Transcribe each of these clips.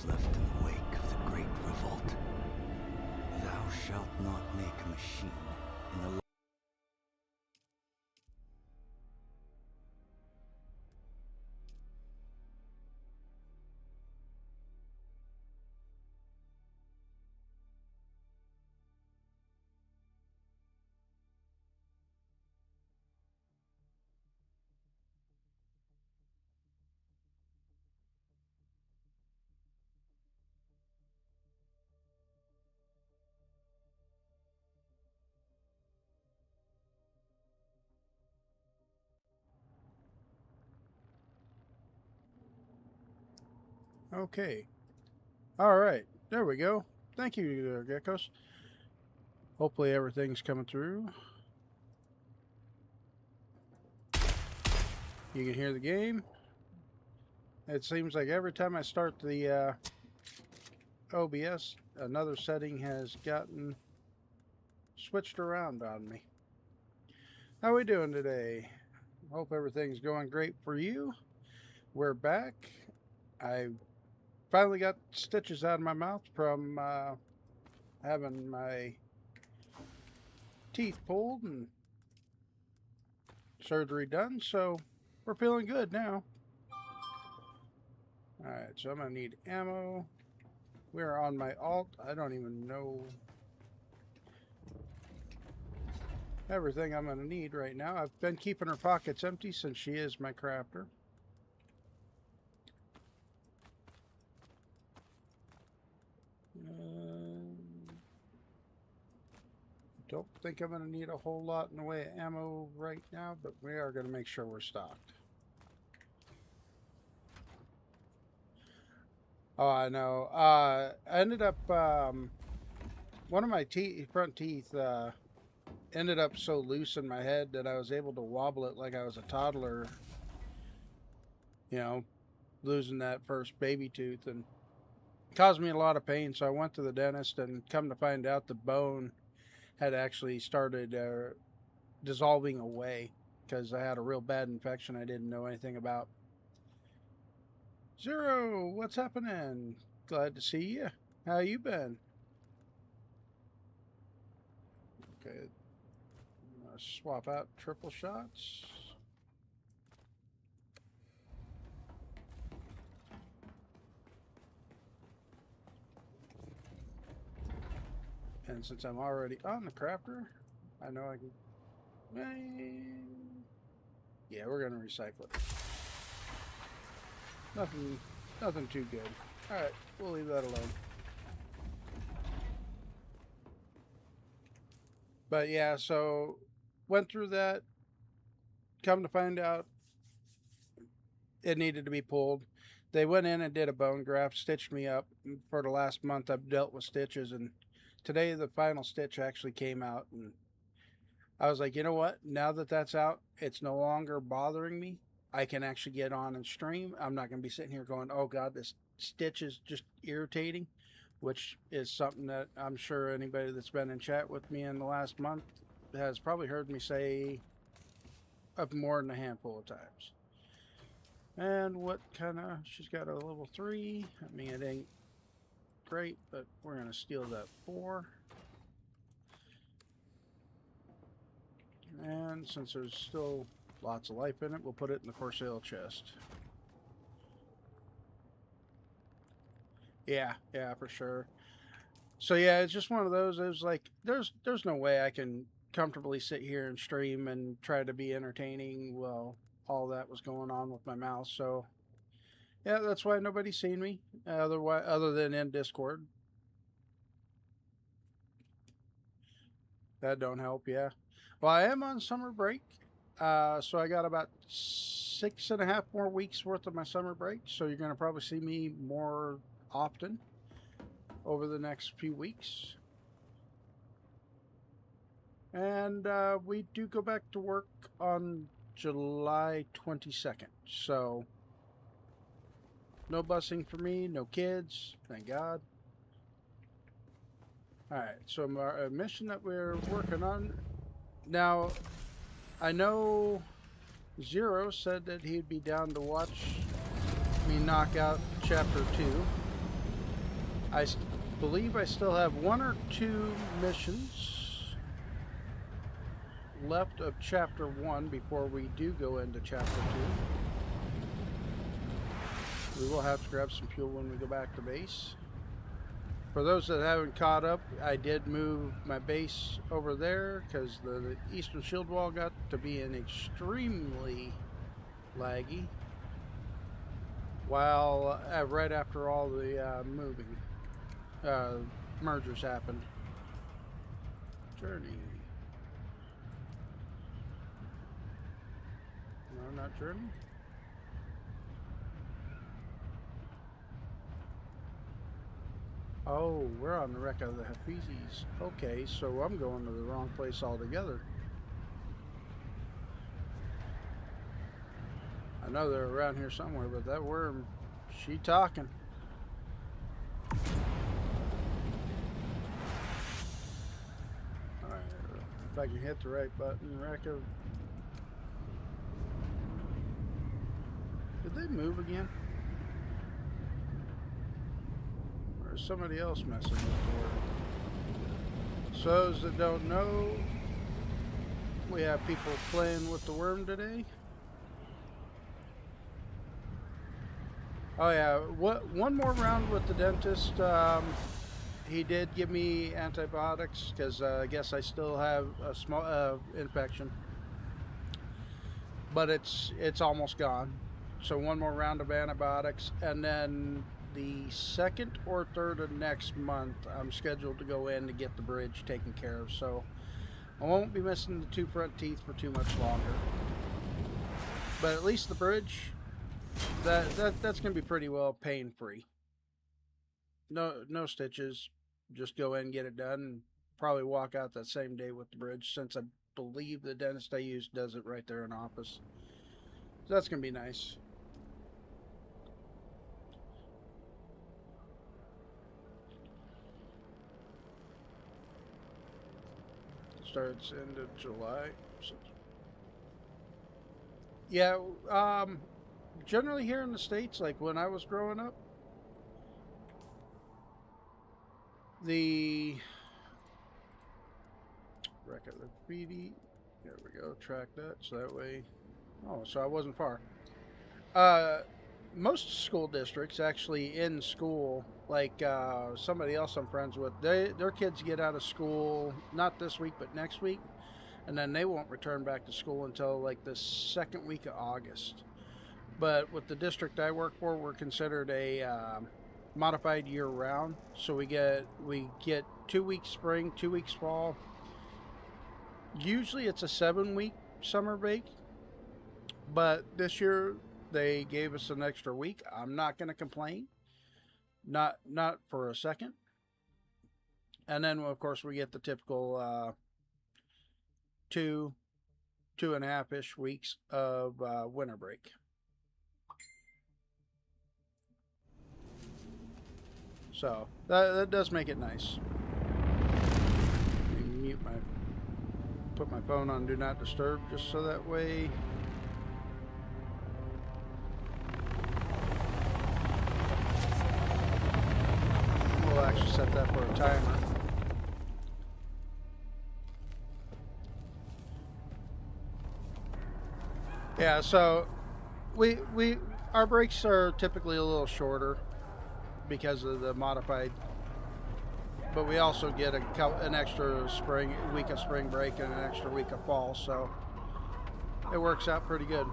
was left in the wake of the Great Revolt. Thou shalt not make a machine in the Okay. All right. There we go. Thank you, Geckos. Hopefully everything's coming through. You can hear the game. It seems like every time I start the OBS, another setting has gotten switched around on me. How we doing today? Hope everything's going great for you. We're back. I finally got stitches out of my mouth from having my teeth pulled and surgery done, so we're feeling good now. Alright, so I'm going to need ammo. We're on my alt. I don't even know everything I'm going to need right now. I've been keeping her pockets empty since she is my crafter. Don't think I'm going to need a whole lot in the way of ammo right now, but we are going to make sure we're stocked. Oh, I know. I ended up, one of my front teeth ended up so loose in my head that I was able to wobble it like I was a toddler. You know, losing that first baby tooth, and caused me a lot of pain. So I went to the dentist, and come to find out the bone had actually started dissolving away because I had a real bad infection I didn't know anything about. Zero, what's happening? Glad to see you. How you been? Okay, I'm gonna swap out triple shots. And since I'm already on the crafter, I know I can. Yeah, we're gonna recycle it. Nothing too good. All right, we'll leave that alone. But yeah, so went through that. Come to find out, it needed to be pulled. They went in and did a bone graft, stitched me up. For the last month, I've dealt with stitches, and today the final stitch actually came out, and I was like, you know what? Now that that's out, it's no longer bothering me. I can actually get on and stream. I'm not going to be sitting here going, oh God, this stitch is just irritating, which is something that I'm sure anybody that's been in chat with me in the last month has probably heard me say of more than a handful of times. And what kind of, she's got a level 3. I mean, it ain't great, but we're going to steal that 4. And since there's still lots of life in it, we'll put it in the for sale chest. Yeah, for sure. So yeah, it's just one of those. It was like there's no way I can comfortably sit here and stream and try to be entertaining while all that was going on with my mouth. So yeah, that's why nobody's seen me other than in Discord. That don't help, yeah. Well, I am on summer break, so I got about 6.5 more weeks worth of my summer break. So you're gonna probably see me more often over the next few weeks. And we do go back to work on July 22nd. So no busing for me, no kids, thank God. Alright, so our mission that we're working on. Now, I know Zero said that he'd be down to watch me knock out Chapter 2. I believe I still have 1 or 2 missions left of Chapter 1 before we do go into Chapter 2. We will have to grab some fuel when we go back to base. For those that haven't caught up, I did move my base over there because the Eastern Shield Wall got to be an extremely laggy. While right after all the mergers happened. Journey. No, not Journey. Oh, we're on the wreck of the Hafizis. Okay, so I'm going to the wrong place altogether. I know they're around here somewhere, but that worm, she talking. Alright, if I can hit the right button, wreck of... Did they move again? Or is somebody else messing with the worm? So those that don't know, we have people playing with the worm today. Oh yeah, one more round with the dentist. He did give me antibiotics because I guess I still have a small infection, but it's almost gone. So one more round of antibiotics, and then the 2nd or 3rd of next month, I'm scheduled to go in to get the bridge taken care of. So I won't be missing the 2 front teeth for too much longer. But at least the bridge, that's gonna be pretty well pain free. No stitches. Just go in and get it done, and probably walk out that same day with the bridge, since I believe the dentist I use does it right there in office. So that's gonna be nice. Starts end of July. Yeah, generally here in the States, like when I was growing up, the record graffiti, there we go, track that, so that way, oh, so I wasn't far. Most school districts actually in school, like somebody else I'm friends with, their kids get out of school, not this week, but next week, and then they won't return back to school until like the 2nd week of August. But with the district I work for, we're considered a modified year round. So we get 2 weeks spring, 2 weeks fall. Usually it's a 7-week summer break, but this year they gave us an extra week. I'm not going to complain, not for a second. And then of course we get the typical 2.5-ish weeks of winter break. So that does make it nice. Let me put my phone on Do Not Disturb just so that way. We'll actually set that for a timer. Yeah, so our breaks are typically a little shorter because of the modified, but we also get an extra week of spring break and an extra week of fall, so it works out pretty good.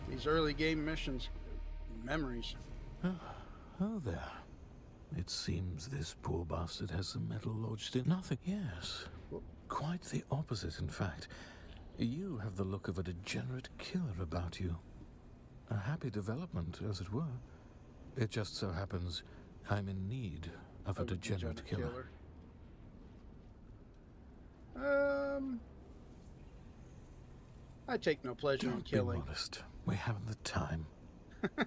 These early game missions, memories. Oh there. It seems this poor bastard has some metal lodged in nothing. Yes, quite the opposite, in fact. You have the look of a degenerate killer about you. A happy development, as it were. It just so happens I'm in need of a degenerate killer. I take no pleasure in killing. Be modest. We haven't the time.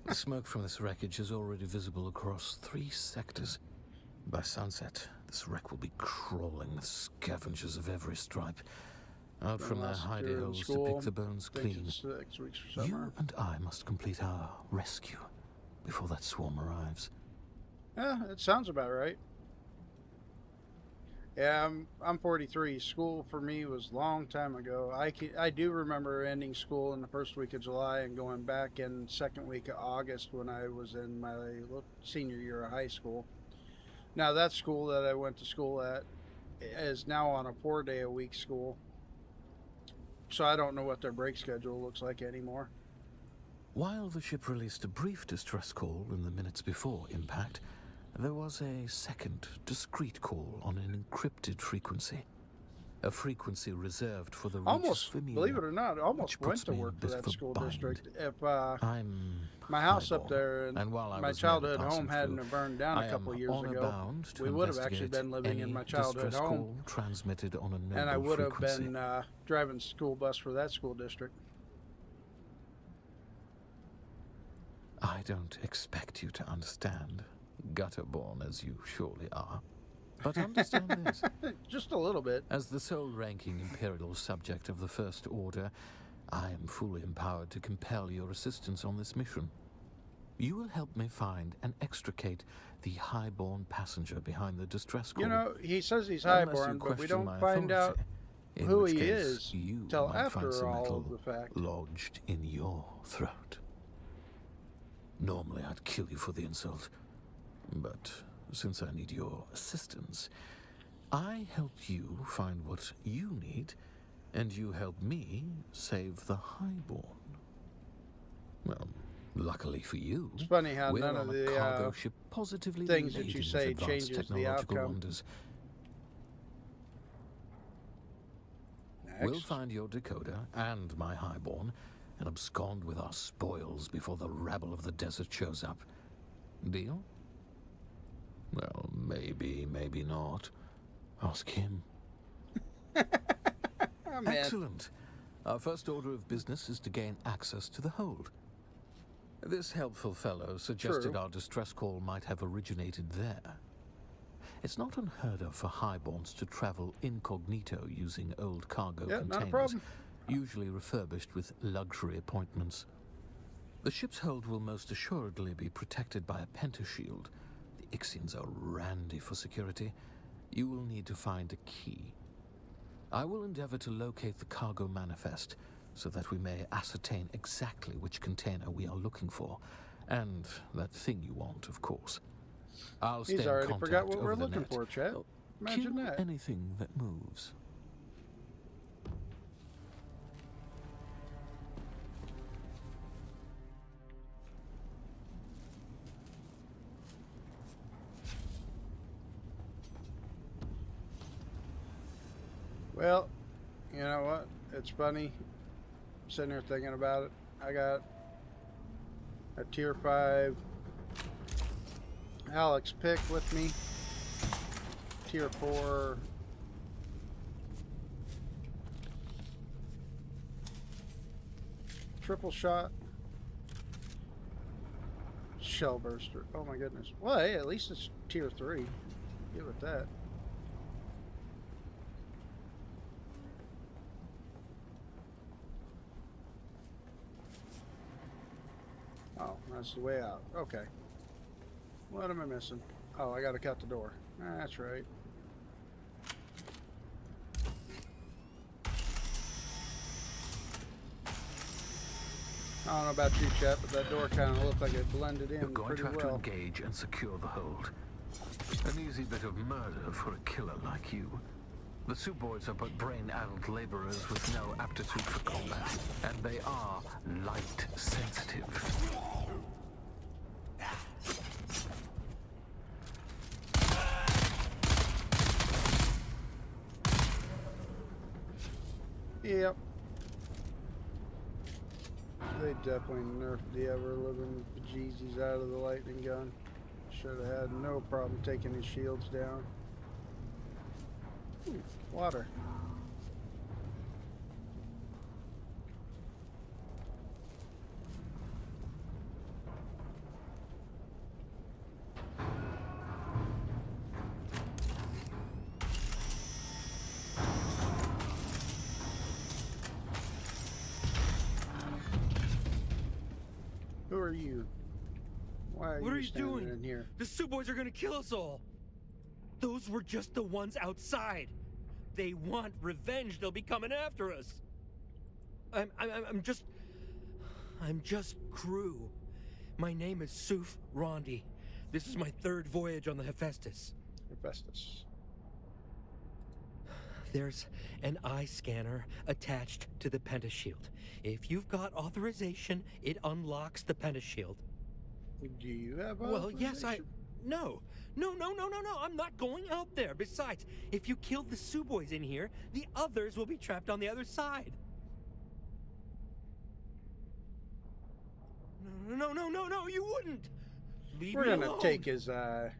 The smoke from this wreckage is already visible across 3 sectors. By sunset, this wreck will be crawling with scavengers of every stripe, out from their Unless hidey you're in holes to school, pick the bones thinks clean. it's 6 weeks for summer. You and I must complete our rescue before that swarm arrives. Yeah, it sounds about right. Yeah, I'm 43. School for me was a long time ago. I do remember ending school in the first week of July and going back in second week of August when I was in my senior year of high school. Now that school that I went to school at is now on a 4-day-a-week school. So I don't know what their break schedule looks like anymore. While the ship released a brief distress call in the minutes before impact, there was a second, discreet call on an encrypted frequency. A frequency reserved for the reach Almost, familiar, believe it or not, almost which puts went to me in a work for bit that of a school bind. district. If I'm my house up highborn, there and while I my was merely childhood passing home hadn't through, burned down I a couple am years honor ago, bound to we would have actually investigate been living in any my childhood distress home, call transmitted on a noble and I would have frequency. been driving the school bus for that school district. I don't expect you to understand, gutter-born as you surely are. But understand this. Just a little bit. As the sole ranking imperial subject of the First Order, I am fully empowered to compel your assistance on this mission. You will help me find and extricate the highborn passenger behind the distress call. You know, he says he's Unless you highborn, but we question don't my find out authority, in who which he case is you till might find after some all metal of the fact. lodged in your throat. Normally I'd kill you for the insult, but since I need your assistance, I help you find what you need, and you help me save the highborn. Well, luckily for you, It's funny how we're none on of a the cargo ship positively things that laden you with say advanced changes the technological outcome. wonders. Next. We'll find your decoder and my highborn and abscond with our spoils before the rabble of the desert shows up. Deal? Well, maybe, maybe not. Ask him. Oh, man. Excellent. Our first order of business is to gain access to the hold. This helpful fellow suggested True. our distress call might have originated there. It's not unheard of for highborns to travel incognito using old cargo Yeah, containers, not a problem. usually refurbished with luxury appointments. The ship's hold will most assuredly be protected by a pentashield. The Ixians are randy for security. You will need to find a key. I will endeavor to locate the cargo manifest so that we may ascertain exactly which container we are looking for. And that thing you want, of course. I'll stay He's in already contact forgot what over we're the looking net. for, Chet. Oh, Imagine kill that. anything that moves. Well, you know what? It's funny. I'm sitting here thinking about it. I got a tier 5 Alex pick with me. Tier 4 triple shot shell burster. Oh my goodness. Well, hey, at least it's tier 3. Give it that. Oh, that's the way out. Okay. What am I missing? Oh, I gotta cut the door. That's right. I don't know about you, Chet, but that door kind of looked like it blended in You're going pretty to have well. to engage and secure the hold. An easy bit of murder for a killer like you. The Suboids are but brain-addled laborers with no aptitude for combat, and they are light sensitive. Yep. They definitely nerfed the ever-living bejesus out of the lightning gun. Should have had no problem taking his shields down. Ooh, water. Who are you? Why What are you standing doing? in here? The Sioux boys are gonna kill us all. Those were just the ones outside. They want revenge. They'll be coming after us. I'm just crew. My name is Suf Rondi. This is my 3rd voyage on the Hephaestus. Hephaestus. There's an eye scanner attached to the pentashield. If you've got authorization, it unlocks the pentashield. Do you have Well, yes, authorization? No. No, I'm not going out there. Besides, if you kill the Sioux boys in here, the others will be trapped on the other side. No, you wouldn't. Leave We're me gonna alone. take his eye.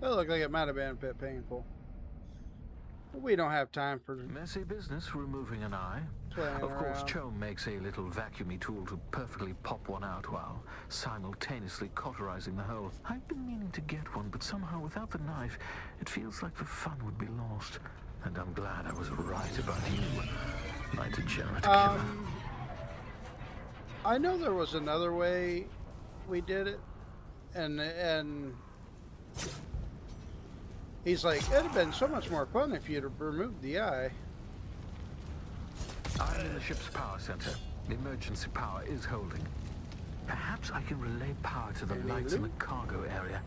That looked like it might have been a bit painful. But we don't have time for Messy business removing an eye. playing Of course, around. Cho makes a little vacuumy tool to perfectly pop one out while simultaneously cauterizing the hole. I've been meaning to get one, but somehow without the knife, it feels like the fun would be lost. And I'm glad I was right about you, my degenerate killer. I know there was another way we did it, and he's like, it'd have been so much more fun if you'd have removed the eye. I'm in the ship's power center. The emergency power is holding. Perhaps I can relay power to the lights in the cargo area.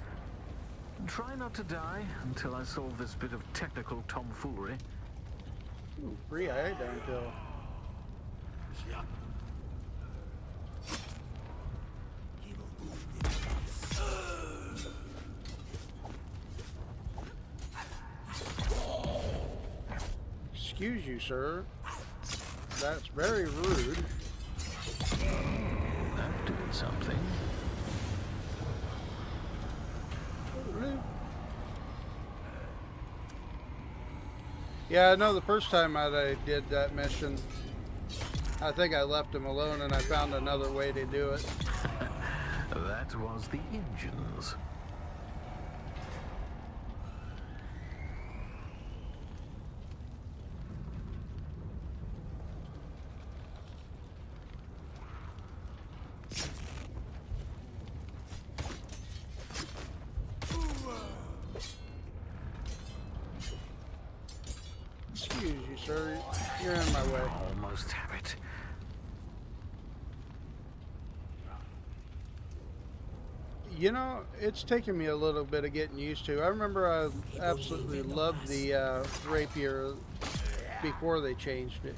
Try not to die until I solve this bit of technical tomfoolery. Ooh, free iodine pill. Excuse you, sir. That's very rude. That did something. Yeah, I know the first time I did that mission, I think I left him alone and I found another way to do it. That was the engines. Excuse you, sir. You're in my way. Almost have it. You know, it's taken me a little bit of getting used to. I remember I absolutely loved the rapier before they changed it.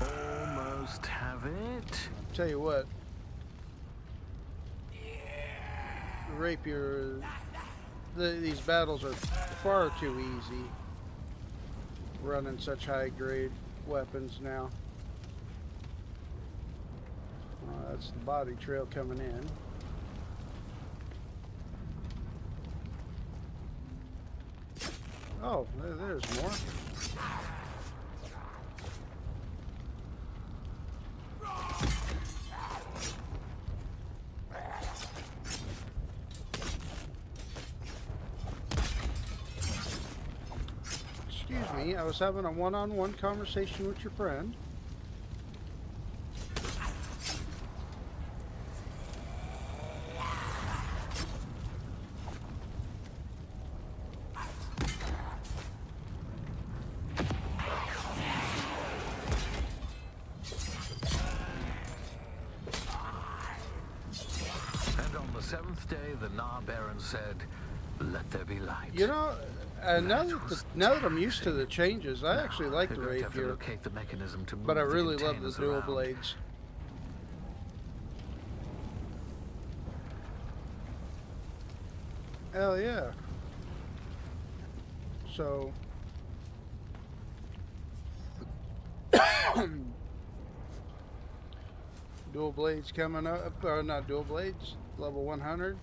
Almost have it. Tell you what, the rapier, these battles are far too easy. Running such high grade weapons now. That's the body trail coming in. Oh, there's more. Excuse me, I was having a one-on-one conversation with your friend. And on the 7th day, the Nah Baron said, "Let there be light." You know, now that I'm used to the changes, I actually like the You're going to have to rapier, locate the mechanism to move but I the really love the containers dual around. blades. Hell yeah. So, dual blades coming up, or not dual blades, level 100.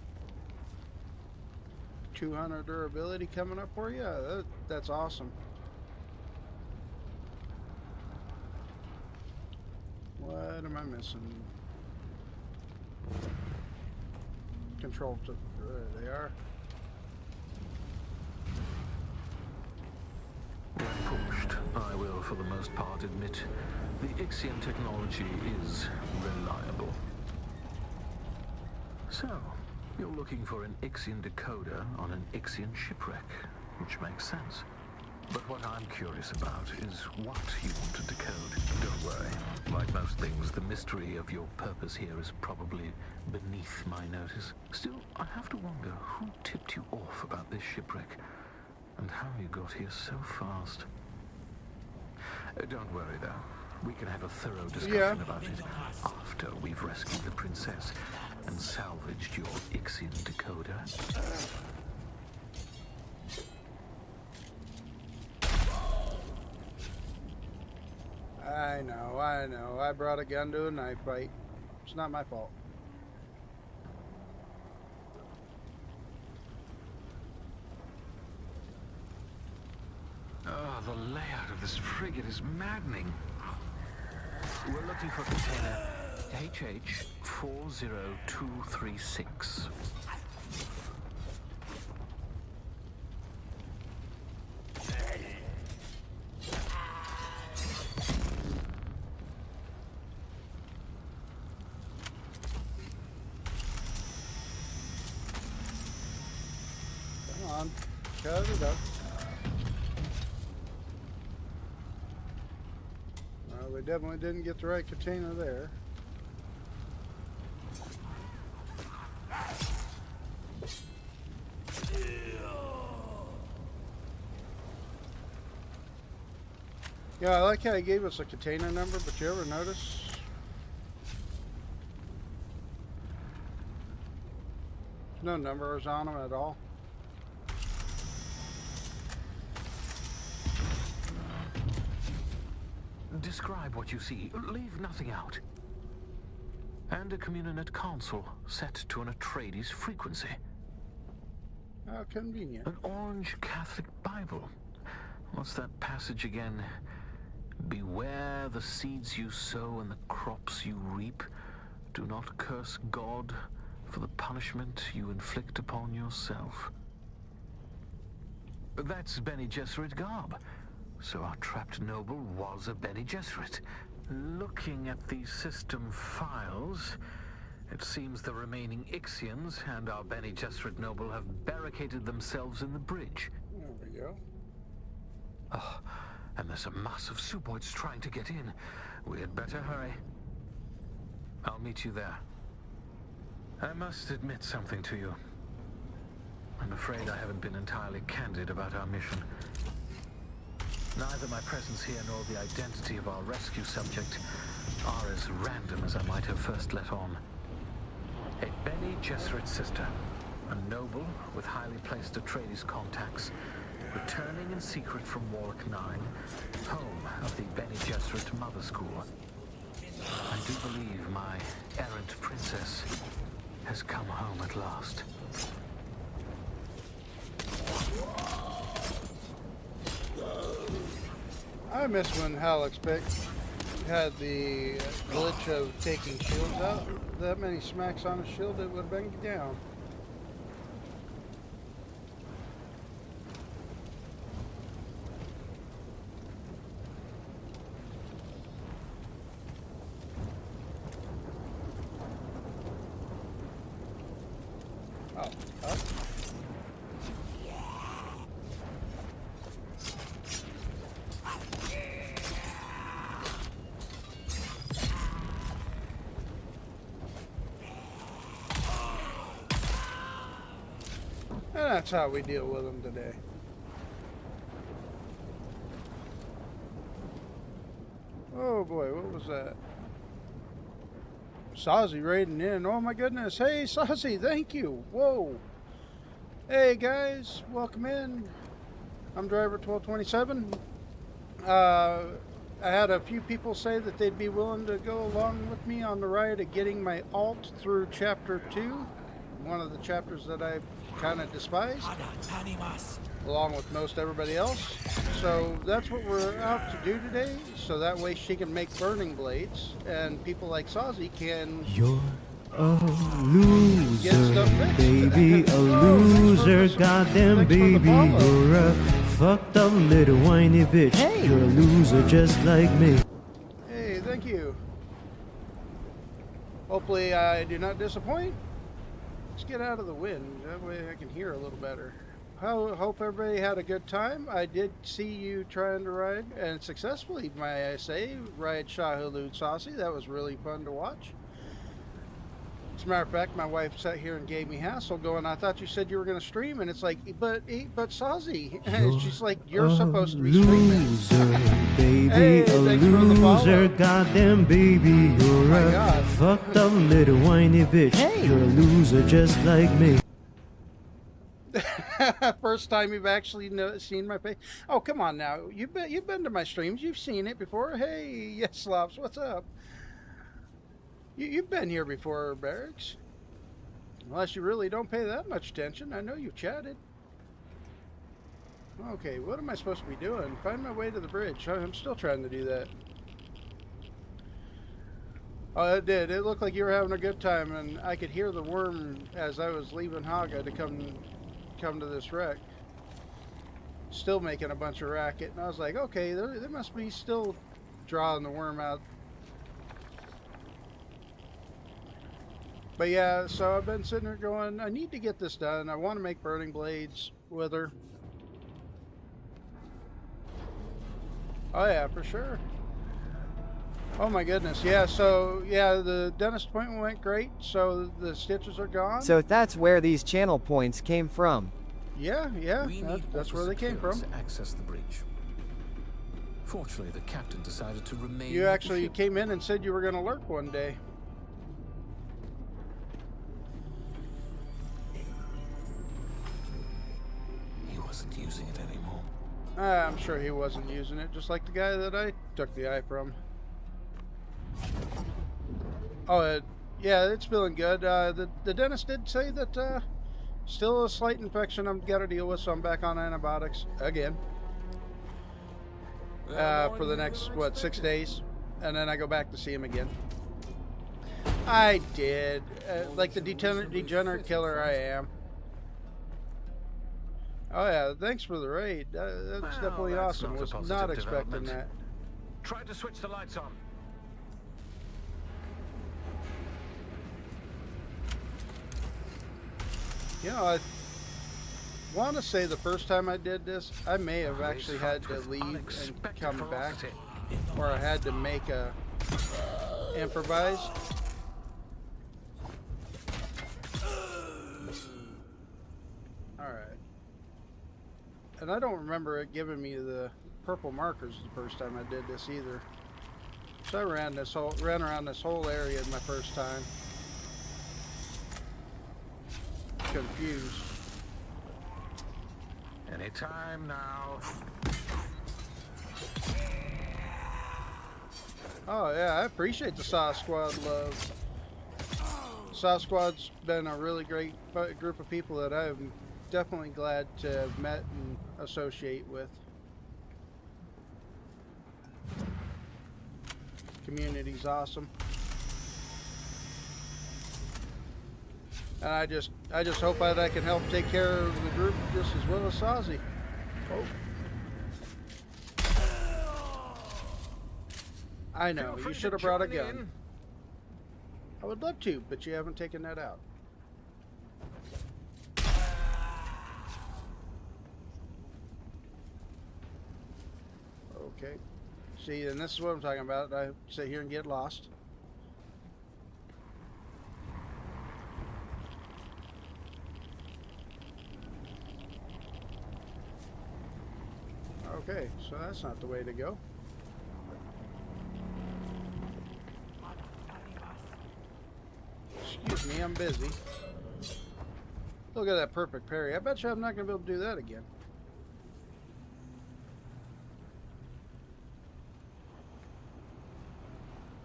200 durability coming up for you. That's awesome. What am I missing? Control to... There they are. When pushed, I will for the most part admit the Ixian technology is reliable. So, you're looking for an Ixian decoder on an Ixian shipwreck, which makes sense. But what I'm curious about is what you want to decode. Don't worry. Like most things, the mystery of your purpose here is probably beneath my notice. Still, I have to wonder who tipped you off about this shipwreck and how you got here so fast. Don't worry, though. We can have a thorough discussion about it after we've rescued the princess and salvaged your Ixian decoder. I know. I brought a gun to a knife fight. It's not my fault. Oh, the layout of this frigate is maddening. We're looking for container HH40236. Come on. Cut it up. Well, we definitely didn't get the right container there. Yeah, I like how he gave us a container number, but you ever notice? No numbers on them at all. Describe what you see. Leave nothing out. And a Communinet console set to an Atreides frequency. How convenient. An orange Catholic Bible. What's that passage again? Beware the seeds you sow and the crops you reap. Do not curse God for the punishment you inflict upon yourself. That's Bene Gesserit garb. So our trapped noble was a Bene Gesserit. Looking at the system files, it seems the remaining Ixians and our Bene Gesserit noble have barricaded themselves in the bridge. There we go. Oh, and there's a mass of Suboids trying to get in. We had better hurry. I'll meet you there. I must admit something to you. I'm afraid I haven't been entirely candid about our mission. Neither my presence here nor the identity of our rescue subject are as random as I might have first let on. A Bene Gesserit sister, a noble with highly placed Atreides contacts, returning in secret from Warwick 9, home of the Bene Gesserit Mother School. I do believe my errant princess has come home at last. I miss when Halleck's pick had the glitch of taking shields out. That many smacks on a shield, it would have been down. Oh, up. And that's how we deal with them today. Oh boy, what was that? Sazi raiding in. Oh my goodness. Hey Sazi, thank you. Whoa. Hey guys, welcome in. I'm driver 1227. I had a few people say that they'd be willing to go along with me on the ride of getting my alt through chapter 2. one of the chapters that I kind of despised, along with most everybody else. So that's what we're out to do today, so that way she can make burning blades, and people like Sazi can You're a get stuff loser, fixed. baby, a Oh, loser, thanks goddamn for the baby. follow. You're a fucked up little whiny bitch. Hey. You're a loser just like me. Hey, thank you. Hopefully I do not disappoint. Let's get out of the wind. That way I can hear a little better. Hope everybody had a good time. I did see you trying to ride, and successfully, may I say, ride Shahulud Saucy. That was really fun to watch. As a matter of fact, my wife sat here and gave me hassle going, I thought you said you were going to stream, and it's like, but Saucy. And she's like, you're supposed to be streaming. Loser, baby, Hey, a thanks for the loser, follow. goddamn baby. You're my a God. fucked up little whiny bitch. Hey. You're a loser just like me. First time you've actually seen my face. Oh, come on now. You've been to my streams. You've seen it before. Hey, yes, Slops, what's up? You've been here before, Barracks. Unless you really don't pay that much attention. I know you've chatted. Okay, what am I supposed to be doing? Find my way to the bridge. I'm still trying to do that. Oh, it did. It looked like you were having a good time, and I could hear the worm as I was leaving Haga to come to this wreck. Still making a bunch of racket, and I was like, okay, they must be still drawing the worm out. But yeah, so I've been sitting there going, I need to get this done. I want to make burning blades with her. Oh yeah, for sure. Oh my goodness, yeah, so yeah, the dentist appointment went great, so the stitches are gone. So that's where these channel points came from. Yeah, We need that's where they came from. to access the bridge. Fortunately, the captain decided to remain. You with the actually ship. came in and said you were going to lurk one day. He wasn't using it anymore. I'm sure he wasn't using it, just like the guy that I took the eye from. Oh, yeah, it's feeling good. The dentist did say that still a slight infection I've got to deal with, so I'm back on antibiotics again for the next, 6 days, and then I go back to see him again. I did. Like the degenerate killer I am. Oh yeah, thanks for the raid. That's definitely that's awesome. not a Was positive not expecting development. that. Try to switch the lights on. You know, I want to say the first time I did this, I may have Blaze actually had to with leave and unexpected come back, velocity. or I had to make a improvise. All right, and I don't remember it giving me the purple markers the first time I did this either. So I ran around this whole area my first time. Confused. Anytime now. Oh yeah, I appreciate the Saw Squad love. Saw Squad's been a really great group of people that I'm definitely glad to have met and associate with. Community's awesome. And I just hope that I can help take care of the group just as well as Sazi. Oh. I know, Feel you free should to have brought a join gun. in. I would love to, but you haven't taken that out. Okay. See, and this is what I'm talking about. I sit here and get lost. Okay, so that's not the way to go. Excuse me, I'm busy. Look at that perfect parry. I bet you I'm not going to be able to do that again.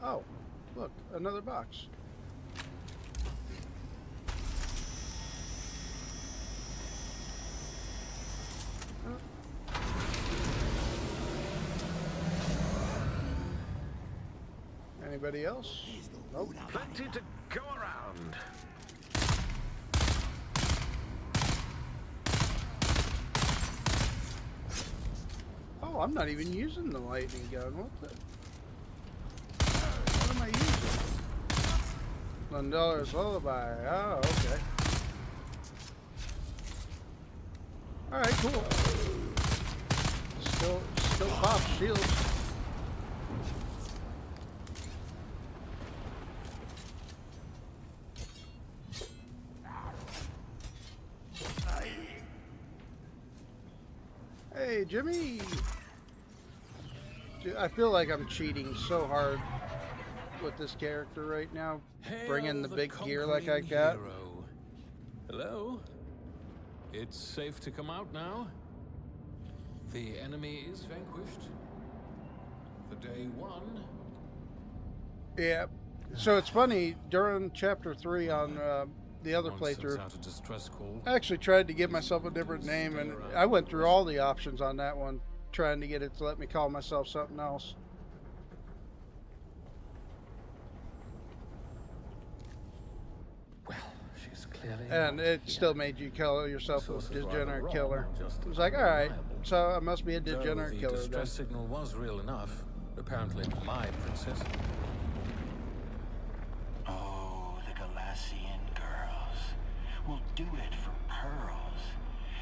Oh, look, another box. Anybody else? Nope. Plenty to go around. Oh, I'm not even using the lightning gun. What am I using? $1 lullaby. Oh, okay. Alright, cool. Still pop shields. Hey, Jimmy! Dude, I feel like I'm cheating so hard with this character right now. Bringing the big gear like I got. Hero. Hello? It's safe to come out now? The enemy is vanquished. The day one. Yeah. So it's funny, during chapter 3 on the other Once sends playthrough, out a distress call. I actually tried to give myself a different name, and I went through all the options on that one, trying to get it to let me call myself something else. Well, she's clearly. And it still made you call yourself a degenerate killer. It was like, alright, so I must be a degenerate the killer then. distress signal was real enough. Apparently, my princess. Oh, the Galassian girls will do it for pearls,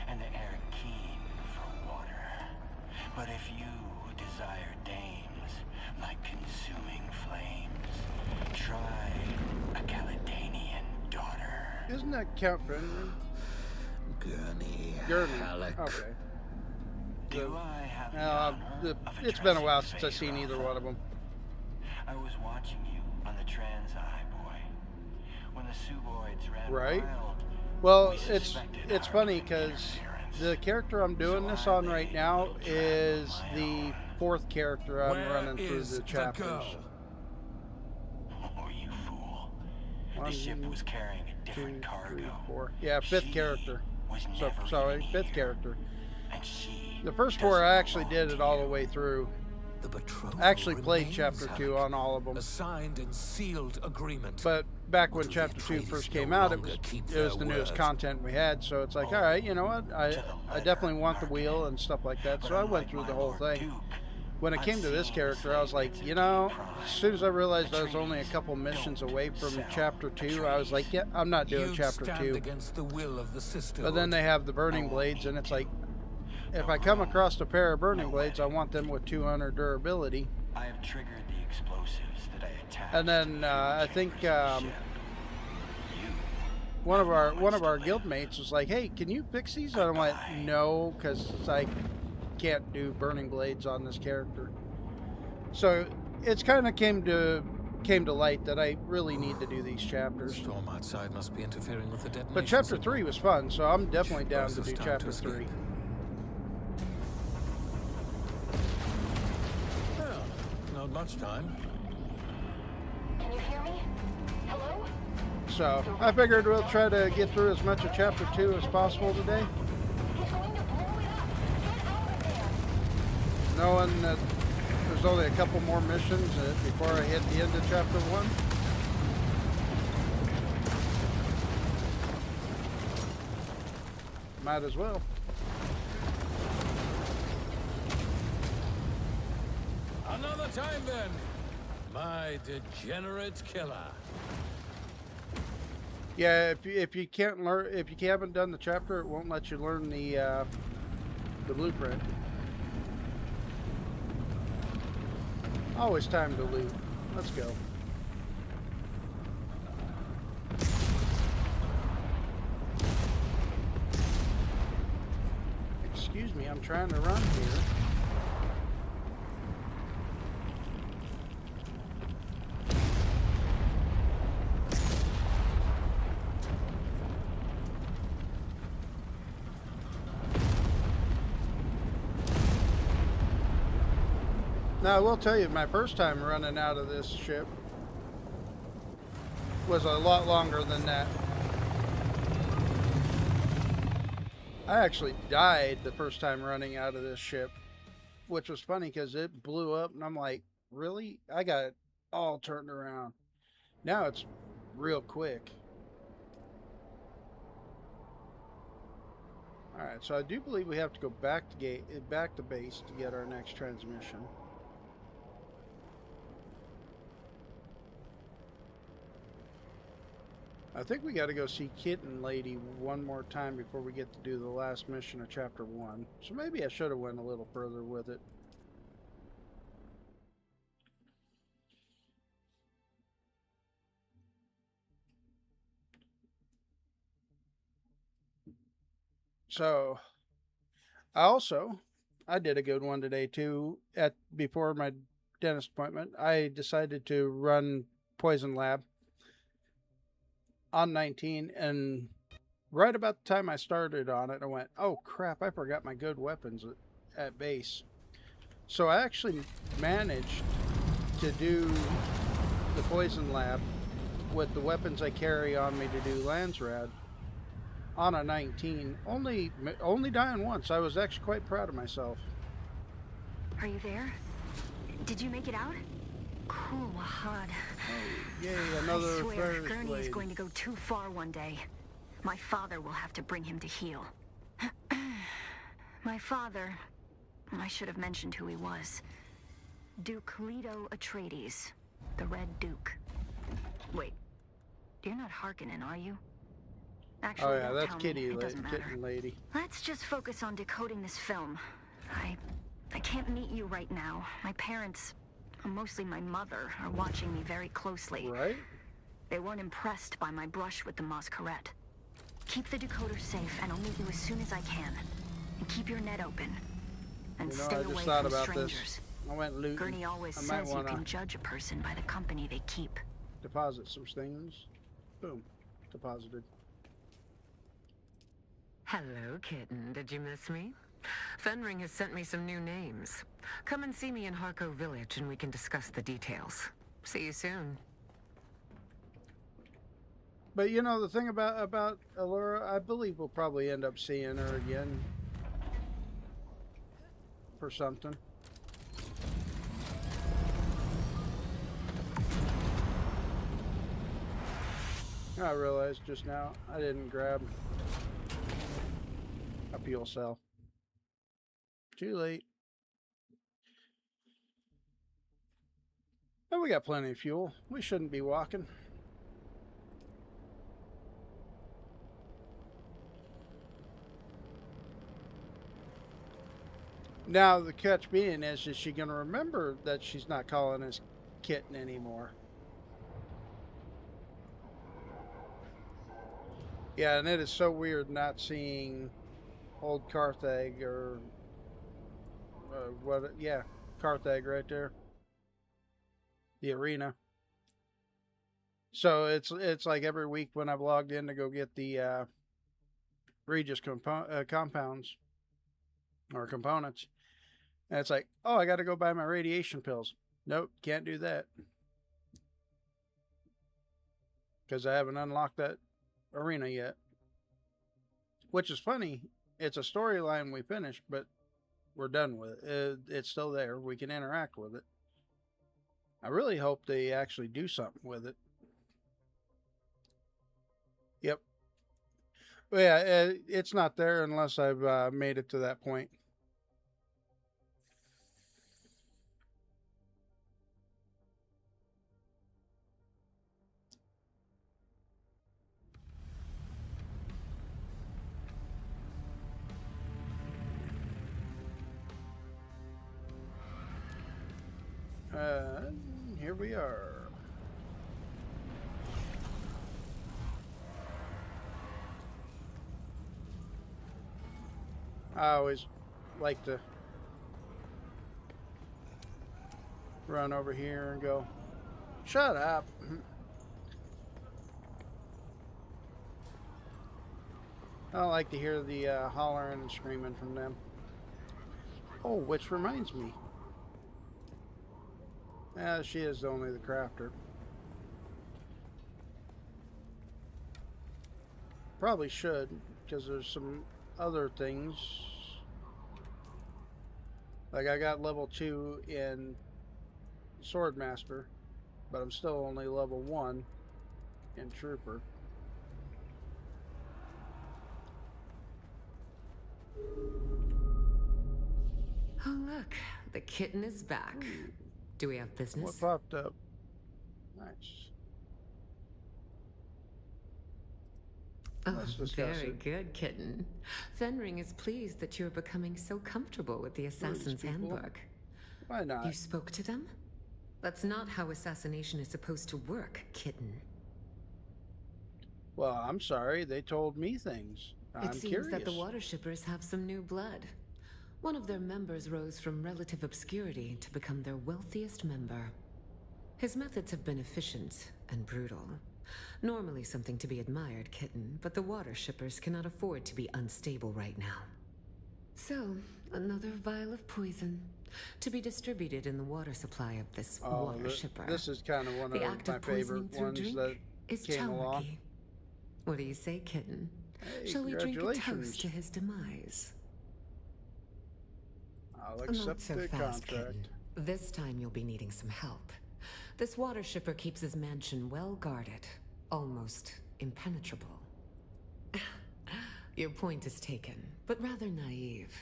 and the air keen for water. But if you desire dames like consuming flames, try a Caledonian daughter. Isn't that Count Benjamin? Gurney. Halleck. Okay. Do I have the honor of It's been a while addressing since I've seen either Feyre? one of them. I was watching you on the Trans-Eye, boy. When the Suboids ran Right. wild, Well, we it's suspected funny our because interference. the character I'm doing this on right now is the 4th character I'm Where running through is the the chapters. girl? Oh, you fool. One, The ship was carrying a 2, different 3, cargo. 4. Yeah, 5th She character. was So never sorry, even 5th here. character. And she The first 4 I doesn't actually belong did to it all you. the way through. The betrothal I actually played remains, chapter 2 Halleck. on all of them. A signed and sealed agreement. But back Or when do chapter the 2 Atreides first no came out, it longer was keep the their newest word? content we had. So it's like, all right, you know what? I definitely want the wheel and stuff like that. But So I went unlike through my the whole Lord thing. Duke, When it I've came to this seen character, I was like, slaves you know, prime. as soon as I realized I was only a Atreides couple missions don't away from sell chapter 2, I was like, Atreides. yeah, I'm not doing You'd chapter stand 2. against the will of the sisterhood. But then they have the burning blades, and it's like, if I come across a pair of burning blades, I want them with 200 durability. I have triggered the explosives that I attached. And then to the I fuel think chambers of the ship. You one of have moments our to guild live. mates was like, "Hey, can you fix these?" And I'm like, "No, because I can't do burning blades on this character." So it's kind of came to light that I really need to do these The chapters. storm outside must be interfering with the detonation. But chapter signal. 3 was fun, so I'm definitely down to Buys us do time chapter to 3. escape. Well, not much time. Can you hear me? Hello? So I figured we'll try to get through as much of chapter 2 as possible today, He's going to blow it up. Get out of there. knowing that there's only a couple more missions before I hit the end of chapter 1. Might as well. Another time then, my degenerate killer. Yeah, if you can't learn, if you haven't done the chapter, it won't let you learn the blueprint. Always time to loot. Let's go. Excuse me, I'm trying to run here. Now, I will tell you, my first time running out of this ship was a lot longer than that. I actually died the first time running out of this ship, which was funny because it blew up, and I'm like, really? I got all turned around. Now it's real quick. Alright, so I do believe we have to go back to base to get our next transmission. I think we got to go see Kitten Lady one more time before we get to do the last mission of Chapter 1. So maybe I should have went a little further with it. So, I did a good one today too. Before my dentist appointment, I decided to run Poison Lab on 19, and right about the time I started on it, I went, oh crap, I forgot my good weapons at base. So I actually managed to do the Poison Lab with the weapons I carry on me to do Landsrad on a 19, only dying once. I was actually quite proud of myself. Are you there? Did you make it out? Cool, Wahad. Oh, yay, another I swear, first Gurney is lady. going to go too far one day. My father will have to bring him to heel. My father... I should have mentioned who he was. Duke Leto Atreides, the Red Duke. Wait, you're not Harkonnen, are you? Actually, Oh yeah, don't that's tell me. Kitty It doesn't matter. Kitten Lady. Let's just focus on decoding this film. I can't meet you right now. My parents, mostly my mother, are watching me very closely. Right? They weren't impressed by my brush with the Masquerade. Keep the decoder safe, and I'll meet you as soon as I can. And keep your net open. And You know, stay I away just thought from about strangers. this. I went looting. Gurney always I might says you want can to judge a person by the company they keep. deposit some things. Boom. Deposited. Hello, kitten. Did you miss me? Fenring has sent me some new names. Come and see me in Harco Village and we can discuss the details. See you soon. But you know, the thing about Allura, I believe we'll probably end up seeing her again for something. I realized just now I didn't grab a fuel cell. Too late. Oh, we got plenty of fuel. We shouldn't be walking. Now the catch being is she going to remember that she's not calling us Kitten anymore? Yeah, and it is so weird not seeing old Carthage or yeah, Carthage right there, the arena. So it's like every week when I've logged in to go get the Regis compounds or components, and it's like, oh, I got to go buy my radiation pills. Nope, can't do that because I haven't unlocked that arena yet. Which is funny. It's a storyline we finished, but we're done with it. It's still there. We can interact with it. I really hope they actually do something with it. Yep. But yeah, it's not there unless I've made it to that point. Here we are. I always like to run over here and go, shut up. I don't like to hear the hollering and screaming from them. Oh, which reminds me. She is only the crafter. Probably should, because there's some other things. Like I got level 2 in Swordmaster. but I'm still only level 1 in Trooper. Oh, look, the kitten is back. Do we have What business? popped up? Nice. Oh, Let's discuss very it. good, kitten. Fenring is pleased that you are becoming so comfortable with the Assassin's people? Handbook. Why not? You spoke to them? That's not how assassination is supposed to work, kitten. Well, I'm sorry. They told me things. I'm It seems curious. that the water shippers have some new blood. One of their members rose from relative obscurity to become their wealthiest member. His methods have been efficient and brutal. Normally something to be admired, kitten, but the water shippers cannot afford to be unstable right now. So, another vial of poison to be distributed in the water supply of this water shipper. This is kind of one The of act my of poisoning favorite through ones drink that is came along. Chalmurky. What do you say, kitten? Hey, Shall we drink a congratulations. toast to his demise? I'll Not accept so the fast, contract. kitten. This time you'll be needing some help. This water shipper keeps his mansion well guarded, almost impenetrable. Your point is taken, but rather naive.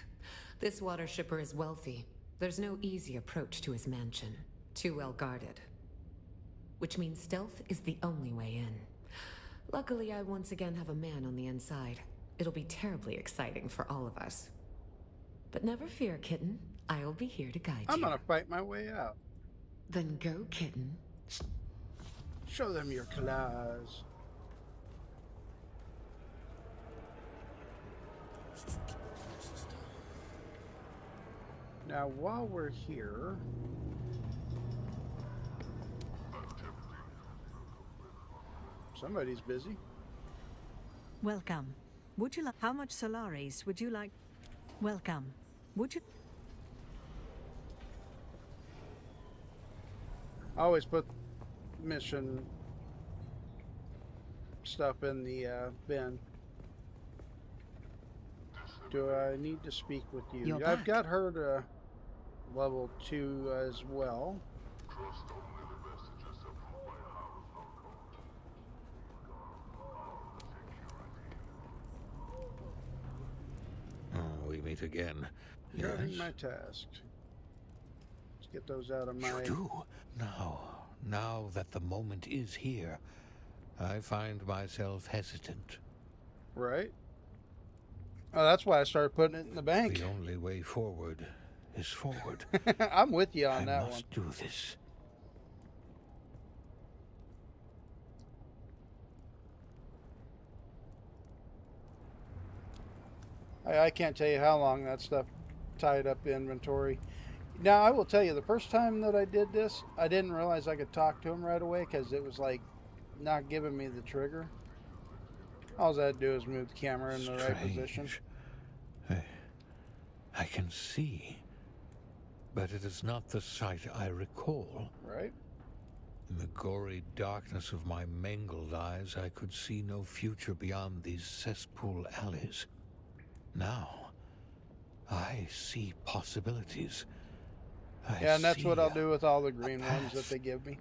This water shipper is wealthy. There's no easy approach to his mansion. Too well guarded. Which means stealth is the only way in. Luckily, I once again have a man on the inside. It'll be terribly exciting for all of us. But never fear, kitten. I'll be here to guide I'm you. gonna fight my way out. Then go, kitten. Show them your claws. Now, while we're here, somebody's busy. Welcome. Would you like... How much Solaris would you like... Welcome. Would you... I always put mission stuff in the bin. Do I need to speak with you? You're I've back. got her to level 2 as well. Oh, we meet again. Regarding Yes? my task. Let's get those out of my... You do? Now that the moment is here, I find myself hesitant. Right? Oh, that's why I started putting it in the bank. The only way forward is forward. I'm with you on I that one. must do this. I can't tell you how long that stuff tied up inventory. Now, I will tell you, the first time that I did this, I didn't realize I could talk to him right away because it was like not giving me the trigger. All I had to do is move the camera in the right position. I can see, but it is not the sight I recall. Right? In the gory darkness of my mangled eyes, I could see no future beyond these cesspool alleys. Now, I see possibilities. Yeah, and that's see what I'll do with all the green path. ones that they give me.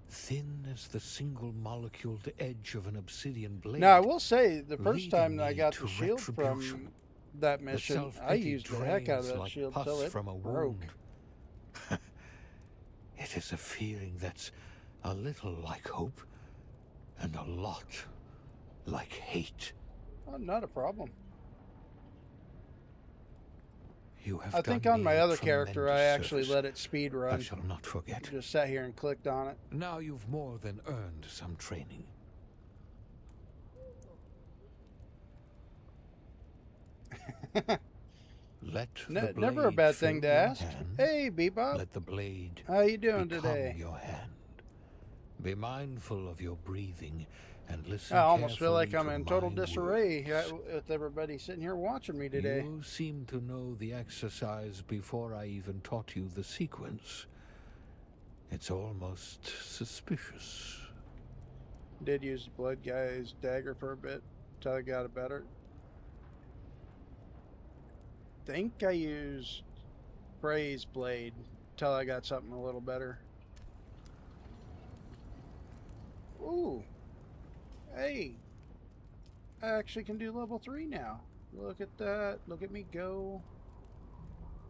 Thin as the single moleculed edge of an obsidian blade. Now, I will say, the first leading time that I me got to the shield retribution. from that The mission, I self-pity used the heck out of drains that like shield pus till it from a broke. wound. It is a feeling that's a little like hope and a lot like hate. Oh, not a problem. You have I think done on my me other character, I tremendous actually service. let it speed I run. shall not forget. Just sat here and clicked on it. Now you've more than earned some training. Let the Never a blade bad thing to fill your ask. hand. Hey, Bebop. Let the blade How you doing become today? your hand. Be mindful of your breathing and listen I almost feel like carefully I'm in to total my disarray words. with everybody sitting here watching me today. You seem to know the exercise before I even taught you the sequence. It's almost suspicious. Did use the blood guy's dagger for a bit till I got it better. Think I used Frey's blade till I got something a little better. Ooh. Hey. I actually can do level 3 now. Look at that. Look at me go.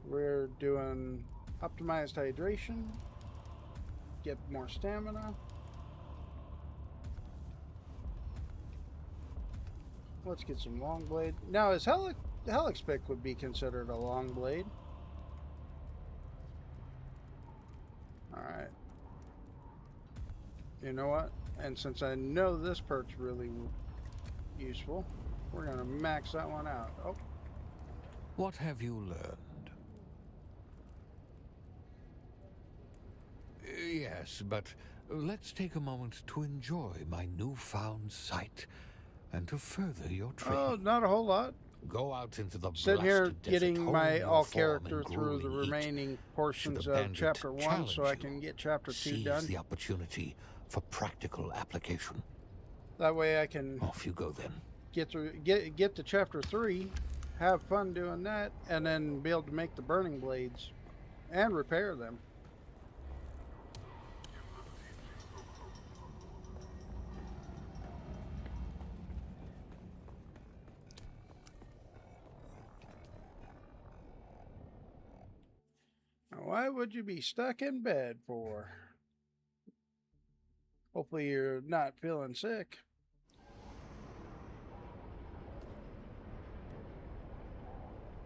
We're doing optimized hydration. Get more stamina. Let's get some long blade. Now, is Helix pick would be considered a long blade? Alright. You know what? And since I know this perk's really useful, we're going to max that one out. Oh. What have you learned? Yes, but let's take a moment to enjoy my newfound sight and to further your training. Oh, not a whole lot. Go out into the Sitting here blasted desert, getting hone my your all form character in through the grueling heat. remaining Should portions a of bandit chapter 1 so I challenge can you, get chapter 2 seize done. the opportunity for practical application. That way I can Off you go then. get to chapter 3, have fun doing that, and then be able to make the burning blades and repair them. Now, why would you be stuck in bed for? Hopefully you're not feeling sick.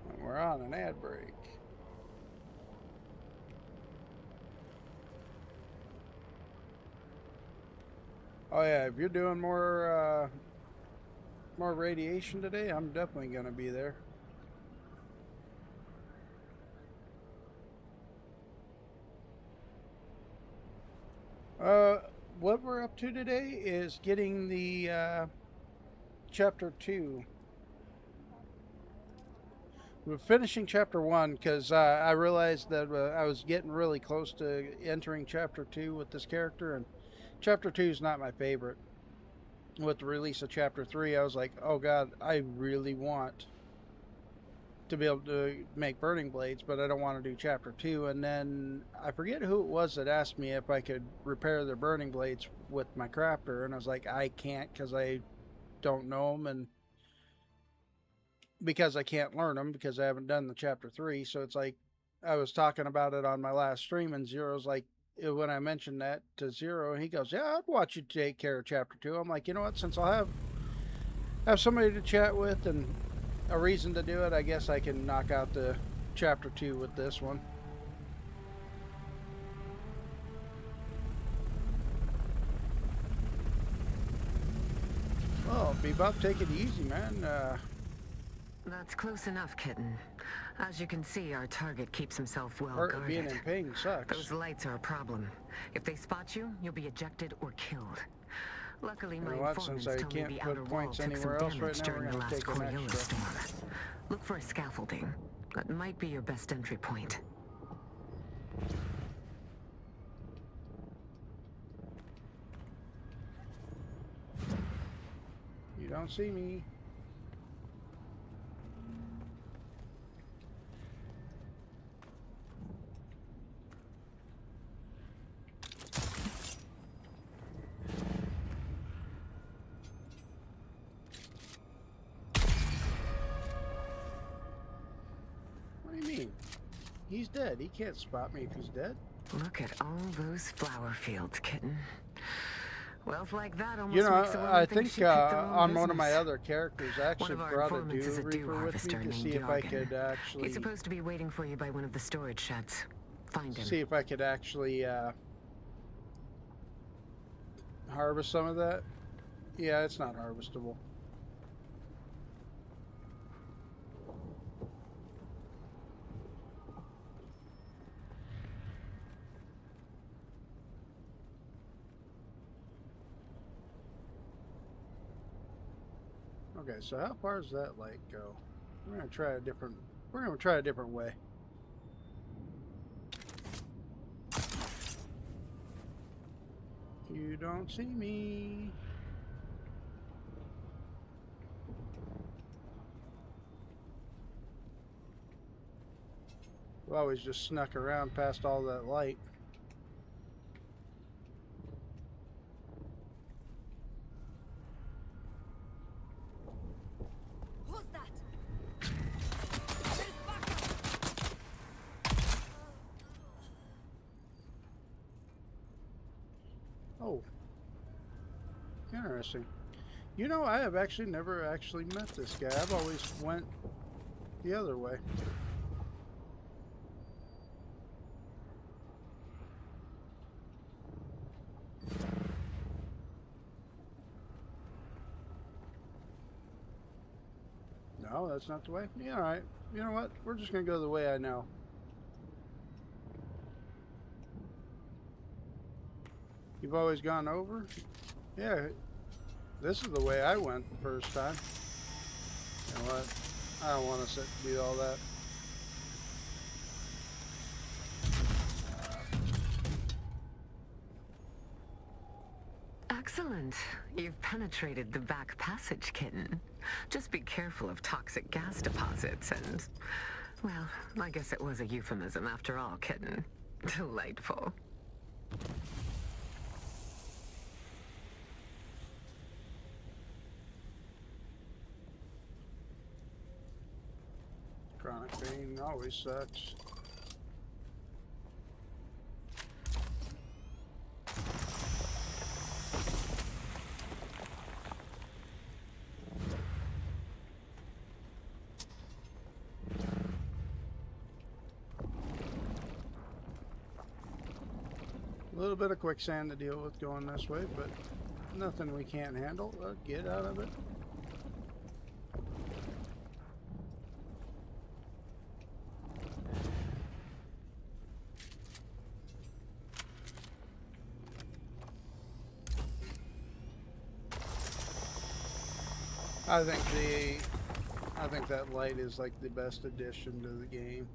And we're on an ad break. Oh yeah, if you're doing more radiation today, I'm definitely gonna be there. What we're up to today is getting the chapter 2. We're finishing chapter 1 because I realized that I was getting really close to entering chapter 2 with this character, and chapter 2 is not my favorite. With the release of chapter 3, I was like, oh god, I really want to be able to make burning blades, but I don't want to do chapter 2. And then I forget who it was that asked me if I could repair the burning blades with my crafter, and I was like, I can't because I don't know them, and because I can't learn them because I haven't done the chapter 3. So it's like I was talking about it on my last stream, and Zero's like, when I mentioned that to Zero, he goes, yeah, I'd watch you take care of chapter 2. I'm like, you know what, since I'll have somebody to chat with and a reason to do it, I guess I can knock out the chapter 2 with this one. Oh, Bebop, take it easy, man. That's close enough, kitten. As you can see, our target keeps himself well guarded. Being in pain sucks. Those lights are a problem. If they spot you, you'll be ejected or killed. Luckily, my informants Since I tell me can't the put outer wall points took some anywhere else damage right now, during we're the gonna last take an Coriolis extra. storm. Look for a scaffolding. That might be your best entry point. You don't see me. What do you mean? He's dead. He can't spot me if he's dead. Look at all those flower fields, kitten. Wealth like that almost You know, makes a woman I think think she picked the wrong on one of my business. other characters, I actually One of our brought a informants is Dune a Dew Reaper with me harvester to named see if I Jorgen. could actually He's supposed to be waiting for you by one of the storage sheds. Find him. see if I could actually harvest some of that. Yeah, it's not harvestable. Okay, so how far does that light go? We're gonna try a different way. You don't see me. I've always just snuck around past all that light. Oh, interesting. You know, I have actually never actually met this guy. I've always went the other way. No, that's not the way. Yeah, all right. You know what? We're just going to go the way I know. You've always gone over? Yeah, this is the way I went the first time. You know what? I don't want to do all that. Excellent. You've penetrated the back passage, kitten. Just be careful of toxic gas deposits and... Well, I guess it was a euphemism after all, kitten. Delightful. Chronic pain always sucks. A little bit of quicksand to deal with going this way, but nothing we can't handle. Get out of it. I think that light is like the best addition to the game.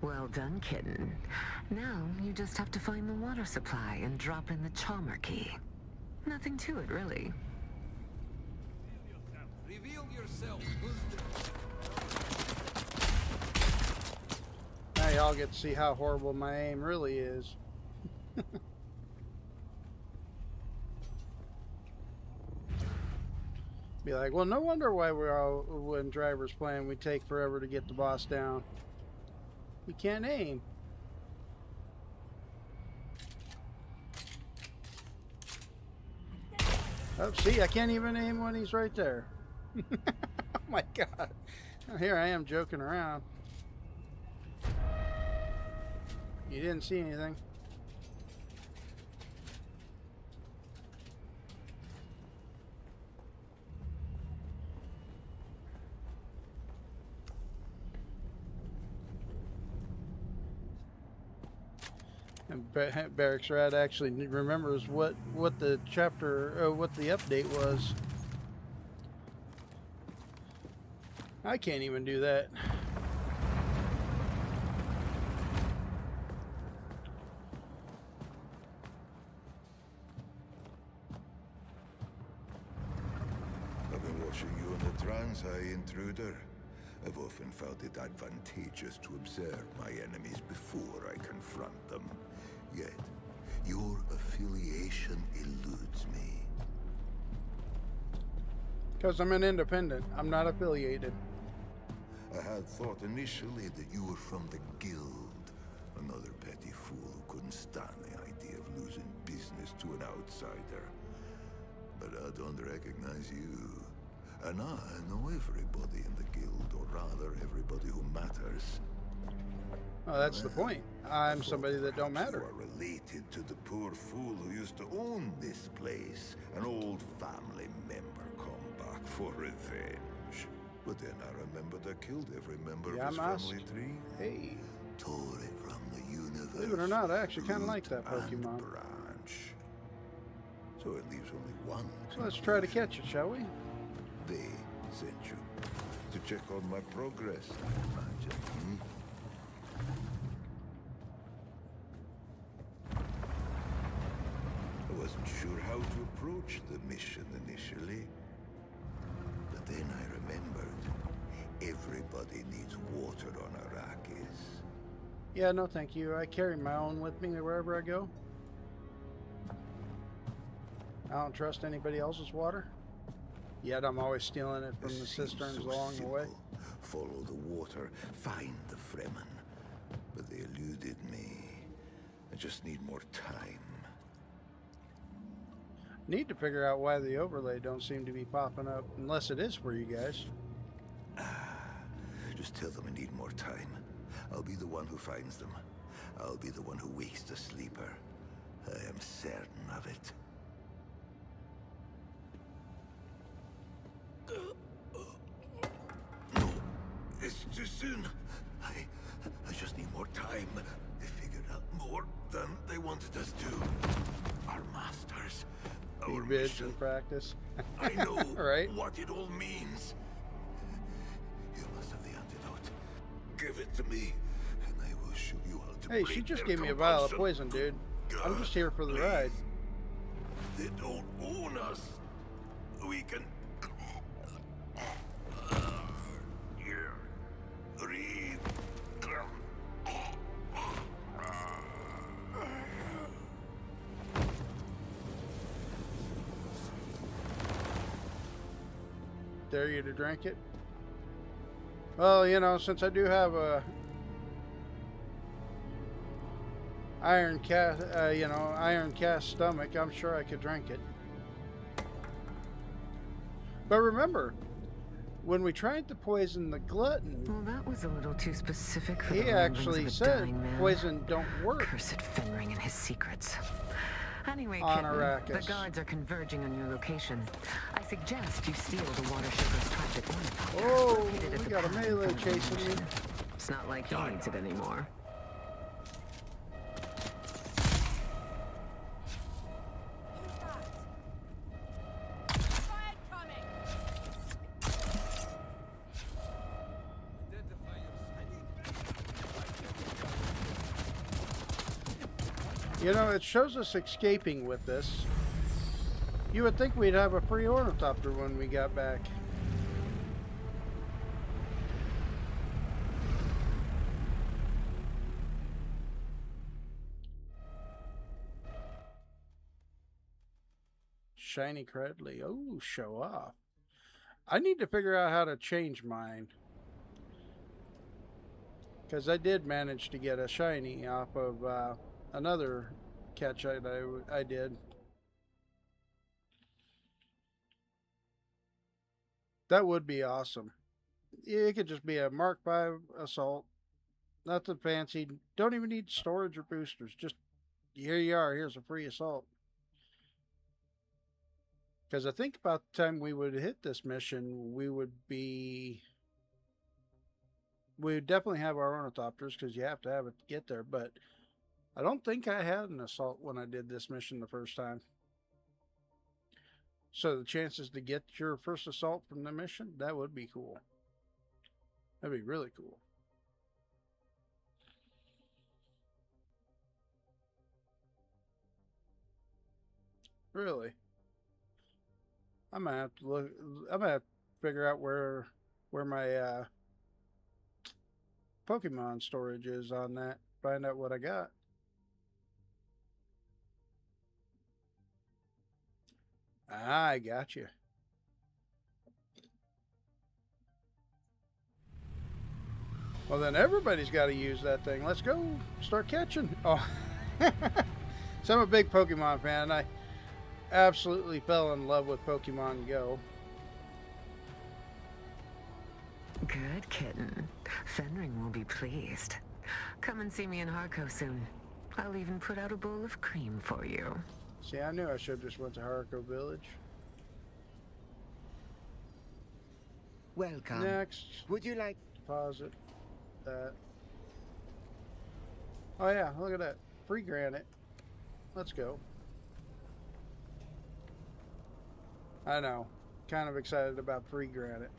Well done, kitten. Now you just have to find the water supply and drop in the Chalmer key. Nothing to it, really. Reveal yourself. Now y'all get to see how horrible my aim really is. Be like, well, no wonder why when drivers playing, we take forever to get the boss down. We can't aim. Oh, see, I can't even aim when he's right there. Oh my god. Here I am joking around. You didn't see anything. And Barracks Rat actually remembers what the chapter, what the update was. I can't even do that. I've been watching you on the trans, intruder. I've often felt it advantageous to observe my enemies before I confront them. Yet, your affiliation eludes me. Because I'm an independent. I'm not affiliated. I had thought initially that you were from the Guild. Another petty fool who couldn't stand the idea of losing business to an outsider. But I don't recognize you. And I know everybody in the Guild, or rather, everybody who matters. Oh, that's the point. I'm somebody that don't matter. You are related to the poor fool who used to own this place. An old family member come back for revenge. But then I remembered I killed every member of his family tree. Hey. Tore it from the universe. Believe it or not, I actually kind of like that Pokemon. Branch. So it leaves only one. So let's try to catch it, shall we? They sent you to check on my progress, I imagine. I wasn't sure how to approach the mission initially. But then I remembered Everybody needs water on Arrakis. Yeah, no thank you. I carry my own with me wherever I go. I don't trust anybody else's water. Yet I'm always stealing it from the cisterns so along the way. Follow the water, find the Fremen. But they eluded me. I just need more time. Need to figure out why the overlay don't seem to be popping up, unless it is for you guys. Just tell them I need more time. I'll be the one who finds them. I'll be the one who wakes the sleeper. I am certain of it. No, it's too soon. I just need more time. They figured out more than they wanted us to. Our masters. Our Bids in mission. practice. I know right? what it all means. You must have the antidote. Give it to me, and I will show you how to Hey, break she just their gave me a vial of compulsion. poison, dude. I'm just here for the Please. ride. They don't own us. We can... Breathe. Dare you to drink it? Well, you know, since I do have a iron cast stomach, I'm sure I could drink it. But remember, when we tried to poison the glutton, Well, that was a little too specific for he the ramblings actually of a said dying man. poison don't work Cursed Fenring and his secrets. Anyway, on Kitten, Arrakis. the guards are converging on your location. I suggest you steal the water shipper's tragic ornithopter. Oh, located at we the got a pad in melee front of the chasing me. mansion. It's not like he needs it anymore. You know, it shows us escaping with this. You would think we'd have a free ornithopter when we got back. Shiny Credley. Oh, show off. I need to figure out how to change mine. Because I did manage to get a shiny off of another catch I did. That would be awesome. It could just be a Mark V assault. Nothing fancy. Don't even need storage or boosters. Just here you are. Here's a free assault. Because I think about the time we would hit this mission, we would definitely have our ornithopters because you have to have it to get there. But I don't think I had an assault when I did this mission the first time. So the chances to get your first assault from the mission, that would be cool. That'd be really cool. Really. I'm gonna have to look. I'm gonna have to figure out where my Pokemon storage is on that. Find out what I got. I got you. Well, then everybody's got to use that thing. Let's go start catching. Oh, so I'm a big Pokemon fan. I absolutely fell in love with Pokemon Go. Good, Kitten. Fenring will be pleased. Come and see me in Harco soon. I'll even put out a bowl of cream for you. See, I knew I should have just went to Harco Village. Welcome. Next. Would you like... Deposit that. Oh yeah, look at that. Free granite. Let's go. I know. Kind of excited about free granite.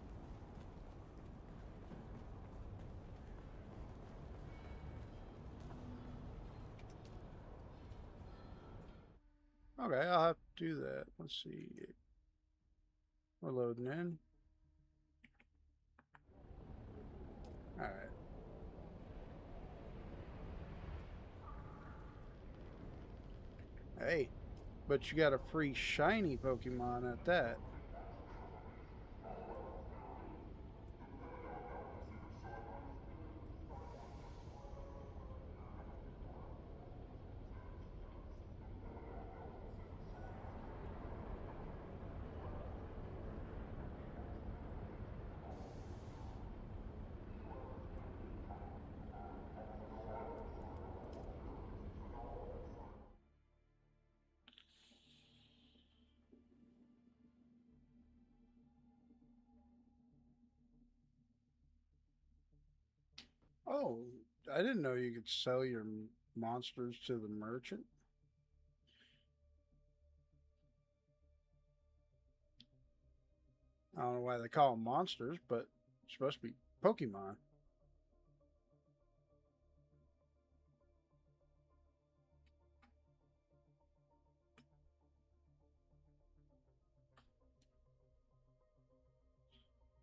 Okay, I'll have to do that. Let's see. We're loading in. Alright. Hey, but you got a free shiny Pokemon at that. Oh, I didn't know you could sell your monsters to the merchant. I don't know why they call them monsters, but it's supposed to be Pokemon.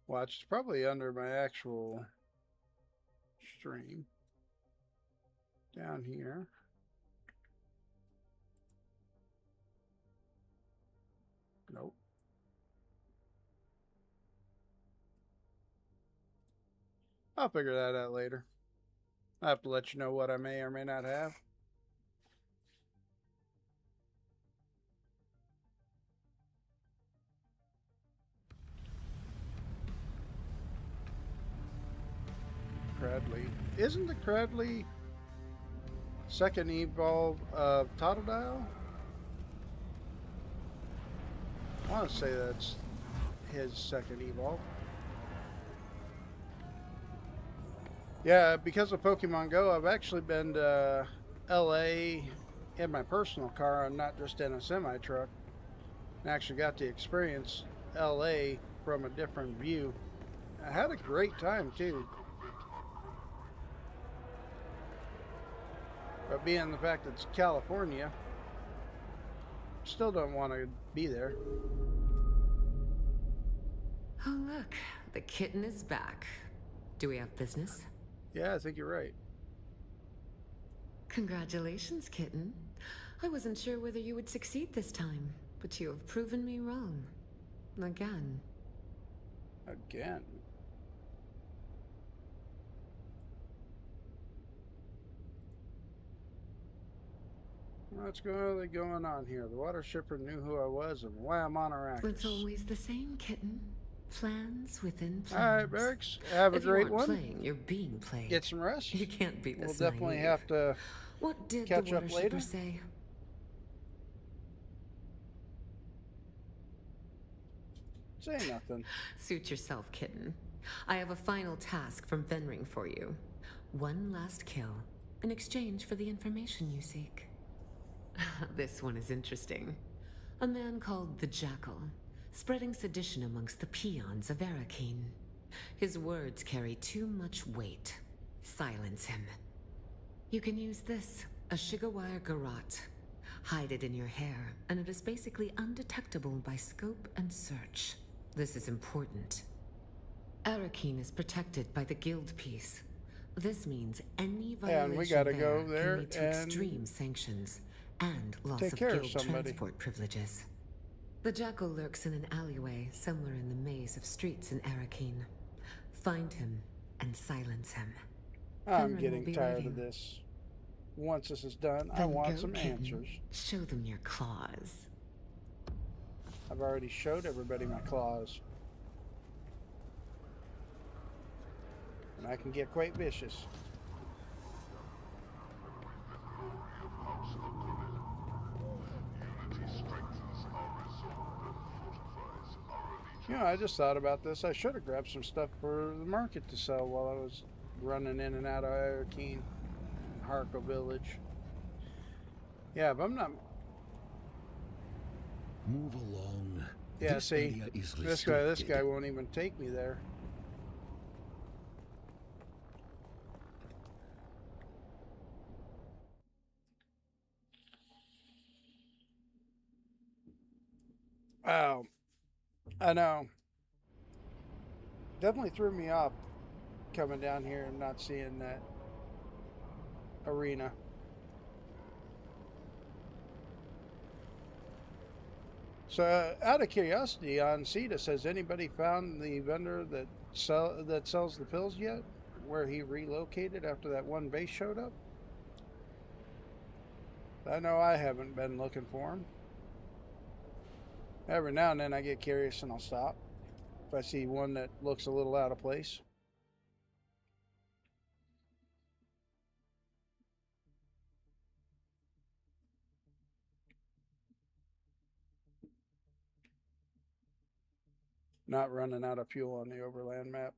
Watch, it's probably under my actual stream. Down here. Nope. I'll figure that out later. I have to let you know what I may or may not have. Cradley. Isn't the Cradley second evolve of Totodile? I want to say that's his second evolve. Yeah, because of Pokemon Go, I've actually been to LA in my personal car and not just in a semi-truck. And actually got to experience LA from a different view. I had a great time too. But being the fact that it's California, still don't want to be there. Oh, look, the kitten is back. Do we have business? Yeah, I think you're right. Congratulations, kitten. I wasn't sure whether you would succeed this time, but you have proven me wrong. Again. Again. What's really going on here? The water shipper knew who I was and why I'm on Arrakis. It's always the same, kitten. Plans within plans. All right, Barracks. Have a great one. If you aren't playing, you're being played. Get some rest. You can't be this We'll definitely naive. have to What did catch the up water later. shipper say? Say nothing. Suit yourself, kitten. I have a final task from Venring for you. One last kill in exchange for the information you seek. This one is interesting. A man called the Jackal, spreading sedition amongst the peons of Arakeen. His words carry too much weight. Silence him. You can use this, a Shigawire Garrote. Hide it in your hair, and it is basically undetectable by scope and search. This is important. Arakeen is protected by the Guild Peace. This means any violation And we gotta go can there lead to and extreme sanctions and loss take of care of guild somebody. transport privileges. The Jackal lurks in an alleyway somewhere in the maze of streets in Arakeen. Find him and silence him. I'm Fenrir will getting be tired waiting. of this. Once this is done, I Then want go, some kitten. answers. Show them your claws. I've already showed everybody my claws. And I can get quite vicious. You know, I just thought about this. I should have grabbed some stuff for the market to sell while I was running in and out of Arakeen, Harko Village. Yeah, but I'm not. Move along. Yeah, This see, area is this restricted. guy won't even take me there. Wow, I know. Definitely threw me off coming down here and not seeing that arena. So, out of curiosity, on Cetus, has anybody found the vendor that sells the pills yet? Where he relocated after that one base showed up? I know I haven't been looking for him. Every now and then I get curious and I'll stop if I see one that looks a little out of place. Not running out of fuel on the overland map.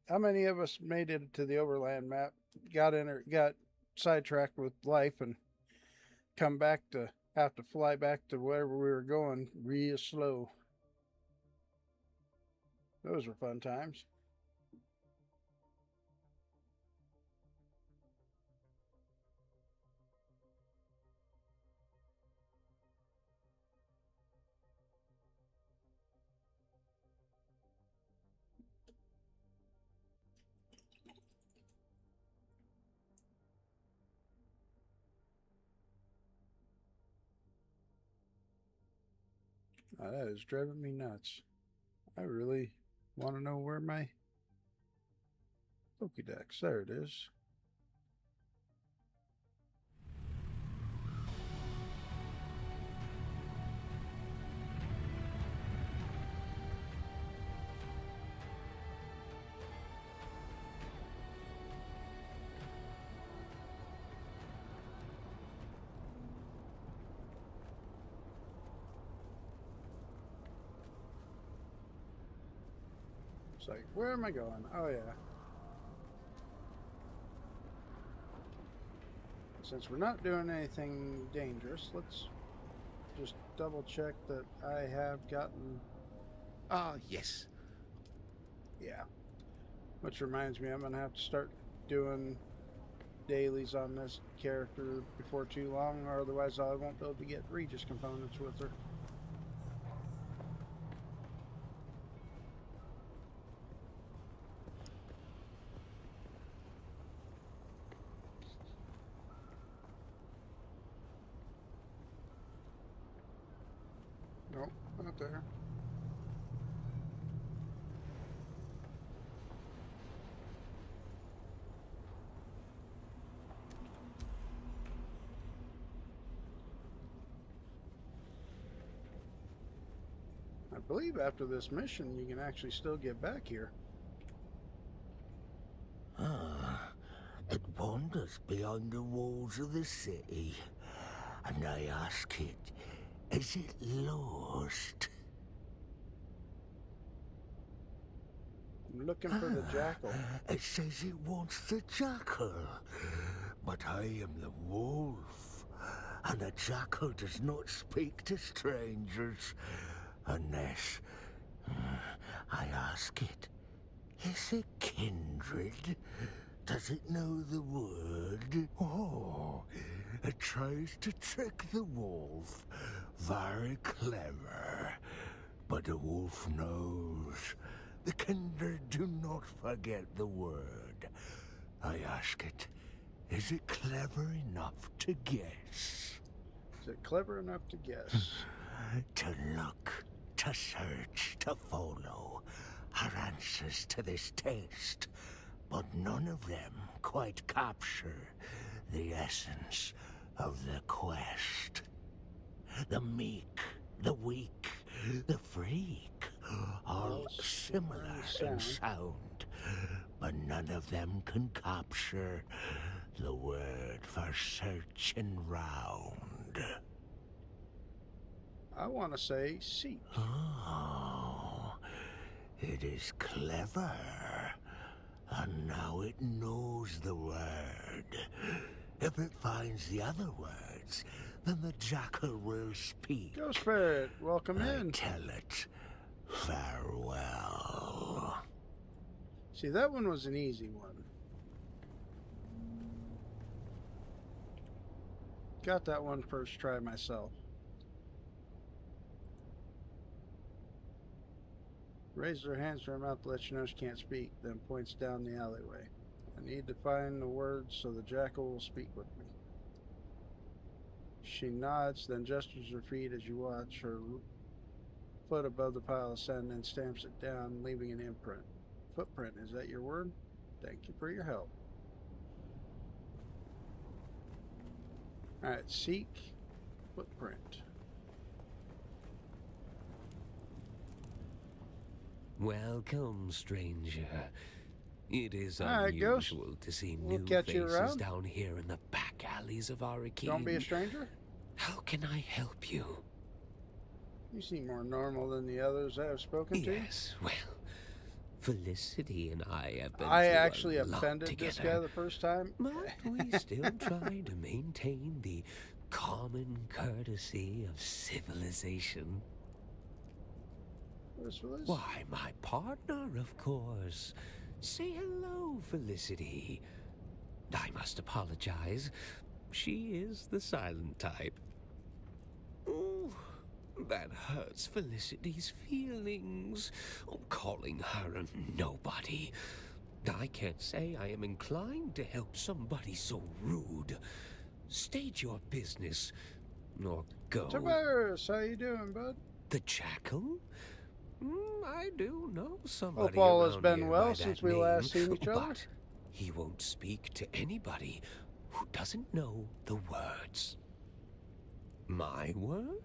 How many of us made it to the overland map, got sidetracked with life, and come back to have to fly back to wherever we were going real slow? Those were fun times. That is driving me nuts. I really want to know where my Pokédex. There it is. It's like, where am I going? Oh, yeah. Since we're not doing anything dangerous, let's just double check that I have gotten... Ah, yes. Yeah. Which reminds me, I'm going to have to start doing dailies on this character before too long, or otherwise I won't be able to get Regis components with her. Nope, not there. I believe after this mission, you can actually still get back here. Ah, it wanders beyond the walls of the city, and I ask it, is it lost? I'm looking for the jackal. It says it wants the jackal, but I am the wolf, and the jackal does not speak to strangers unless I ask it. Is it kindred? Does it know the word? Oh, it tries to trick the wolf. Very clever. But the wolf knows. The kindred do not forget the word. I ask it, is it clever enough to guess? Is it clever enough to guess? To look, to search, to follow are answers to this test, but none of them quite capture the essence of the quest. The meek, the weak, the freak, all similar in sound, but none of them can capture the word for searching round. I want to say seek. Oh, it is clever. And now it knows the word. If it finds the other words, then the jackal will speak. Ghost Spirit, welcome in. Tell it farewell. See, that one was an easy one. Got that one first try myself. Raises her hands to her mouth to let you know she can't speak, then points down the alleyway. I need to find the words so the jackal will speak with me. She nods, then gestures her feet as you watch her foot above the pile of sand, then stamps it down, leaving an imprint. Footprint, is that your word? Thank you for your help. Alright, seek footprint. Welcome, stranger. It is Alright, unusual Ghost. to see We'll new catch you faces around. down here in the back alleys of Arakeen. Don't be a stranger. How can I help you? You seem more normal than the others I have spoken to. Yes, well, Felicity and I have been I through actually a lot offended this together, guy the first time. but we still try to maintain the common courtesy of civilization. Why, my partner, of course. Say hello, Felicity. I must apologize. She is the silent type. Ooh, that hurts Felicity's feelings. Calling her a nobody. I can't say I am inclined to help somebody so rude. State your business, or go. Tavares, how you doing, bud? The jackal? I do know somebody Hope all has around been here well by since that we name, last seen each other. But he won't speak to anybody who doesn't know the words. My word?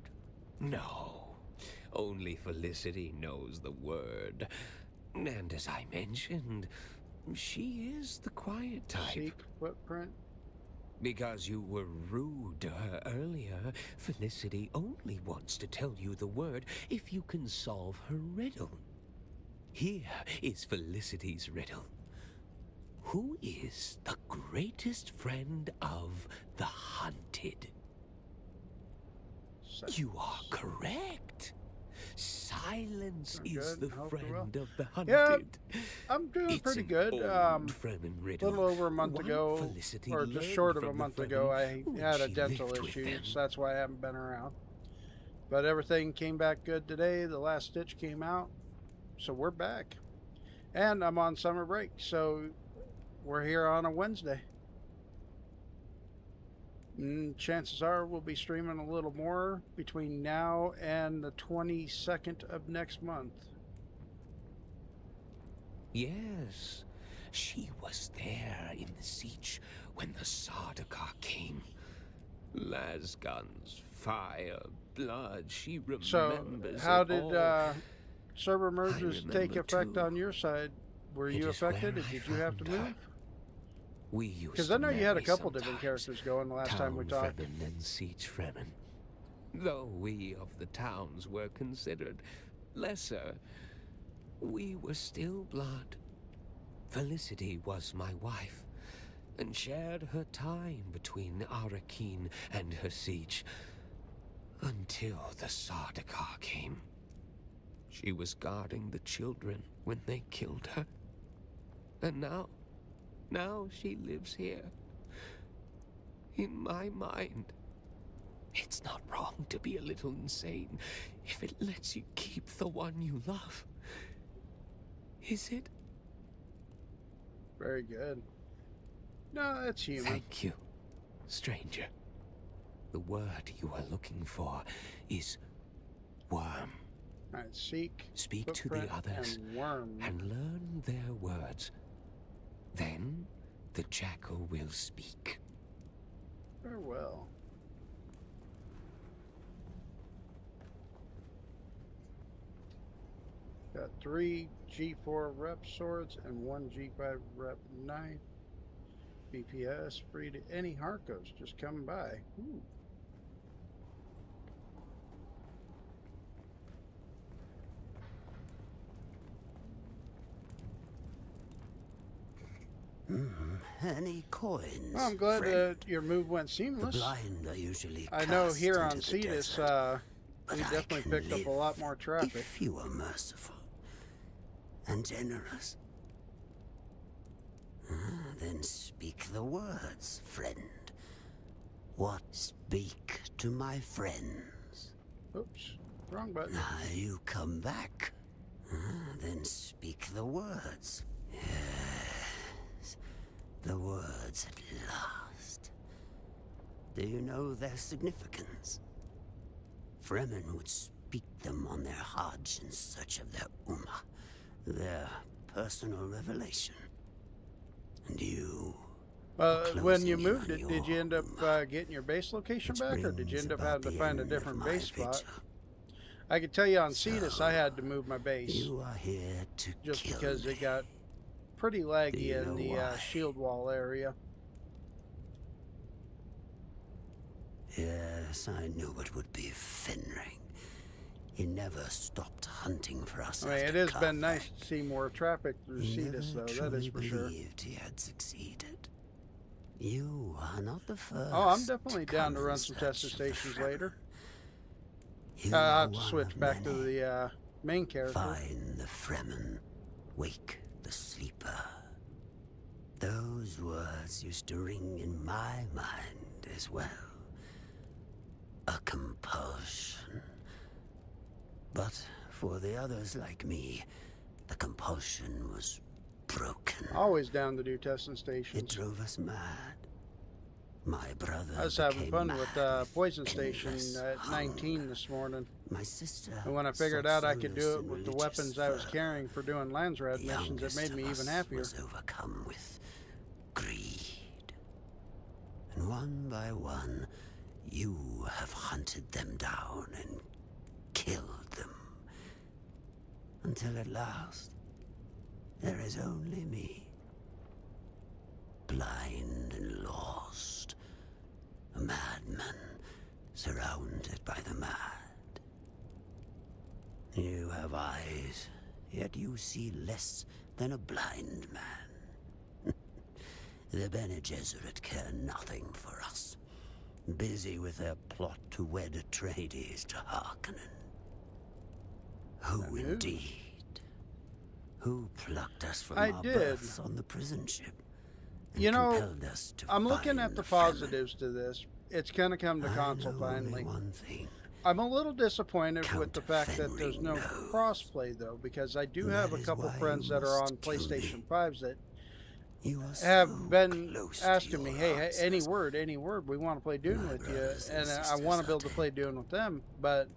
No. Only Felicity knows the word. And as I mentioned, she is the quiet type. Seek footprint. Because you were rude to her earlier, Felicity only wants to tell you the word if you can solve her riddle. Here is Felicity's riddle. Who is the greatest friend of the hunted? You are correct. Silence is the friend of the hunted. Yeah, I'm doing It's pretty an good. old A Fremen riddle. little over a month One ago, Felicity or just learned short of a from the month ago, I Fremen when had a she dental lived with issue, them. so that's why I haven't been around. But everything came back good today. The last stitch came out, so we're back. And I'm on summer break, so we're here on a Wednesday. Chances are we'll be streaming a little more between now and the 22nd of next month. Yes, she was there in the siege when the Sardaukar came. Lasguns, fire, blood, she remembers So, how it did all. server mergers take remember effect too. on your side? Were It you is affected? where Or I did you have to found her. move? We used Because to I know you had a marry couple different sometimes. characters going the last time we Town talked. Fremen and siege Fremen. Though we of the towns were considered lesser, we were still blood. Felicity was my wife, and shared her time between Arakeen and her siege, until the Sardaukar came. She was guarding the children when they killed her. And now she lives here. In my mind. It's not wrong to be a little insane if it lets you keep the one you love. Is it? Very good. No, that's human. Thank you, stranger. The word you are looking for is worm. Alright, seek, Speak to footprint, the others and worm. and learn their words. Then the jackal will speak. Farewell. Got 3 G4 rep swords and 1 G5 rep knife. BPS free to any Harkos just coming by. Ooh. Any coins? Well, I'm glad friend? that your move went The seamless. blind are usually I know cast here on into the Cetus, desert, we but I definitely can picked up a live lot more traffic. If you are merciful and generous, then speak the words, friend. What speak to my friends? Oops, wrong button. Now you come back. Then speak the words. Yes, the words at last. Do you know their significance? Fremen would speak them on their Hajj in search of their Ummah, their personal revelation. And you... when you moved it, did you end up getting your base location back, or did you end up having to find a different base spot? I could tell you on Cetus, I had to move my base. You are here to just kill because me. it got pretty laggy in the shield wall area. Yes, I knew it would be Fenring. He never stopped hunting for us. I mean, it has been nice to see more traffic through Cetus, though. That is for sure. He had succeeded. You are not the first. Oh, I'm definitely down to run some tester stations later. I'll have to switch back to the main character. Find the Fremen, wake the sleeper. Those words used to ring in my mind as well. A compulsion. But for the others like me, the compulsion was broken. Always down to do testing stations. It drove us mad. My brother I was having fun with Poison Station at 19 this morning. My sister. And when I figured out I could do it with the weapons I was carrying for doing Landsrad missions, it made me even happier. Was overcome with greed. And one by one, you have hunted them down and killed them. Until at last, there is only me. Blind and lost. A madman surrounded by the mad. You have eyes, yet you see less than a blind man. The Bene Gesserit care nothing for us. Busy with their plot to wed Atreides to Harkonnen. Who indeed? Who plucked us from our berths on the prison ship? You know, I'm looking at the positives to this. It's going to come to console finally. I'm a little disappointed with the fact that there's no crossplay, though, because I do have a couple friends that are on PlayStation 5s that have been asking me, hey, any word, we want to play Dune with you, and I want to be able to play Dune with them, but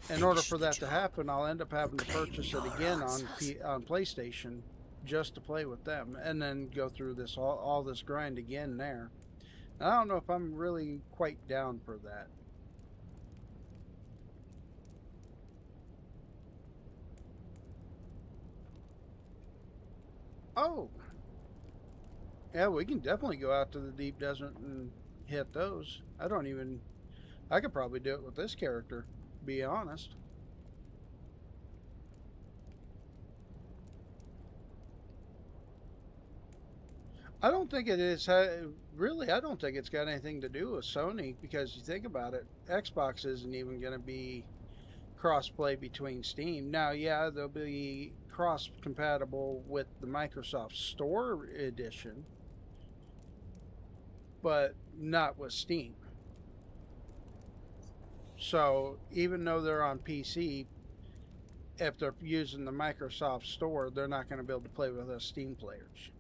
in order for that to happen, I'll end up having to purchase it again on PlayStation just to play with them, and then go through this all this grind again there. And I don't know if I'm really quite down for that. Oh, yeah, we can definitely go out to the deep desert and hit those. I could probably do it with this character, to be honest. I don't think it is, really, I don't think it's got anything to do with Sony, because you think about it, Xbox isn't even going to be cross-play between Steam. Now, yeah, they'll be cross-compatible with the Microsoft Store edition, but not with Steam. So, even though they're on PC, if they're using the Microsoft Store, they're not going to be able to play with us Steam players.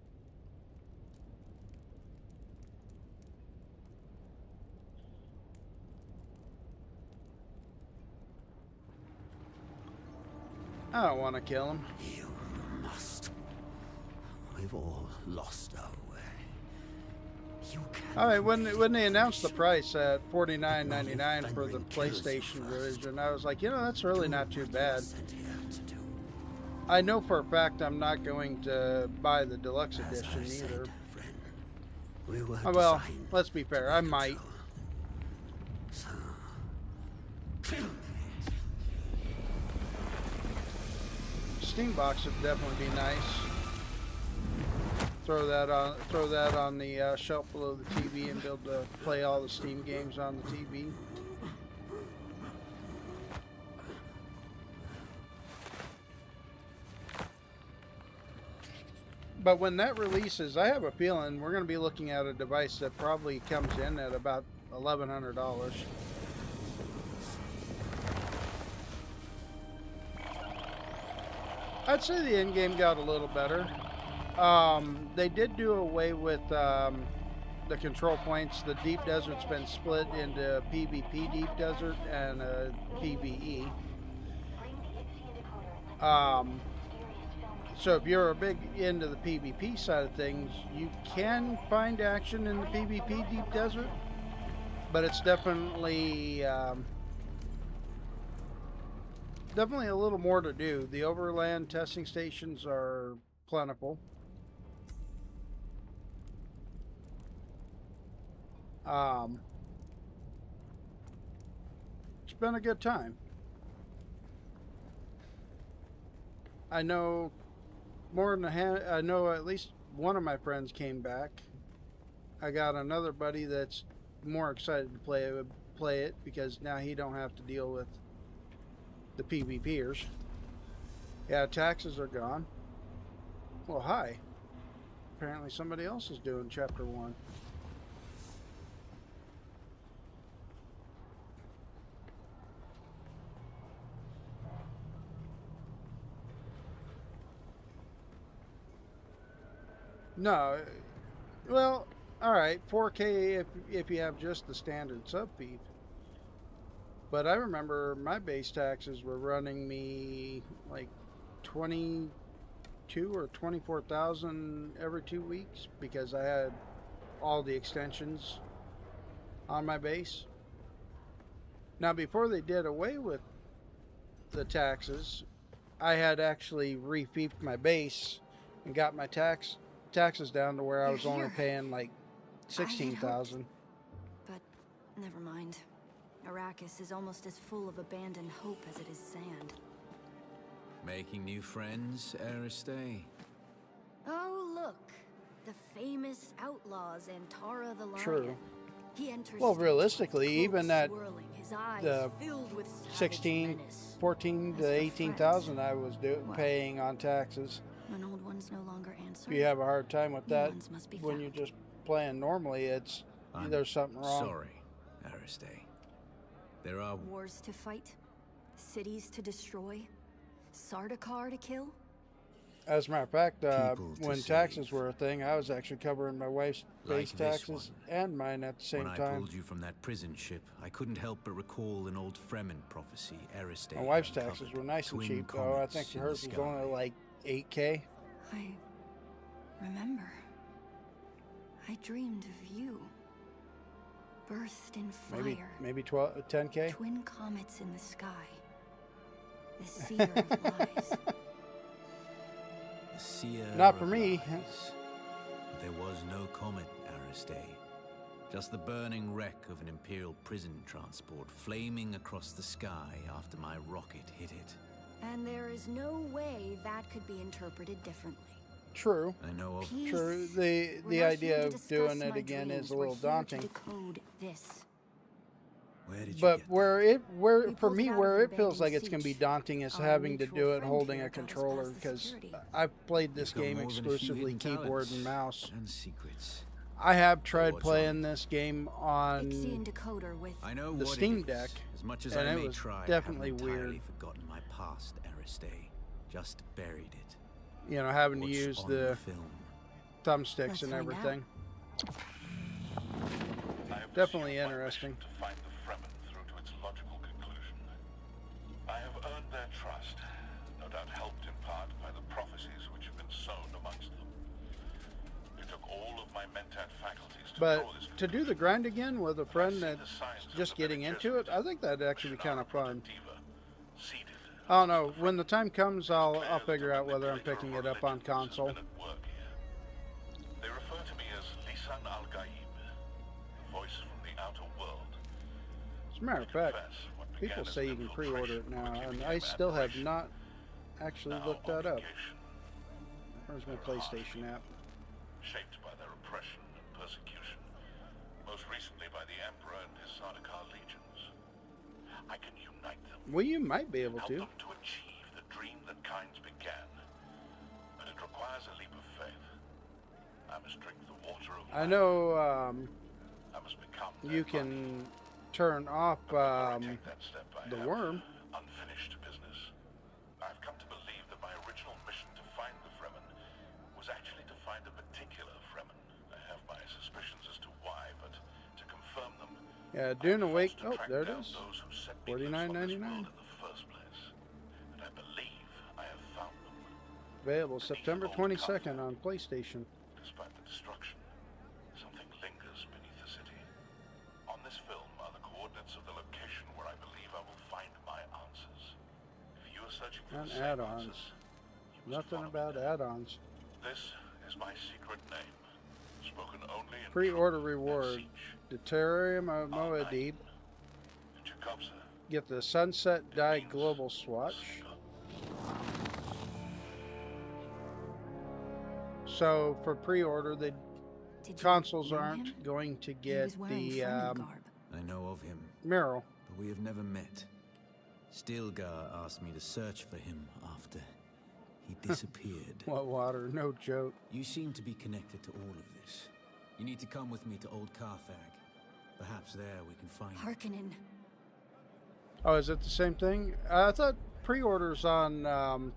I don't want to kill him. You must. We've all lost our way. You can't. All right, when they announced the price at $49.99 for the PlayStation version, I was like, that's really not too bad. I know for a fact I'm not going to buy the deluxe edition either. Well, let's be fair, I might. Steam box would definitely be nice. Throw that on the shelf below the TV and be able to play all the Steam games on the TV. But when that releases, I have a feeling we're going to be looking at a device that probably comes in at about $1,100. I'd say the end game got a little better. They did do away with the control points. The deep desert's been split into PvP deep desert and PvE. So if you're a big into the PvP side of things, you can find action in the PvP deep desert, but it's definitely definitely a little more to do. The overland testing stations are plentiful. It's been a good time. I know more than I know at least one of my friends came back. I got another buddy that's more excited to play it because now he don't have to deal with the PvPers. Yeah, taxes are gone. Well, hi. Apparently somebody else is doing chapter 1. No, well, all right, 4K if you have just the standard sub feed. But I remember my base taxes were running me like 22 or 24,000 every 2 weeks because I had all the extensions on my base. Now, before they did away with the taxes, I had actually refeeped my base and got my taxes down to where I was only paying like 16,000. But never mind. Arrakis is almost as full of abandoned hope as it is sand. Making new friends, Aristay? Oh, look. The famous outlaws Antara the Lion. True. He enters Well, realistically, even that swirling, his eyes the filled with 14 to 18,000 I was paying on taxes. When old ones no longer answer. If you have a hard time with that ones must be when found. you're just playing normally, there's something wrong. Sorry, Aristay. There are Wars to fight, cities to destroy, Sardaukar to kill. As a matter of fact, People to when save. taxes were a thing, I was actually covering my wife's base Like this taxes one. and mine at the same when I time. pulled you from that prison ship, I couldn't help but recall an old Fremen prophecy Aristay My wife's uncovered. taxes were nice and Twin cheap, though. I comets think in hers the was sky. only like 8K. I remember. I dreamed of you. Birthed in fire. Maybe 10K. Twin comets in the sky. The seer of lies. The seer Not of for me. lies. But there was no comet, Aristay. Just the burning wreck of an Imperial prison transport flaming across the sky after my rocket hit it. And there is no way that could be interpreted differently. True. I know of Peace. True. We're The not idea here to of discuss doing it my again dreams. is a We're little here to daunting. decode this. Where did you But get where We for pulled me it out where of it feels abandoned like it's going to be siege. daunting is Our having to mutual do it friend holding here a got us controller past the because security. I've played this You've got game more than a few exclusively hidden keyboard talents and mouse. and secrets. I have tried watch playing on. this game Ixian on decoder with I know the what Steam it is. Deck, As much as and I it may was try, definitely I haven't entirely weird. forgotten my past, Aristay. Just buried it. You know, having to What's use on the film? thumbsticks Let's and find out. everything. I have Definitely pursued my interesting. mission to find the Fremen through to its logical conclusion. I have earned their trust, no doubt helped in part by the prophecies which have been sown amongst them. It took all of my mentat faculties to But draw this to do the conclusion. grind again with a friend I see the that's signs of just the getting Bene into it, I think that'd actually be Gesserit, kind of fun. Diva, seeded I don't know. When the time comes, I'll figure out whether I'm picking it up on console. at work here. They refer to me as Lisan al-Gaib, the voice from the outer world. As a matter of fact, Confess, what began people as say an you can pre-order it now, infiltration and quickly I still have became not actually Now looked that up. obligation. Where's my They're PlayStation app? Shaped by their oppression and persecution, most recently by the Emperor and his Sardaukar legions. I can unite them, Well, you might be able help to. them to achieve the dream that kinds began. But it requires a leap of faith. I must drink the water of I life. know I must become you their can turn off body. Before I take that step, I the have worm. unfinished business. I've come to believe that my original Yeah, Dune Awake. To Oh, track there it down is. those who set me loose on this world $49.99. in the first place. And I believe I have found them. Available September old 22nd Carthage. on PlayStation. Despite the destruction, something lingers beneath the city. On this film are the coordinates of the location where I believe I will find my answers. If you are searching for And the same add-ons. answers, Nothing about add-ons. this is my secret name, spoken only in Pre-order truth and reward. siege. Deuterium of Moadib. Jacobsa, Get the Sunset Dye Global Swatch. So for pre-order, the consoles aren't going to get the I know of him, mural. but we have never met. Stilgar asked me to search for him after he disappeared. What water? No joke. You seem to be connected to all of this. You need to come with me to Old Carthage. Perhaps there we can find Harkonnen. Oh, is it the same thing? I thought pre-orders on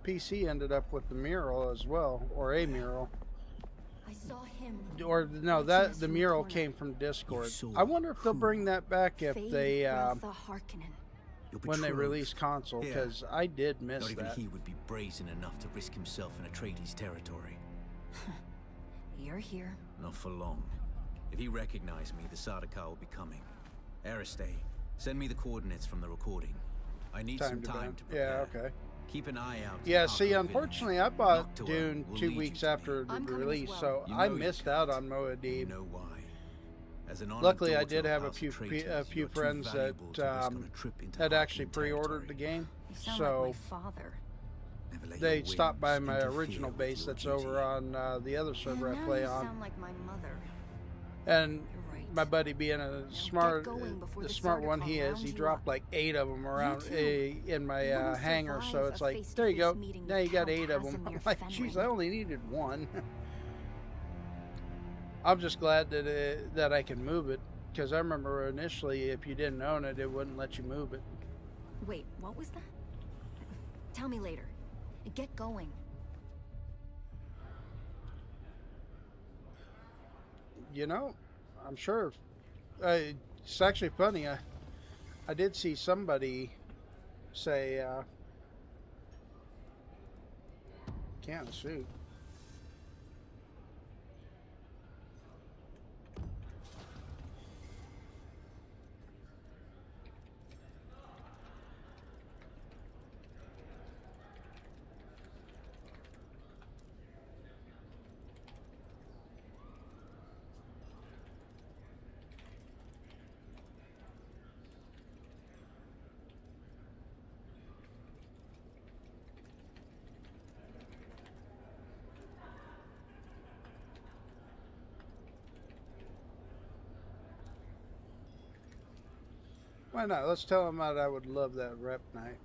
PC ended up with the mural as well, or a mural. I saw him. Or no, that the mural came from Discord. I wonder if they'll bring that back if they when they release console, because I did miss Not even that. he would be brazen enough to risk himself in Atreides territory. You're here. Not for long. If he recognized me, the Sardaukar will be coming. Aristei, send me the coordinates from the recording. I need some time to prepare. Yeah, okay. Keep an eye out. Yeah, see, unfortunately, I bought Dune 2 weeks after the release, so I missed out on Moadib. You know why? As an honored Luckily, I daughter did of have a House few Atreides, you're too friends that valuable to risk on a trip into had actually Harkonnen pre-ordered territory. the game, You sound so like my father. they your stopped by whims my interfere original with base your that's duty. over on the other server I Now play you on. sound like my mother. And right. my buddy, being a smart, going before the the smart one he Sardaukar is, he round you dropped up. like 8 of them around too. in my wouldn't hangar. So survive it's a like, there you go. face-to-face meeting Now with you got Count 8 of them. I'm Casimir like, geez, I Fenrir. only needed one. I'm just glad that I can move it, because I remember initially, if you didn't own it, it wouldn't let you move it. Wait, what was that? Tell me later. Get going. You know, I'm sure. It's actually funny. I did see somebody say, can of soup. Why not? Let's tell them that I would love that rep night.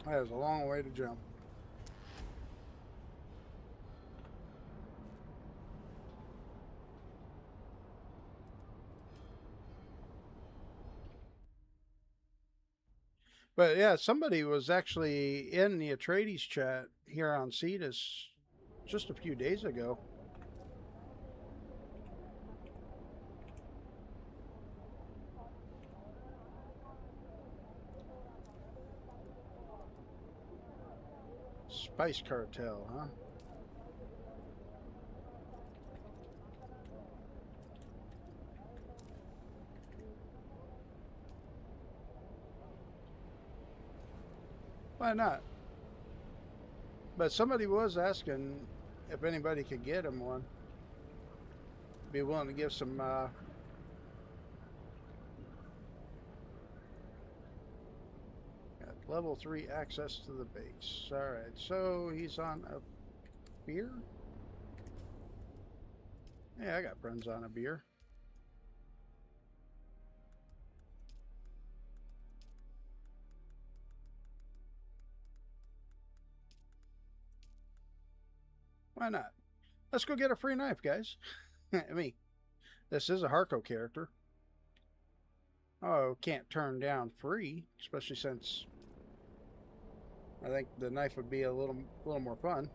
That was a long way to jump. But yeah, somebody was actually in the Atreides chat here on Cetus just a few days ago. Spice Cartel, huh? Why not? But somebody was asking if anybody could get him one. Be willing to give some got level 3 access to the base. Alright, so he's on a beer? Yeah, I got friends on a beer. Why not? Let's go get a free knife, guys. Me. This is a Harco character. Oh, can't turn down free, especially since I think the knife would be a little more fun.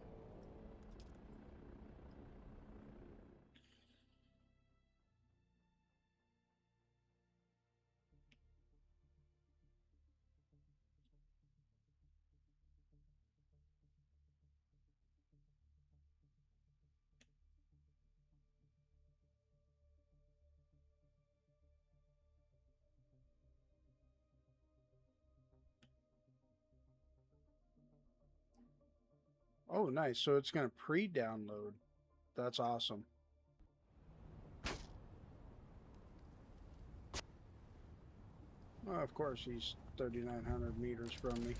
Oh, nice. So it's going to pre-download. That's awesome. Well, of course, he's 3,900 meters from me.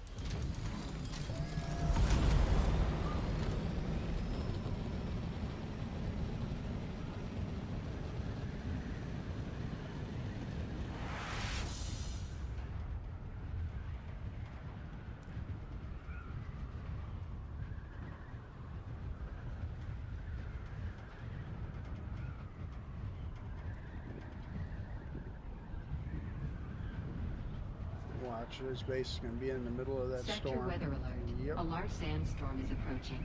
Watch, his base is going to be in the middle of that Sector storm. weather alert. Yep. A large sandstorm is approaching.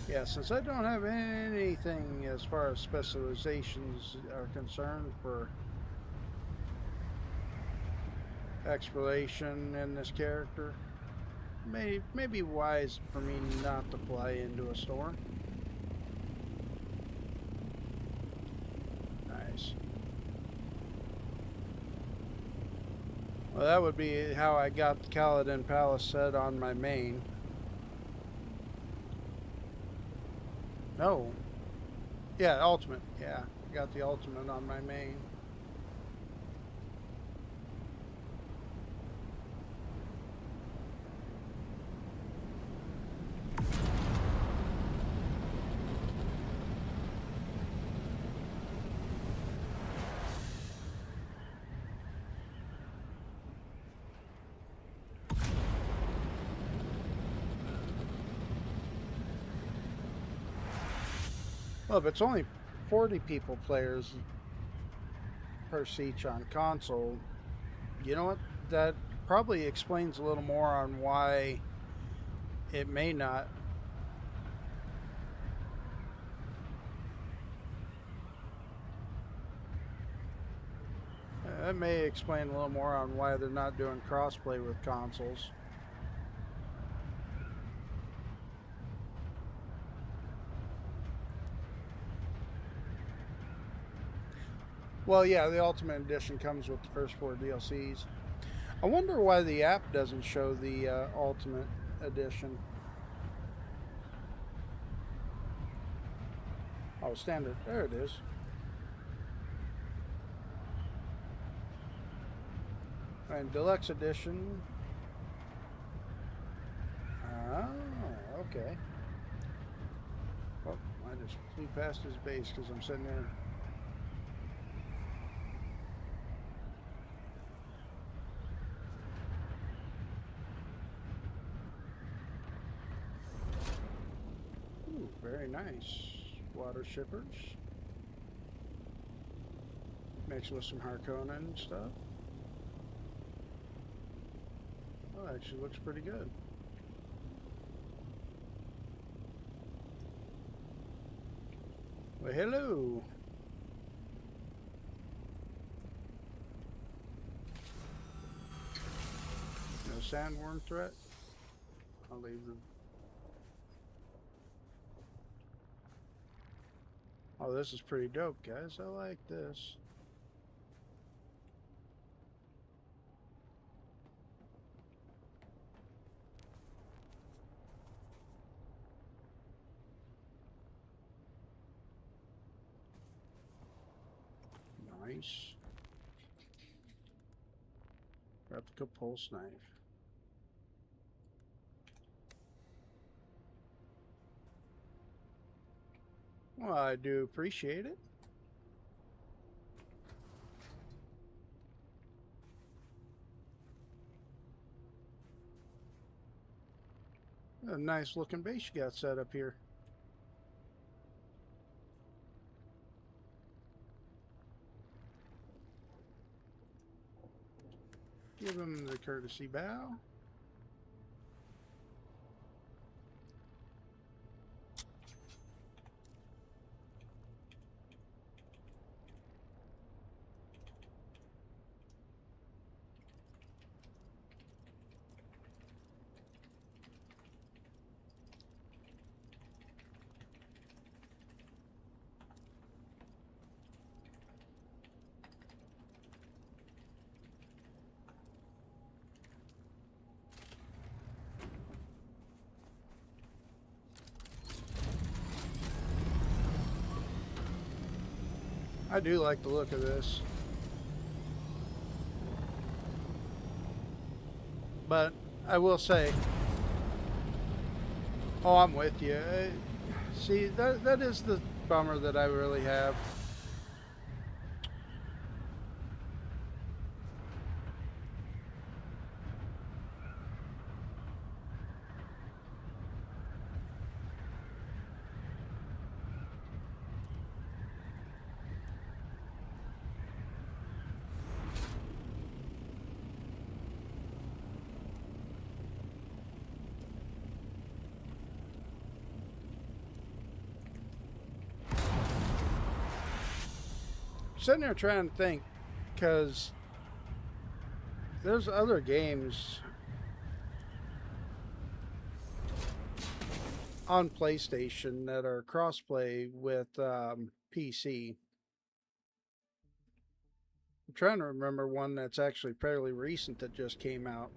Yeah, since I don't have anything as far as specializations are concerned for exploration in this character, may be wise for me not to fly into a storm. Nice. Well, that would be how I got the Kaladin Palace set on my main. No. Yeah, ultimate. Yeah, I got the ultimate on my main. Well, if it's only 40 people players per siege on console, you know what? That probably explains a little more on why it may not. That may explain a little more on why they're not doing crossplay with consoles. Well, yeah, the Ultimate Edition comes with the first 4 DLCs. I wonder why the app doesn't show the Ultimate Edition. Oh, standard. There it is. And Deluxe Edition. Oh, okay. Well, I just flew past his base because I'm sitting there. Ooh, very nice. Water shippers. Mixed with some Harkonnen and stuff. Oh, actually looks pretty good. Well, hello. No sandworm threat. I'll leave them. Oh, this is pretty dope, guys. I like this. Nice. Replica pulse knife. Well, I do appreciate it. A nice looking base you got set up here. Give him the courtesy bow. I do like the look of this. But I will say, oh, I'm with you. See, that is the bummer that I really have. Sitting there trying to think, because there's other games on PlayStation that are crossplay with PC. I'm trying to remember one that's actually fairly recent that just came out.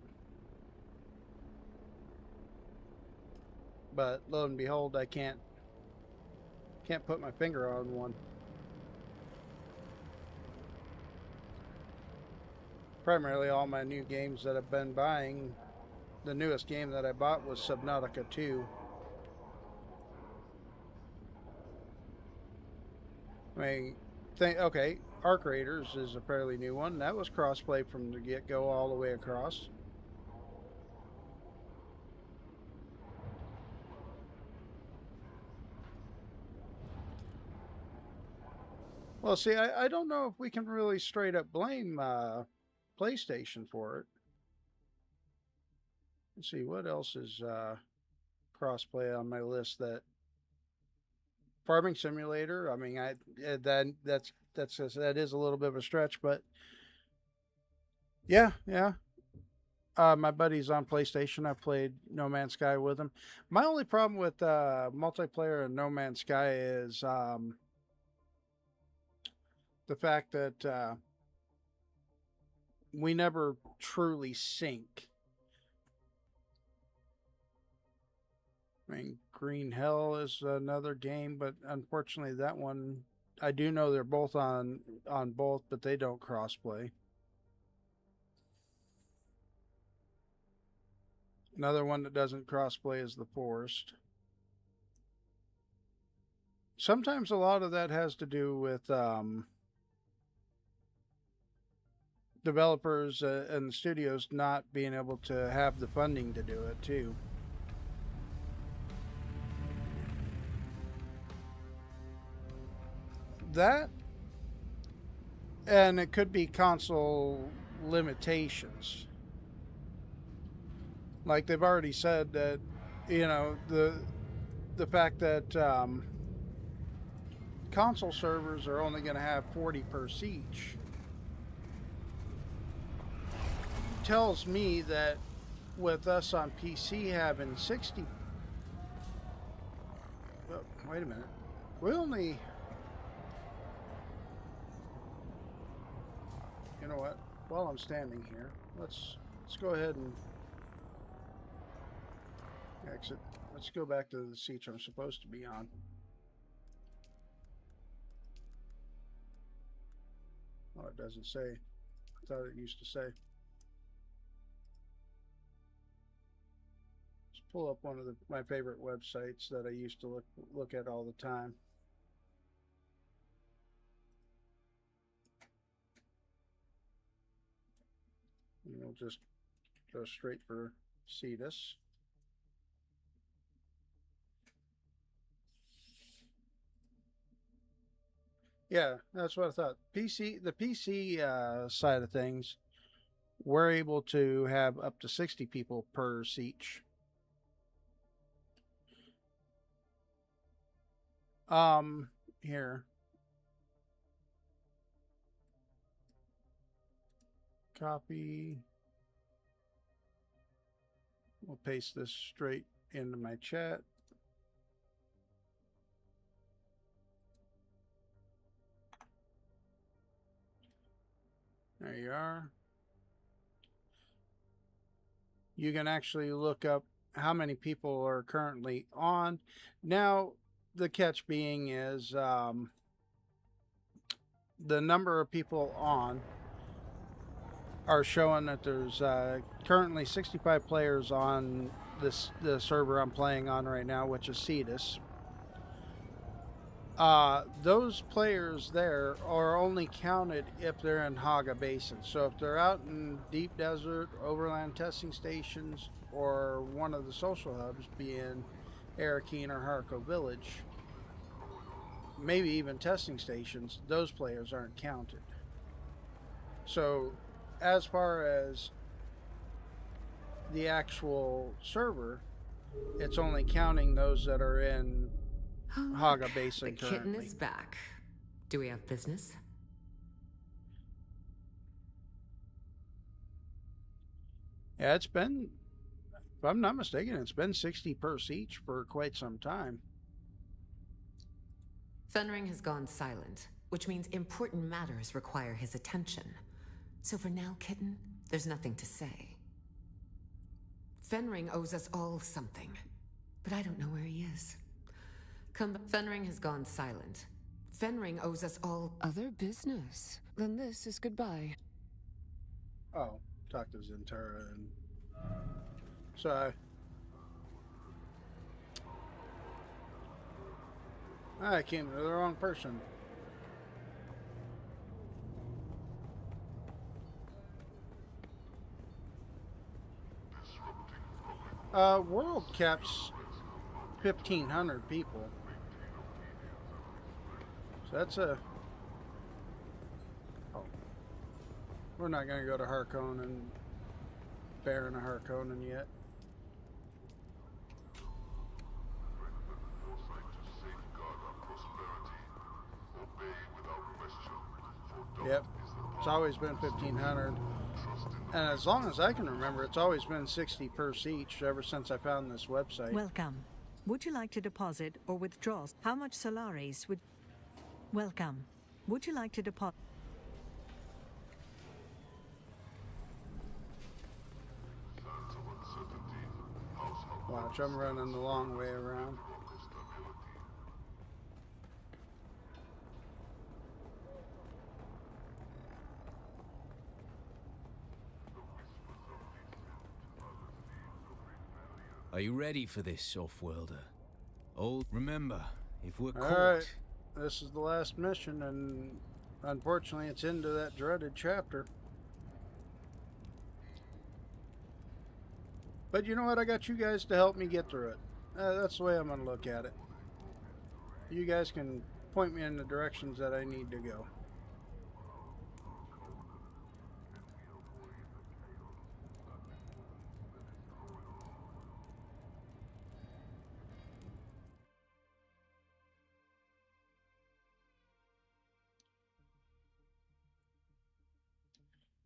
But lo and behold, I can't put my finger on one. Primarily all my new games that I've been buying, the newest game that I bought was Subnautica 2. I mean, okay, Arc Raiders is a fairly new one. That was crossplay from the get-go all the way across. Well, see, I don't know if we can really straight up blame PlayStation for it. Let's see, what else is crossplay on my list? That Farming Simulator. I mean, that is a little bit of a stretch, but yeah. My buddy's on PlayStation. I played No Man's Sky with him. My only problem with multiplayer in No Man's Sky is the fact that we never truly sync. I mean, Green Hell is another game, but unfortunately that one, I do know they're both on both, but they don't crossplay. Another one that doesn't crossplay is The Forest. Sometimes a lot of that has to do with developers and the studios not being able to have the funding to do it too. That, and it could be console limitations. Like they've already said that, you know, the fact that console servers are only going to have 40 per each tells me that with us on PC having 60. Oh, wait a minute. We only. You know what? While I'm standing here, let's go ahead and exit. Let's go back to the seats I'm supposed to be on. Oh, it doesn't say. I thought it used to say. Let's pull up one of my favorite websites that I used to look at all the time. And we'll just go straight for Cetus. Yeah, that's what I thought. The PC side of things, we're able to have up to 60 people per siege. Here. Copy. We'll paste this straight into my chat. There you are. You can actually look up how many people are currently on. Now, the catch being is the number of people on are showing that there's currently 65 players on the server I'm playing on right now, which is Cetus. Those players there are only counted if they're in Haga Basin. So if they're out in deep desert, overland testing stations, or one of the social hubs, being Arakeen or Harco Village, maybe even testing stations, those players aren't counted. So as far as the actual server, it's only counting those that are in Haga Basin the kitten currently. is back. Do we have business? Yeah, it's been, if I'm not mistaken, it's been 60 per each for quite some time. Fenring has gone silent, which means important matters require his attention. So for now, kitten, there's nothing to say. Fenring owes us all something, but I don't know where he is. Fenring has gone silent. Fenring owes us all other business. Then this is goodbye. Oh, talk to Zentara and so I came to the wrong person. World caps 1,500 people. So that's a... Oh. We're not going to go to Harkonnen, Baron of Harkonnen yet. Yep. It's always been 1,500. And as long as I can remember, it's always been 60 per each ever since I found this website. Welcome. Would you like to deposit or withdraw? How much Solaris would... Welcome. Would you like to deposit... Watch, I'm running the long way around. Are you ready for this, off-worlder? Oh, remember, if we're caught... Alright, this is the last mission, and unfortunately it's into that dreaded chapter. But you know what? I got you guys to help me get through it. That's the way I'm going to look at it. You guys can point me in the directions that I need to go.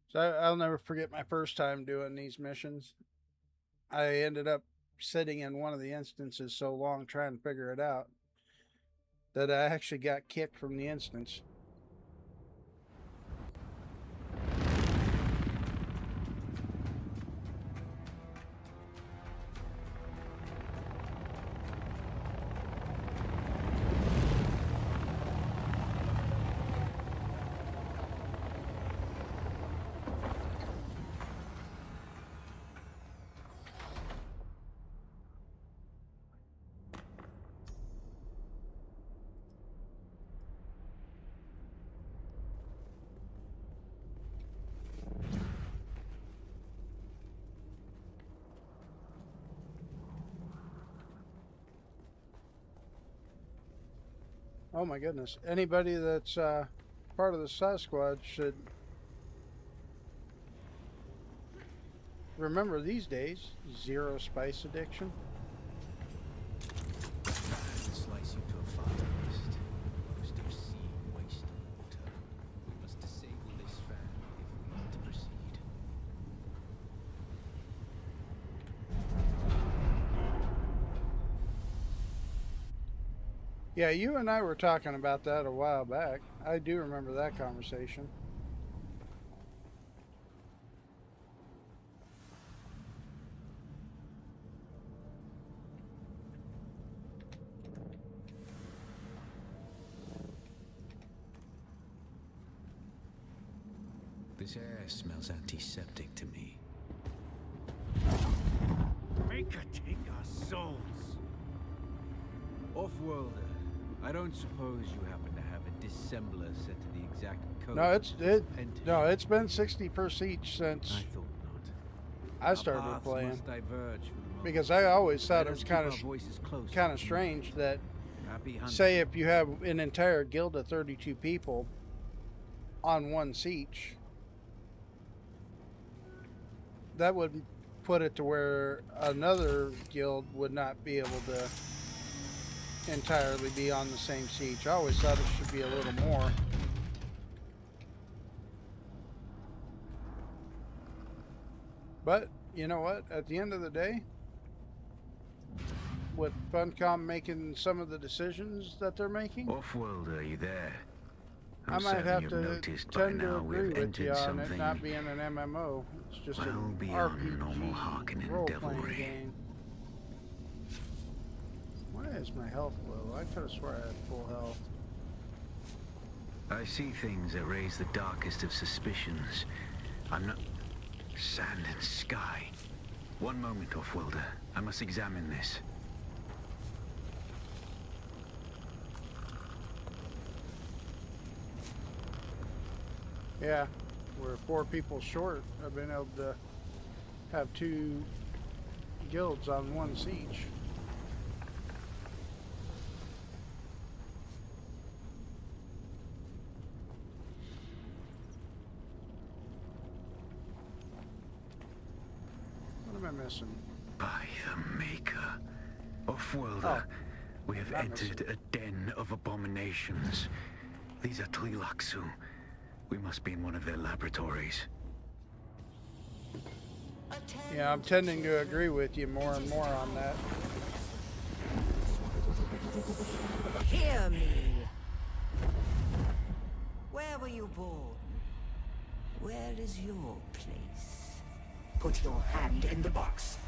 So I'll never forget my first time doing these missions. I ended up sitting in one of the instances so long trying to figure it out that I actually got kicked from the instance. Oh my goodness. Anybody that's part of the Sasquatch should remember these days, 0 spice addiction. Slice you to a fire mist. Most obscene waste of water. We must disable this fan if we are to proceed. Yeah, you and I were talking about that a while back. I do remember that conversation. This air smells antiseptic to me. Make her take our souls. Off-worlder, I don't suppose you happen to have a dissembler set to the exact code. No, it's been 60 per siege since I thought not. I started Our paths playing. must diverge for the moment. Because I always thought Let it us was keep kind our of strange that, Happy hunting. say, if you have an entire guild of 32 people on one siege, that would put it to where another guild would not be able to entirely be on the same siege. I always thought it should be a little more. But, you know what? At the end of the day, with Funcom making some of the decisions that they're making, Off-worlder, are you there? I might have to tend to agree with you on it not being an MMO. It's just an RPG role-playing game. Why is my health low? I could have sworn I had full health. I see things that raise the darkest of suspicions. I'm not... Sand and sky. One moment, Off-worlder. I must examine this. Yeah, we're 4 people short. I've been able to have 2 guilds on one siege. What am I missing? By the Maker. Off-worlder, we have entered a den of abominations. These are Tlilaxu. We must be in one of their laboratories. Yeah, I'm tending to agree with you more and more on that. Hear me. Where were you born? Where is your place? Put your hand in the box.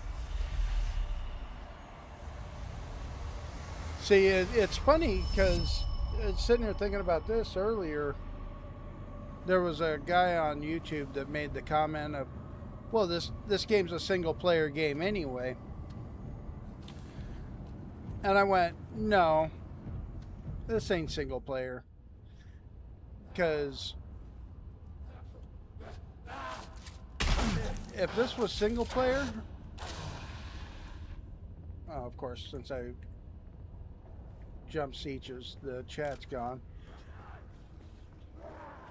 See, it's funny because sitting here thinking about this earlier, there was a guy on YouTube that made the comment of, well, this game's a single player game anyway. And I went, no, this ain't single player. Because if this was single player, oh, of course, since I jumped sieges, the chat's gone.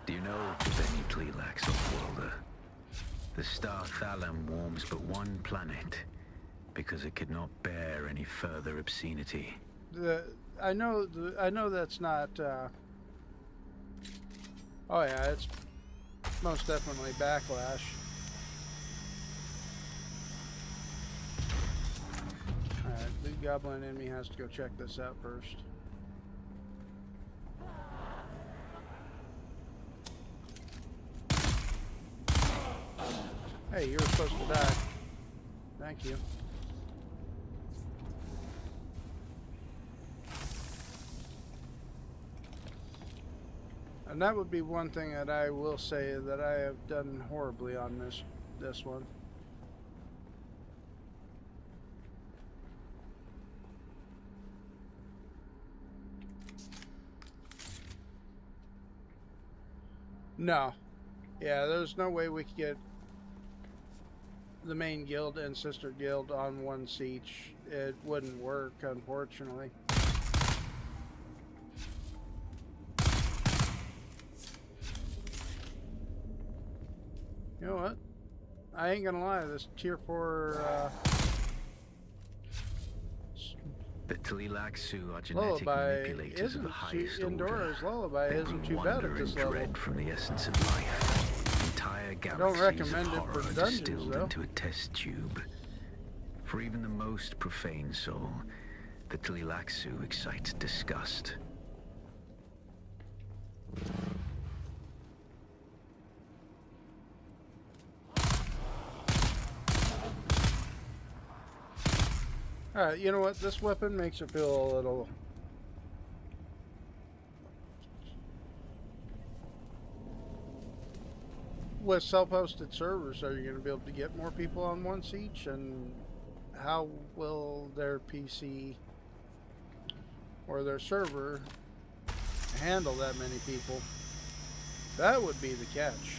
Do you know of any Tlilax, Off-worlder? The star Thalam warms but one planet because it could not bear any further obscenity. I know that's not. Oh yeah, it's most definitely Backlash. All right, the goblin in me has to go check this out first. Hey, you were supposed to die. Thank you. And that would be one thing that I will say that I have done horribly on this one. No. Yeah, there's no way we could get the main guild and sister guild on one siege. It wouldn't work, unfortunately. You know what? I ain't gonna lie, this tier 4 The Tlilaxu are genetic lullaby manipulators of the isn't highest too, order. Indora's lullaby They isn't bring too bad wonder at this and level. dread from the essence of life. Entire I don't galaxies recommend of it horror for are dungeons, distilled though. into a test tube. For even the most profane soul, the Tlilaxu excites disgust. Alright, you know what? This weapon makes it feel a little... With self-hosted servers, are you going to be able to get more people on once each? And how will their PC or their server handle that many people? That would be the catch.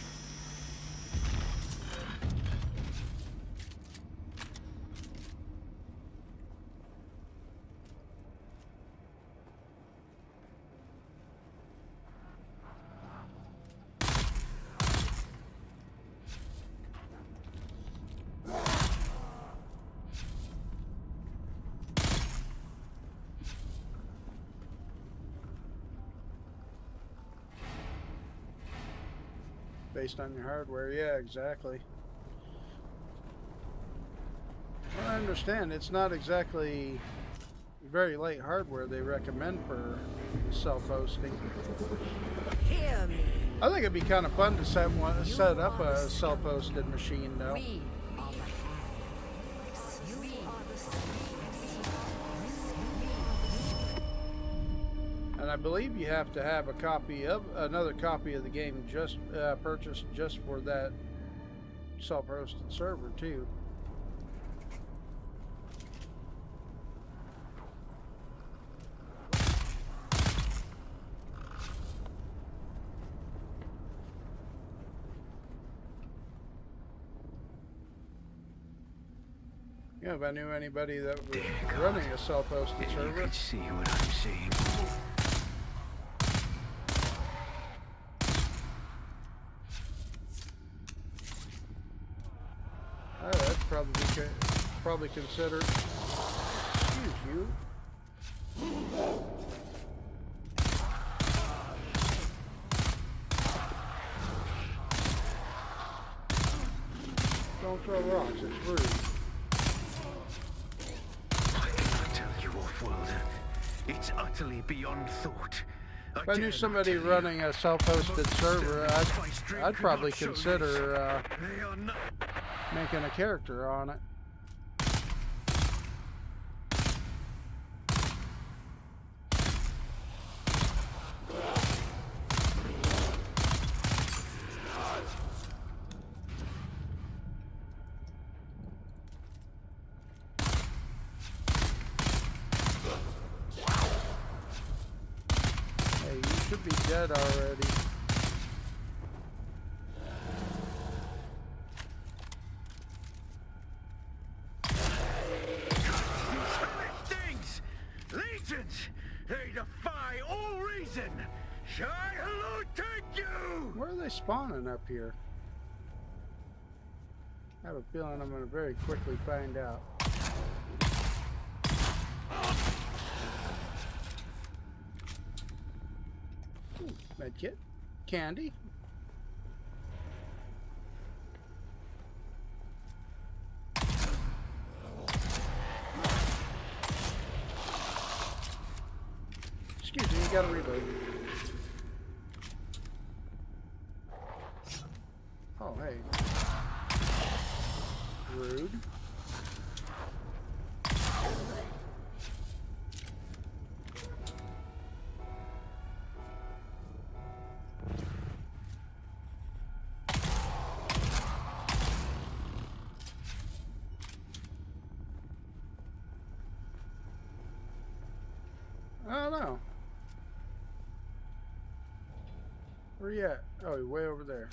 Based on your hardware, yeah, exactly. Well, I understand it's not exactly very light hardware they recommend for self-hosting. Hear me. I think it'd be kind of fun to set up a self-hosted machine, though. We are the hands. We are the And I believe you have to have another copy of the game just purchased just for that self-hosted server too. Yeah, if I knew anybody that was running a self-hosted server. You can see what I'm seeing. That's probably considered. Excuse you. Don't throw rocks. It's rude. I cannot tell you, off-worlder. It's utterly beyond thought. If I knew somebody running a self-hosted server, I'd probably consider making a character on it. Hey, you should be dead already. Things! Legions! They defy all reason! Shall I take you? Where are they spawning up here? I have a feeling I'm going to very quickly find out. Ooh, medkit. Candy. Excuse me, you gotta reload. Oh, hey. Rude. I don't know. Where you at? Oh, you're way over there.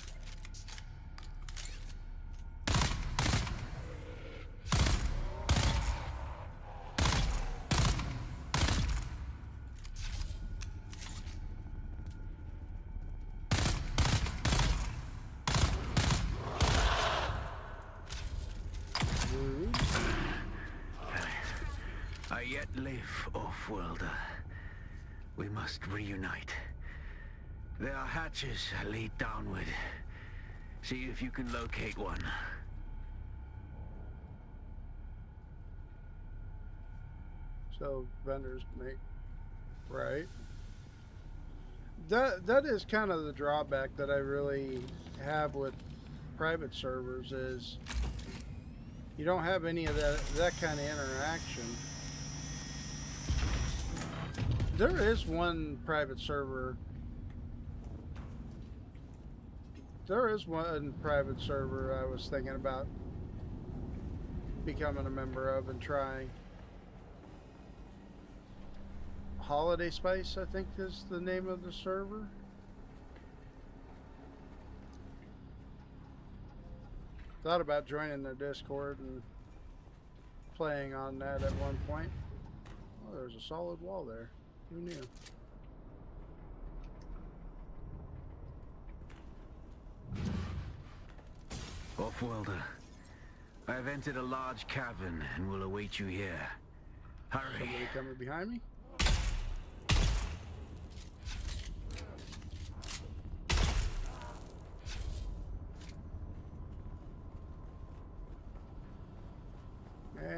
brave off-worlder. We must reunite. There are hatches that lead downward. See if you can locate one. So vendors make right. That is kind of the drawback that I really have with private servers is you don't have any of that kind of interaction. There is one private server. There is one private server I was thinking about becoming a member of and trying. Holiday Spice, I think, is the name of the server. Thought about joining their Discord and playing on that at one point. Oh, there's a solid wall there. Who knew? Off-worlder, I have entered a large cavern and will await you here. Hurry. Somebody coming behind me?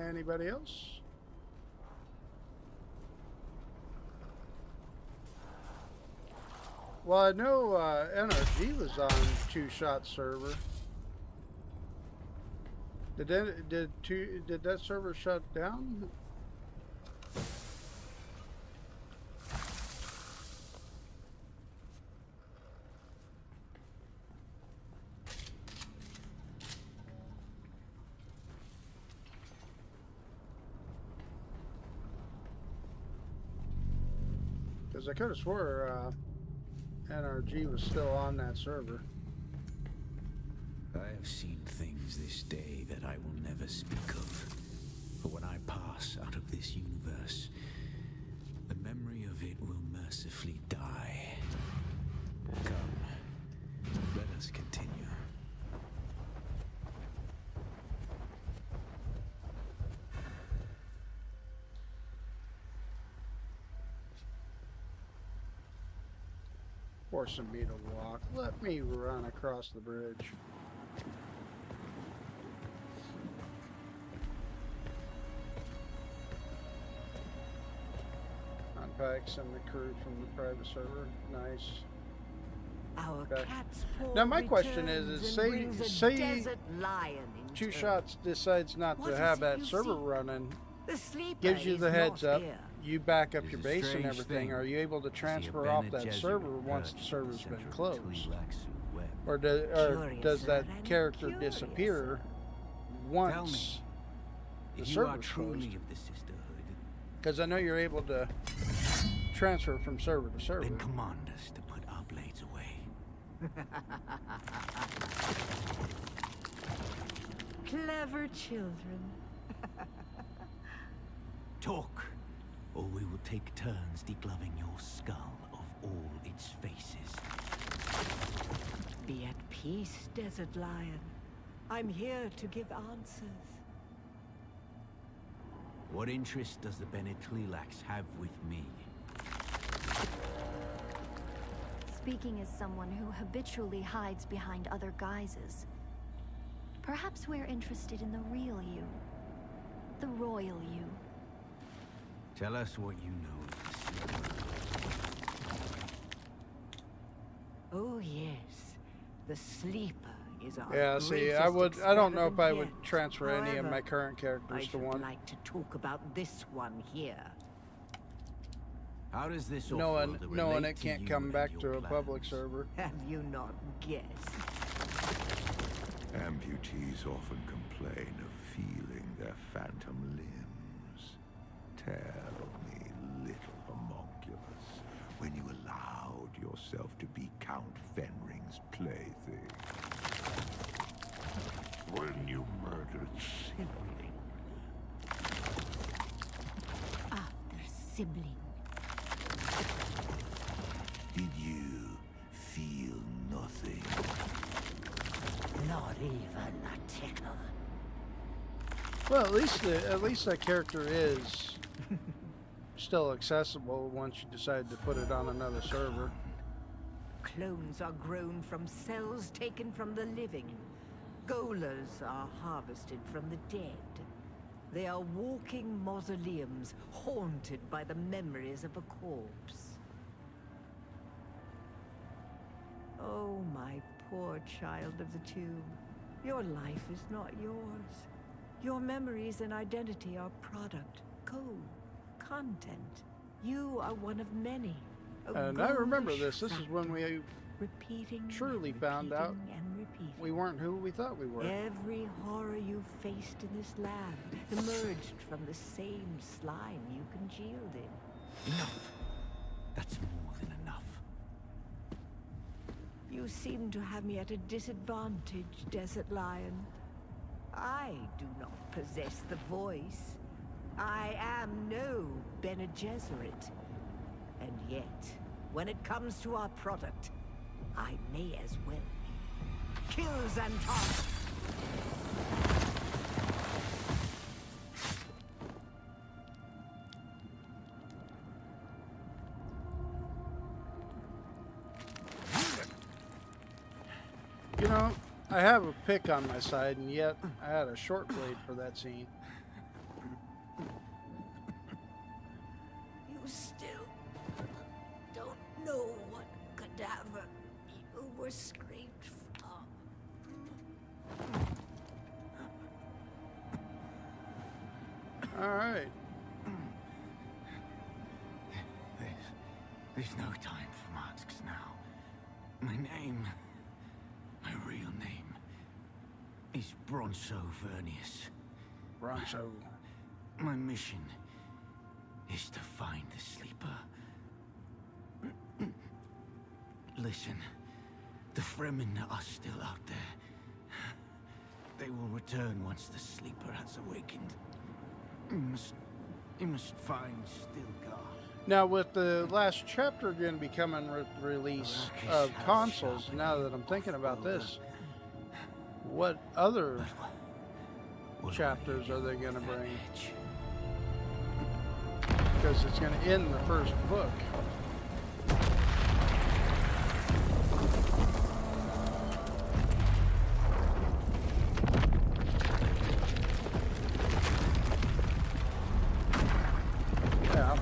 Anybody else? Well, I know NRG was on Two Shot server. Did that server shut down? Because I could have swore NRG was still on that server. I have seen things this day that I will never speak of. For when I pass out of this universe, the memory of it will mercifully die. Come, let us continue. Forcing me to walk. Let me run across the bridge. Unpacks and the crew from the private server. Nice. Our Okay. cat's paw Now my question returns is and brings a say desert lion in Two tow. Shots decides not What to is have it that you server seek? running, The sleeper gives you is the heads not up, here. you back up It's your a base and strange everything. thing. Are you able to transfer See a off Bene that Gesserit server once the perched in server's the been center of a closed? Twi'leksu web. Or does that Curiouser and character curiouser. disappear Tell once me, the if you are server's truly closed? of the Sisterhood, Because I know you're able to transfer from server to server. then command us to put our blades away. Clever children. Talk, or we will take turns degloving your skull of all its faces. Be at peace, Desert Lion. I'm here to give answers. What interest does the Bene Tleilax have with me? Speaking as someone who habitually hides behind other guises, perhaps we're interested in the real you. The royal you. Tell us what you know of the Sleeper. Oh yes, the sleeper is our Yeah, see, I don't know if I would transfer any of my current characters to one. I'd like to talk about this one here. How does this Knowing off-worlder relate it to can't you come and back your to a public plans? server. Have you not guessed? Amputees often complain of feeling their phantom limbs. Tell me, little homunculus, when you allowed yourself to be Count Fenring's plaything. When you murdered sibling. After sibling. Did you feel nothing? Not even a tickle. Well, at least that character is still accessible once you decide to put it on another server. Clones are grown from cells taken from the living. Golas are harvested from the dead. They are walking mausoleums, haunted by the memories of a corpse. Oh, my poor child of the tube. Your life is not yours. Your memories and identity are product, code, content. You are one of many. And I remember this. This is fractal, when we repeating, truly found out and repeating. we weren't who we thought we were. Every horror you faced in this land emerged from the same slime you congealed in. Enough. That's more than enough. You seem to have me at a disadvantage, Desert Lion. I do not possess the voice. I am no Bene Gesserit. And yet, when it comes to our product, I may as well be. Kill Xantar! You know, I have a pick on my side, and yet I had a short blade for that scene. You still don't know what cadaver you were scraped from. All right. There's no time for masks now. My name, my real name, is Bronso Vernius. Bronso. My mission is to find the sleeper. Listen, the Fremen are still out there. They will return once the sleeper has awakened. You must find Stilgar. Now, with the last chapter going to be coming with release of consoles, now that I'm thinking about this, what other chapters are they going to bring? Because it's going to end the first book. Yeah.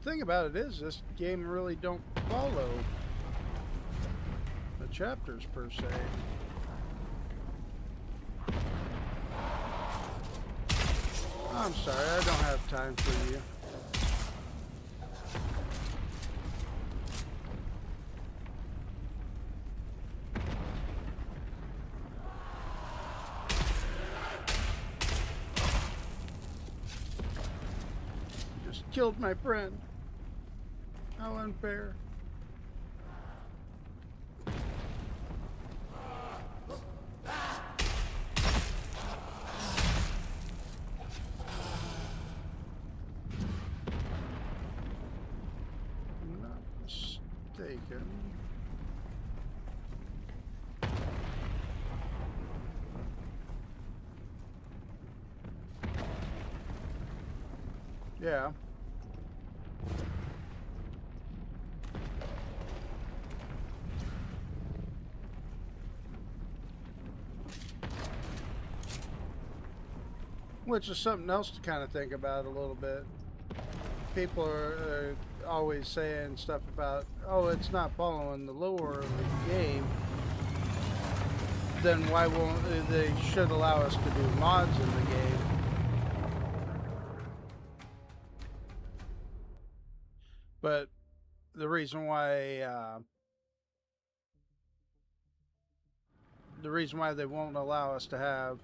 Thing about it is, this game really don't follow the chapters per se. I'm sorry, I don't have time for you. Just killed my friend. How unfair. Not mistaken. Yeah. Which is something else to kind of think about a little bit. People are always saying stuff about, oh, it's not following the lore of the game. Then why won't they should allow us to do mods in the game? But the reason why they won't allow us to have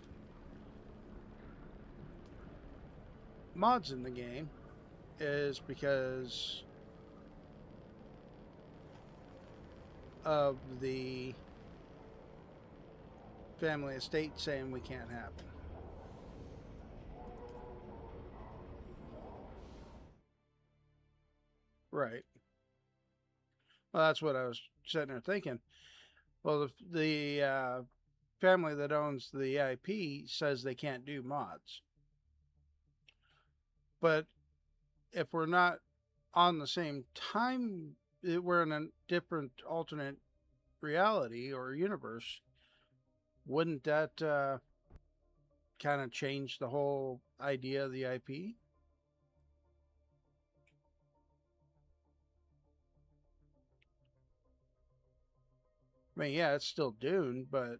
mods in the game is because of the family estate saying we can't have it. Right. Well, that's what I was sitting there thinking. Well, the family that owns the IP says they can't do mods. But if we're not on the same time, we're in a different alternate reality or universe, wouldn't that kind of change the whole idea of the IP? I mean, yeah, it's still Dune, but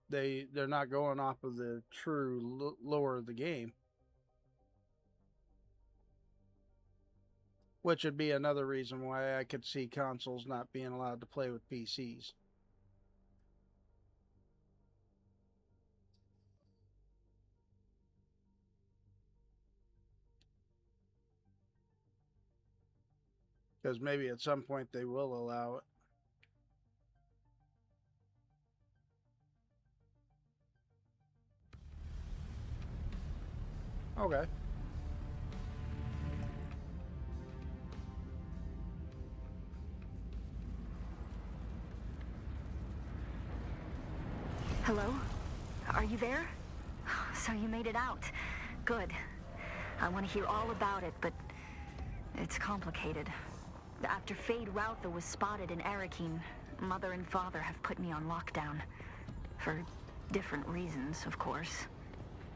they're not going off of the true lore of the game, which would be another reason why I could see consoles not being allowed to play with PCs. Because maybe at some point they will allow it. Okay. Hello? Are you there? So you made it out. Good. I want to hear all about it, but it's complicated. After Fade Routha was spotted in Arakeen, Mother and Father have put me on lockdown. For different reasons, of course.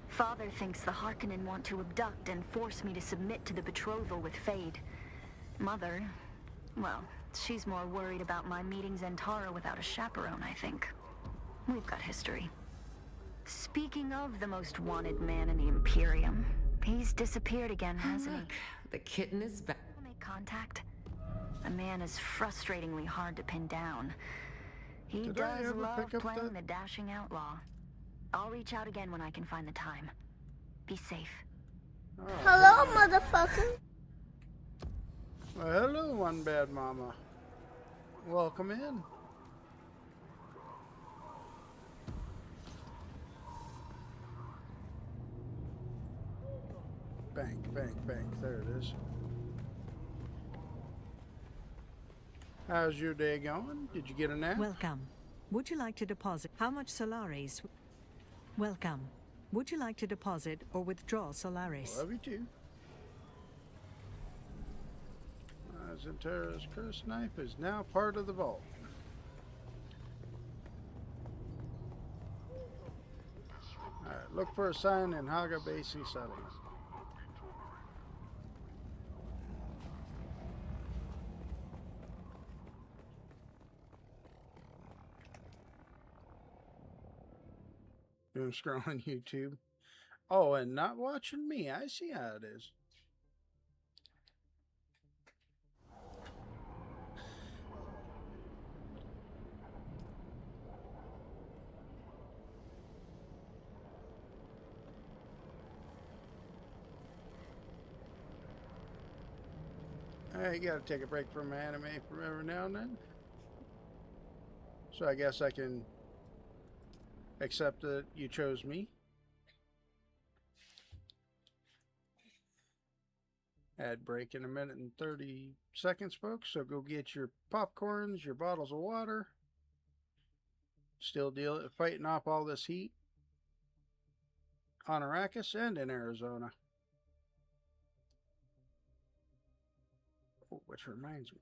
Father thinks the Harkonnen want to abduct and force me to submit to the betrothal with Fade. Mother, well, she's more worried about my meeting Zentara without a chaperone, I think. We've got history. Speaking of the most wanted man in the Imperium, he's disappeared again, hasn't he? The kitten is back. Make contact. The man is frustratingly hard to pin down. He does love playing the dashing outlaw. I'll reach out again when I can find the time. Be safe. Oh. Hello, motherfucker. Well, hello, one bad mama. Welcome in. Bank, bank, bank. There it is. How's your day going? Did you get a nap? Welcome. Would you like to deposit? How much Solaris? Welcome. Would you like to deposit or withdraw Solaris? Love you too. Zentara's cursed knife is now part of the vault. Alright, look for a sign in Haga Basin Settlement. Doom scrolling YouTube. Oh, and not watching me. I see how it is. You gotta take a break from anime from every now and then. So I guess I can accept that you chose me. Ad break in a minute and 30 seconds, folks. So go get your popcorns, your bottles of water. Still fighting off all this heat on Arrakis and in Arizona. Oh, which reminds me.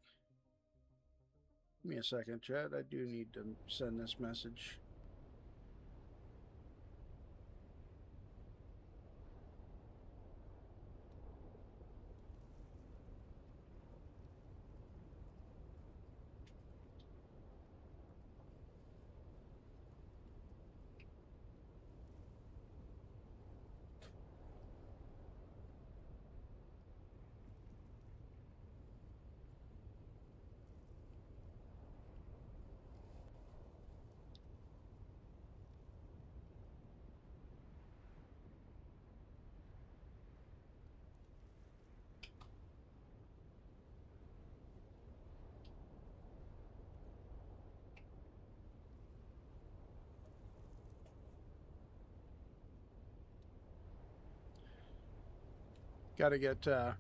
Give me a second, Chad. I do need to send this message. Got to get oh,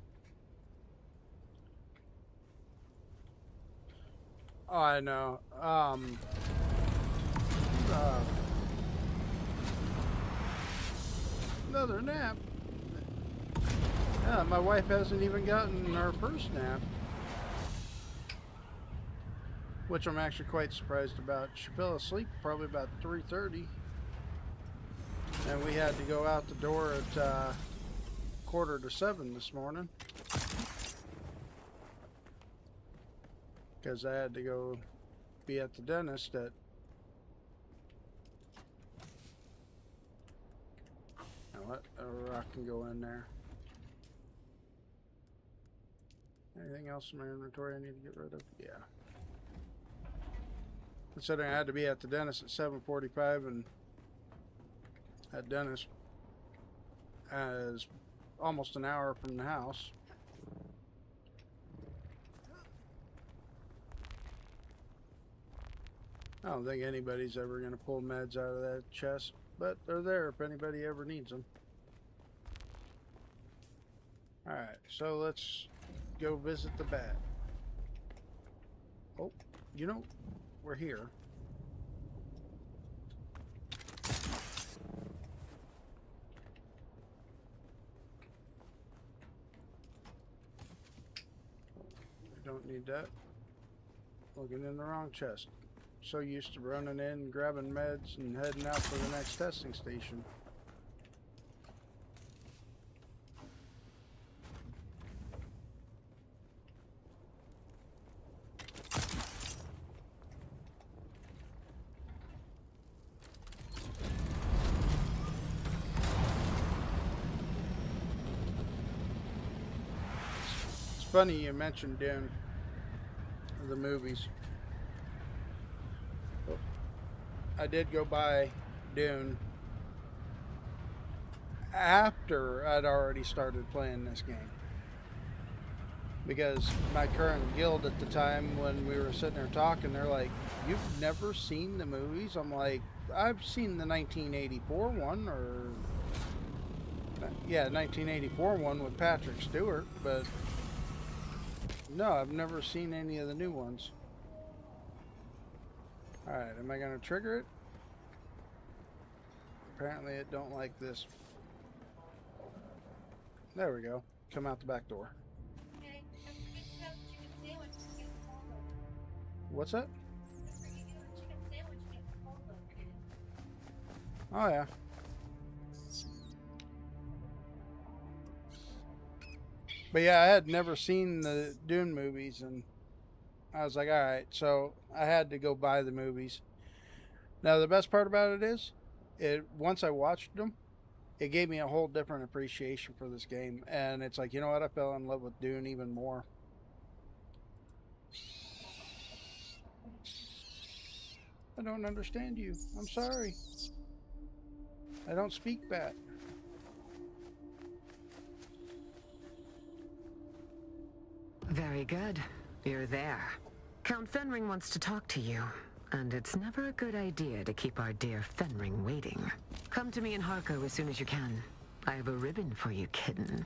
I know. another nap. Yeah, my wife hasn't even gotten her first nap. Which I'm actually quite surprised about. She fell asleep probably about 3:30. And we had to go out the door at 6:45 this morning. Because I had to go be at the dentist at... Now what? A rock can go in there. Anything else in my inventory I need to get rid of? Yeah. Considering I had to be at the dentist at 7:45 and that dentist is almost an hour from the house. I don't think anybody's ever going to pull meds out of that chest, but they're there if anybody ever needs them. Alright, so let's go visit the bat. Oh, you know, we're here. We don't need that. Looking in the wrong chest. So used to running in, grabbing meds, and heading out for the next testing station. It's funny you mentioned Dune, the movies. I did go buy Dune after I'd already started playing this game. Because my current guild at the time, when we were sitting there talking, they're like, "You've never seen the movies?" I'm like, "I've seen the 1984 one, or... yeah, 1984 one with Patrick Stewart, but no, I've never seen any of the new ones." Alright, am I going to trigger it? Apparently it don't like this. There we go. Come out the back door. What's that? Oh yeah. But yeah, I had never seen the Dune movies, and I was like, alright, so I had to go buy the movies. Now the best part about it is, once I watched them, it gave me a whole different appreciation for this game, and it's like, you know what, I fell in love with Dune even more. I don't understand you. I'm sorry. I don't speak bat. Very good. You're there. Count Fenring wants to talk to you, and it's never a good idea to keep our dear Fenring waiting. Come to me in Harko as soon as you can. I have a ribbon for you, kitten.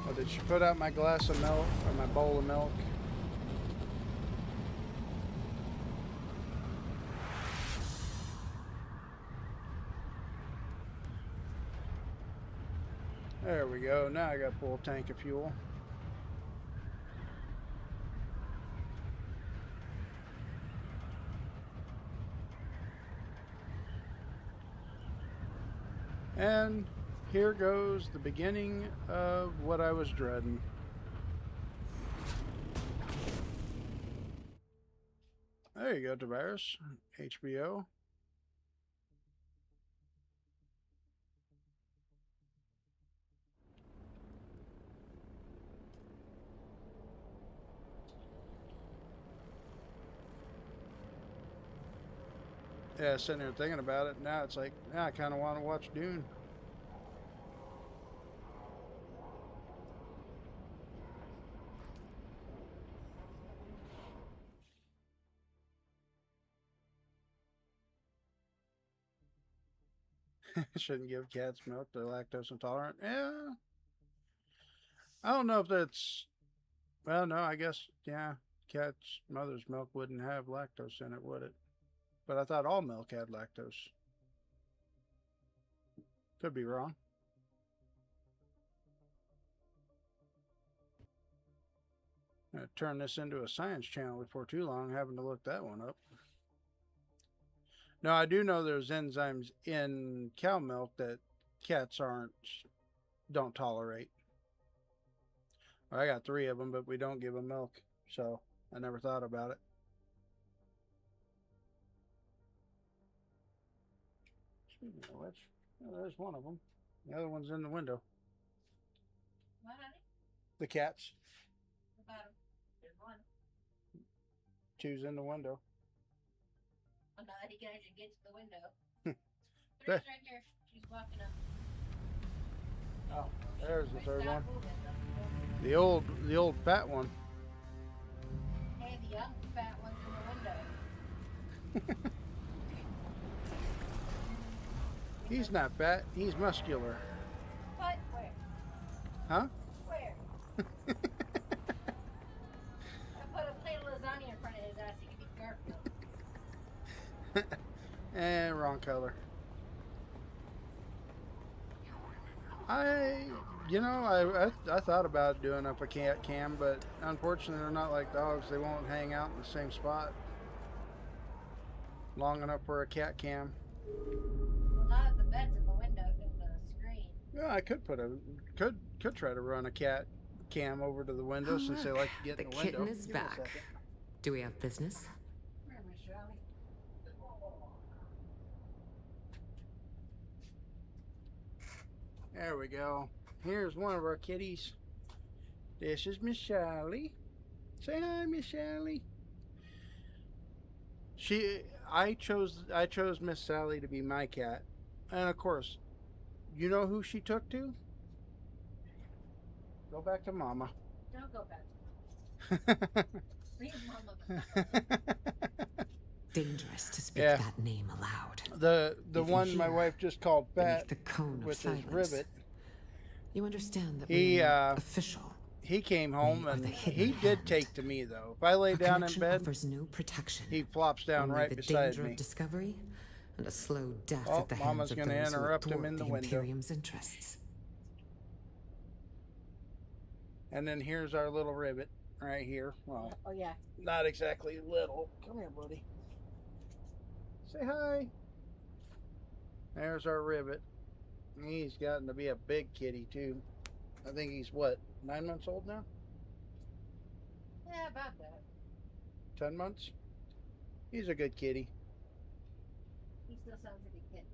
Oh, did she put out my glass of milk, or my bowl of milk? There we go. Now I got a full tank of fuel. And here goes the beginning of what I was dreading. There you go, Tavares. HBO. Yeah, sitting there thinking about it. Now it's like, yeah, I kind of want to watch Dune. Shouldn't give cats milk. They're lactose intolerant. Yeah. I don't know if that's... Well, no, I guess, yeah. Cat's mother's milk wouldn't have lactose in it, would it? But I thought all milk had lactose. Could be wrong. I'm going to turn this into a science channel before too long, having to look that one up. Now, I do know there's enzymes in cow milk that cats don't tolerate. I got 3 of them, but we don't give them milk, so I never thought about it. Speaking of which, there's one of them. The other one's in the window. What, honey? The cats. What about 'em? There's one. 2's in the window. Oh, no, he can actually get to the window. There. 3's right here. She's walking up. Oh, there's the third one. The old fat one. Hey, the young fat one's in the window. He's not fat. He's muscular. What? Where? Huh? Where? I put a plate of lasagna in front of his ass. He could be Garfield. Wrong color. I thought about doing up a cat cam, but unfortunately they're not like dogs. They won't hang out in the same spot long enough for a cat cam. Well, not if the bed's in the window in the screen. Yeah, I could could try to run a cat cam over to the window since they like to get in the window. The kitten is back. Do we have business? Where am I, Shally? There we go. Here's one of our kitties. This is Miss Sally. Say hi, Miss Sally. I chose Miss Sally to be my cat, and of course, you know who she took to? Go back to Mama. Don't go back to Mama. Leave Mama. Dangerous to speak that name aloud. The one my wife just called Fat the cone with of his silence. ribbit. You understand that He we are official. He came home and he did hand. take to me though. If I lay down in bed, offers no protection. he flops down Only right the beside danger me. of discovery and a slow death Oh, at the Mama's hands of gonna those who interrupt him thwart in the the window. Imperium's interests. And then here's our little ribbit right here. Well, Oh, yeah. not exactly little. Come here, buddy. Say hi. There's our ribbit. He's gotten to be a big kitty too. I think he's what, 9 months old now? Yeah, about that. 10 months? He's a good kitty. He still sounds like a kid.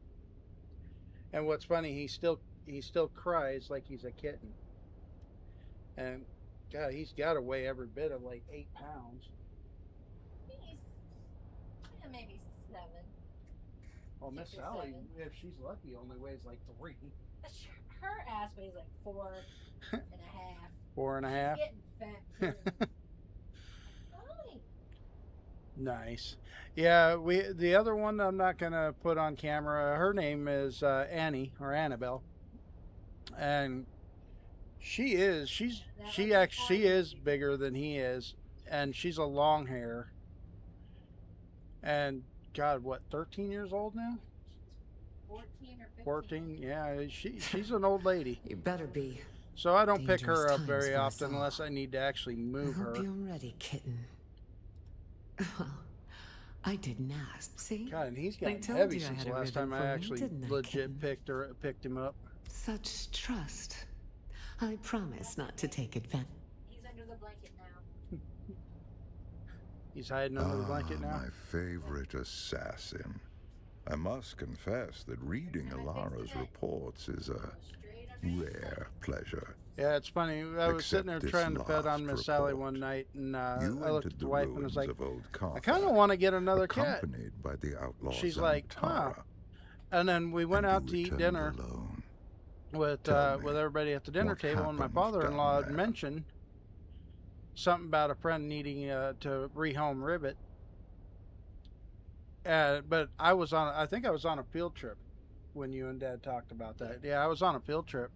And what's funny, he still cries like he's a kitten. And God, he's got to weigh every bit of like 8 pounds. He's maybe 7. Well, Miss 6 or Sally, 7. if she's lucky, only weighs like 3. Her ass weighs like 4 and a half. 4 and a half. She's getting fat too. Fine. Nice. Yeah, the other one I'm not gonna put on camera. Her name is Annie or Annabelle, and she is bigger than he is, and she's a long hair. And God, what, 13 years old now? 14 or 15. 14. Yeah, she's an old lady. You better be. So I don't pick Dangerous her up times very for us often all. unless I need to actually move I her. hope you're ready, kitten. Well, I didn't ask. See? God, and he's I gotten told heavy you I since had the a last time ribbon I for you, actually didn't I, legit kitten? picked him up. Such trust. I promise not to take advantage. He's under the blanket now. He's hiding under the blanket now. My favorite assassin. I must confess that reading Alara's reports is a rare pleasure. Yeah, it's funny. I was sitting there Except trying this to pet on last Miss Sally one night, and I You looked entered at the the wife and was ruins like, of Old I Carthage, kind of want to get another cat. accompanied by the outlaw She's like, huh. Zamtara. And then we went out to eat returned dinner alone. with everybody at the dinner what table, and my happened father-in-law down had mentioned something about a friend needing to rehome Ribbit. But I think I was on a field trip when you and Dad talked about that. Yeah, I was on a field trip.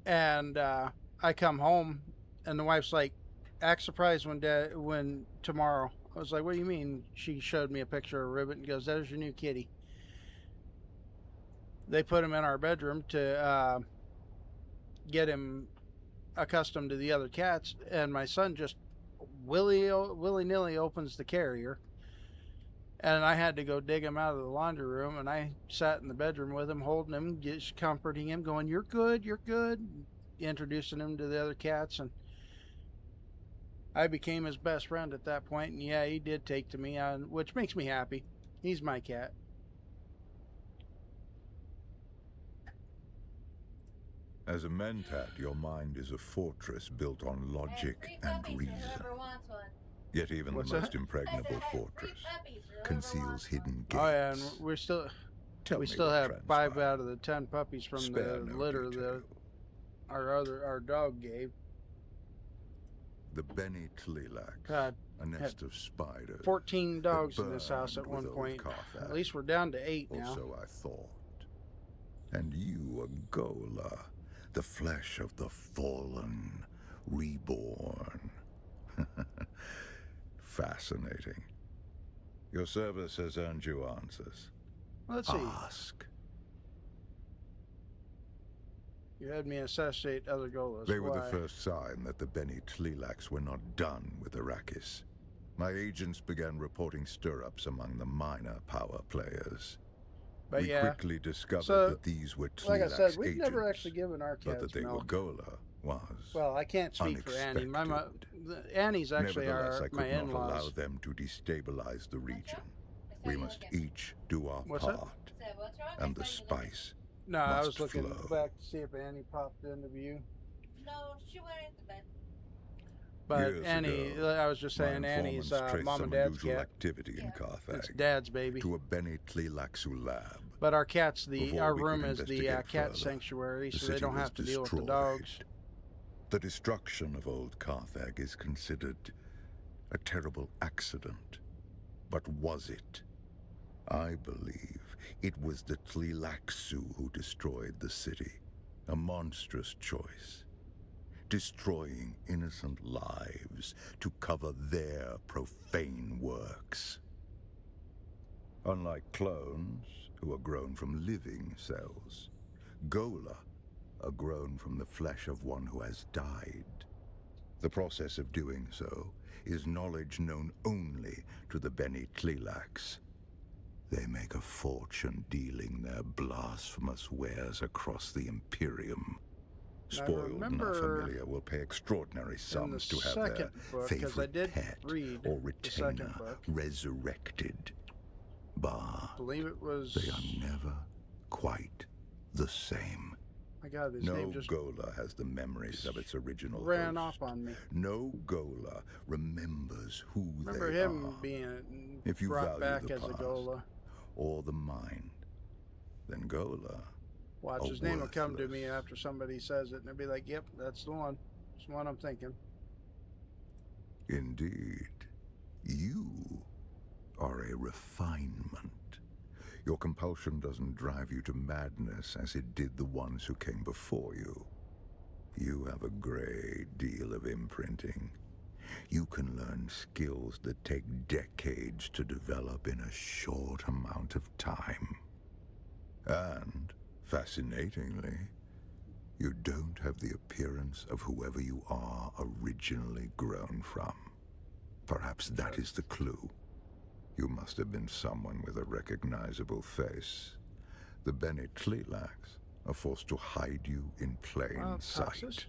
And I come home, and the wife's like, act surprised when tomorrow. I was like, what do you mean? She showed me a picture of Ribbit and goes, there's your new kitty. they put him in our bedroom to get him accustomed to the other cats, and my son just willy-nilly opens the carrier, and I had to go dig him out of the laundry room, and I sat in the bedroom with him, holding him, just comforting him, going, you're good, introducing him to the other cats, and I became his best friend at that point. And yeah, he did take to me, which makes me happy. He's my cat. As a mentat, your mind is a fortress built on logic and reason. Yet even What's the most that? impregnable fortress conceals hidden gates. Oh yeah, and we still have 5 out of the 10 puppies from Spare the no litter that our dog gave. The Bene Tlilax, God, a nest of spiders. 14 dogs that in this house at burned one with point. old Carthage. At least we're down to 8 now. Or so I thought. And you, a Gola, the flesh of the fallen, reborn. Fascinating. Your service has earned you answers. Let's see. Ask. You had me assassinate other Golas. They were Why? the first sign that the Bene Tlilax were not done with Arrakis. My agents began reporting stir-ups among the minor power players. But we yeah. quickly discovered So, that these were Tlilax like I said, we've agents, never actually given our but cats that they were milk. Gola was Well, I can't speak for Annie. Annie's actually Nevertheless, I my could not allow in-laws. them to destabilize the region. We must each do our What's that? part, and the spice No, I must was looking flow. back to see if Annie popped into view. No, she went into bed. But Years Annie, ago, I was just my saying, Annie's informants traced mom some and dad's unusual cat. activity in Carthage. It's dad's baby. To a Bene Tlilaxu lab. But our cat's Before our we room could is the investigate cat further, sanctuary, the so they city don't was have to deal with the destroyed. dogs. The destruction of old Carthage is considered a terrible accident. But was it? I believe it was the Tlilaxu who destroyed the city. A monstrous choice. Destroying innocent lives to cover their profane works. Unlike clones, who are grown from living cells, Gola are grown from the flesh of one who has died. The process of doing so is knowledge known only to the Bene Tlilax. They make a fortune dealing their blasphemous wares across the Imperium. Spoiled and not familiar will pay extraordinary sums to have their favorite pet or retainer resurrected. But I believe it was. they are never quite the same. My God, his No name just Gola has the memories of its original ran host. off on me. No Gola remembers who Remember they him are. being If you brought value back the as a past Gola. or the mind, then Gola Watch, are his name will come to worthless. me after somebody says it, and they'll be like, yep, that's the one. That's the one I'm thinking. Indeed, you are a refinement. Your compulsion doesn't drive you to madness as it did the ones who came before you. You have a great deal of imprinting. You can learn skills that take decades to develop in a short amount of time. And, fascinatingly, you don't have the appearance of whoever you are originally grown from. Perhaps that is the clue. You must have been someone with a recognizable face. The Bene Tlilax are forced to hide you in plain sight. Toxicity.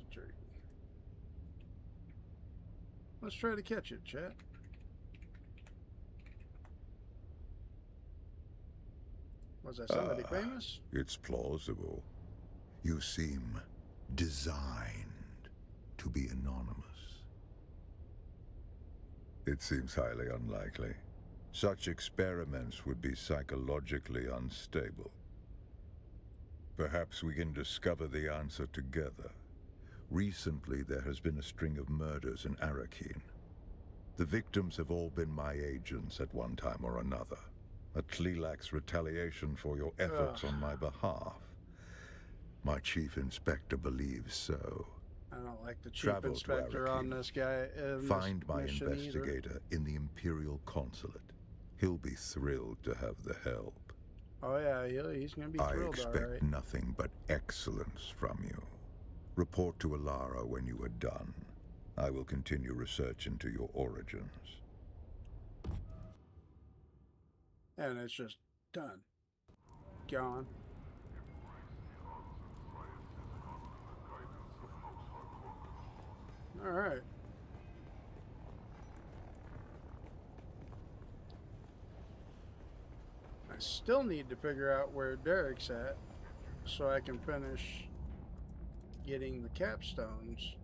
Let's try to catch it, chat. Was that somebody famous? It's plausible. You seem designed to be anonymous. It seems highly unlikely. Such experiments would be psychologically unstable. Perhaps we can discover the answer together. Recently, there has been a string of murders in Arrakeen. The victims have all been my agents at one time or another. A Tlilax retaliation for your efforts on my behalf. My chief inspector believes so. I don't like the chief Travel to inspector on Arrakeen. this guy. Find my mission either. investigator in the Imperial Consulate. He'll be thrilled to have the help. Oh yeah, he's gonna be I thrilled, expect alright. nothing but excellence from you. Report to Alara when you are done. I will continue research into your origins. And it's just done. Gone. Alright. I still need to figure out where Derek's at so I can finish getting the capstones.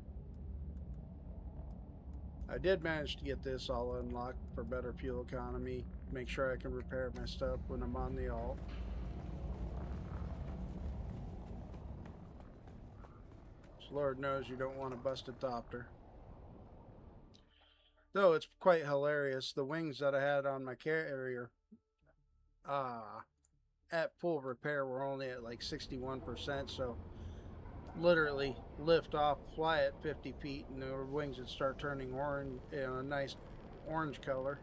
I did manage to get this all unlocked for better fuel economy. Make sure I can repair my stuff when I'm on the alt. So Lord knows you don't want a busted thopter. Though it's quite hilarious, the wings that I had on my carrier at full repair were only at like 61%, so literally lift off, fly at 50 feet, and the wings would start turning orange, a nice orange color.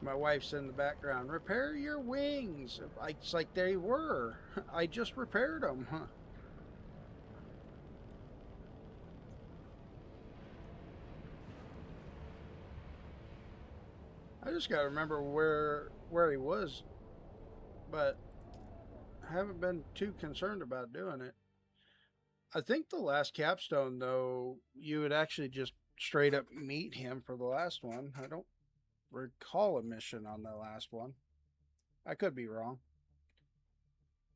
My wife's in the background, repair your wings. It's like they were. I just repaired them. I just gotta remember where he was, but I haven't been too concerned about doing it. I think the last capstone, though, you would actually just straight up meet him for the last one. I don't recall a mission on the last one. I could be wrong.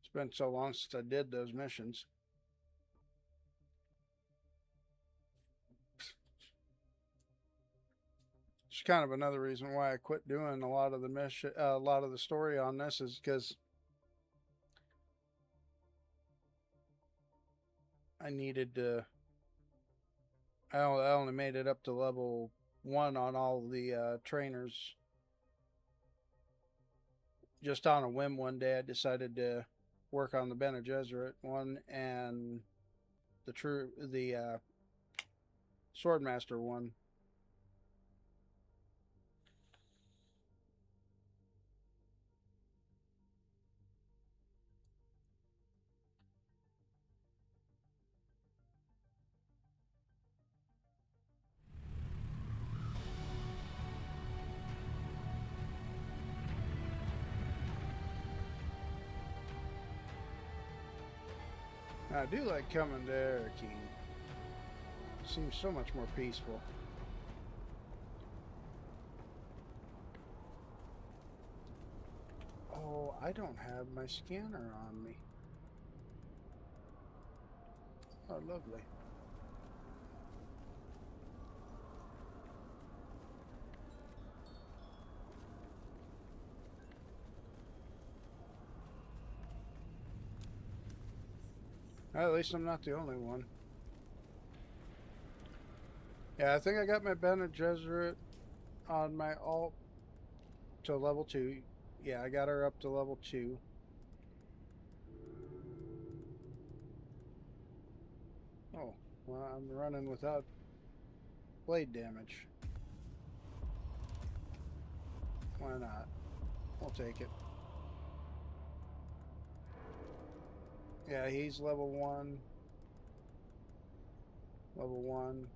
It's been so long since I did those missions. It's kind of another reason why I quit doing a lot of the mission, a lot of the story on this is because I needed to. I only made it up to level 1 on all the trainers. Just on a whim one day, I decided to work on the Bene Gesserit one and the Swordmaster one. I do like coming to Arakeen. Seems so much more peaceful. Oh, I don't have my scanner on me. Oh, lovely. At least I'm not the only one. Yeah, I think I got my Bene Gesserit on my alt to level 2. Yeah, I got her up to level 2. Oh, well, I'm running without blade damage. Why not? We'll take it. Yeah, he's level 1. Level 1.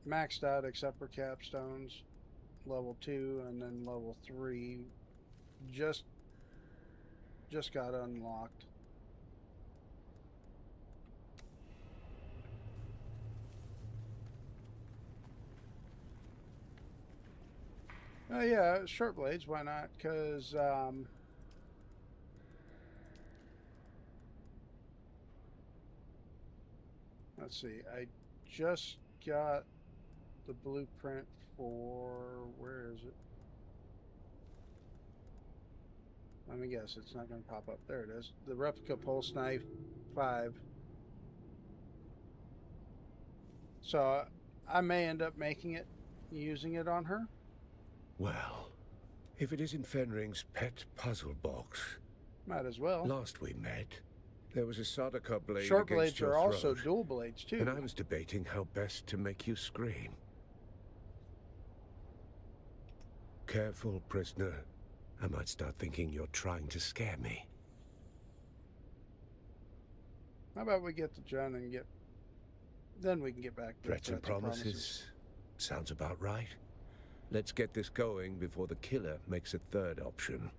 Maxed out except for capstones. Level 2 and then level 3 just got unlocked. Oh yeah, short blades, why not? Because let's see, I just got the blueprint for, where is it? Let me guess, it's not going to pop up. There it is. The replica pulse knife 5. So I may end up making it, using it on her. Well, if it isn't Fenring's pet puzzle box. Might as well. Last we met, there was a Sardaukar blade Short against blades your are also throat, dual blades too. and I was debating how best to make you scream. Careful, prisoner. I might start thinking you're trying to scare me. How about we get to John and then we can get back to Threats and promises. Sounds about right. Let's get this going before the killer makes a third option.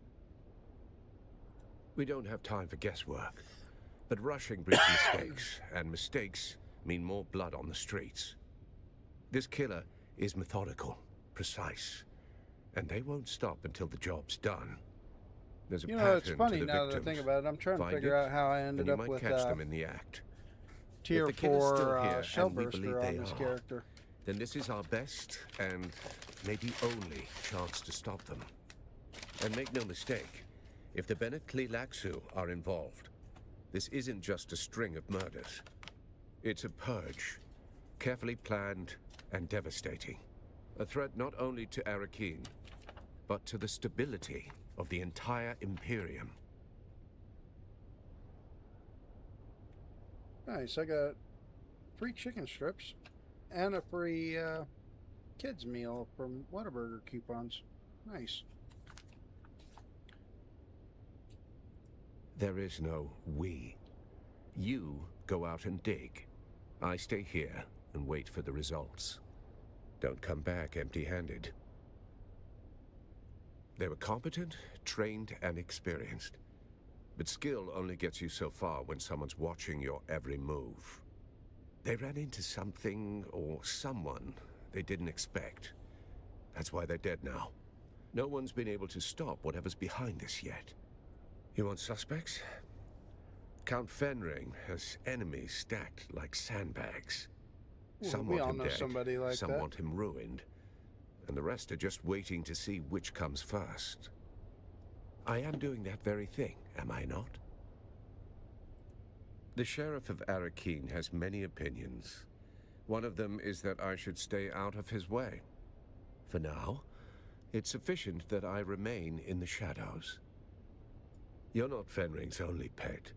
We don't have time for guesswork, but rushing breeds mistakes, and mistakes mean more blood on the streets. This killer is methodical, precise, and they won't stop until the job's done. There's a pattern it's funny to the now that I victims. think about it. I'm trying to Find figure it, out how I ended and you up might with catch them in the act. Tier If the killer's still 4 here, and we Shellburster believe on they this are, character. then this is our best and maybe only chance to stop them. And make no mistake, if the Bene Tleilaxu are involved, this isn't just a string of murders. It's a purge, carefully planned and devastating. A threat not only to Arakeen, but to the stability of the entire Imperium. Nice, I got free chicken strips and a free kids meal from Whataburger coupons. Nice. There is no we. You go out and dig. I stay here and wait for the results. Don't come back empty-handed. They were competent, trained, and experienced. But skill only gets you so far when someone's watching your every move. They ran into something or someone they didn't expect. That's why they're dead now. No one's been able to stop whatever's behind this yet. You want suspects? Count Fenring has enemies stacked like sandbags. Some we want all him know dead, somebody like some that. want him ruined, and the rest are just waiting to see which comes first. I am doing that very thing, am I not? The Sheriff of Arakeen has many opinions. One of them is that I should stay out of his way. For now, it's sufficient that I remain in the shadows. You're not Fenring's only pet.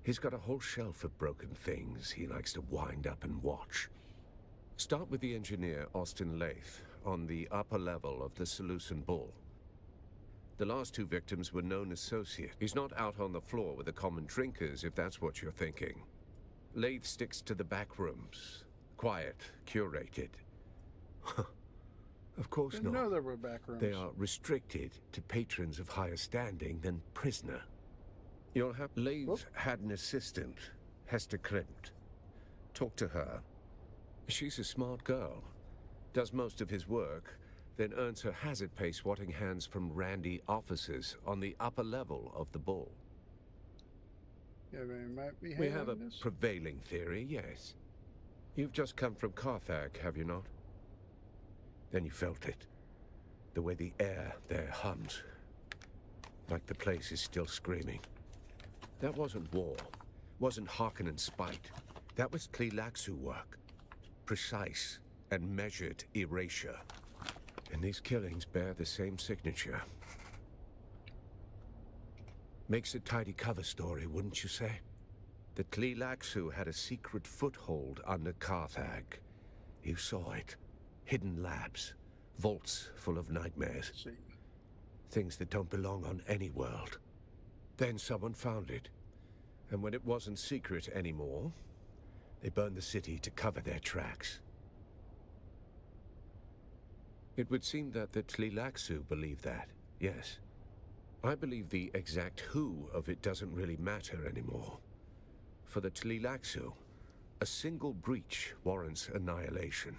He's got a whole shelf of broken things he likes to wind up and watch. Start with the engineer, Austin Lath, on the upper level of the Seleucid Bull. The last two victims were known associates. He's not out on the floor with the common drinkers, if that's what you're thinking. Lath sticks to the back rooms. Quiet, curated. Of course Didn't not. know there were back rooms. They are restricted to patrons of higher standing than prisoner. You'll have... Lath had an assistant, Hester Krimt. Talk to her. She's a smart girl. Does most of his work, then earns her hazard pay swatting hands from randy officers on the upper level of the Bull. Yeah, might be We have a this. prevailing theory, yes. You've just come from Carthag, have you not? Then you felt it. The way the air there hums. Like the place is still screaming. That wasn't war. Wasn't Harkonnen's spite. That was Tleilaxu work. Precise and measured erasure. And these killings bear the same signature. Makes a tidy cover story, wouldn't you say? The Tleilaxu had a secret foothold under Carthag. You saw it. Hidden labs. Vaults full of nightmares. Things that don't belong on any world. Then someone found it. And when it wasn't secret anymore, they burned the city to cover their tracks. It would seem that the Tleilaxu believe that, yes. I believe the exact who of it doesn't really matter anymore. For the Tleilaxu, a single breach warrants annihilation.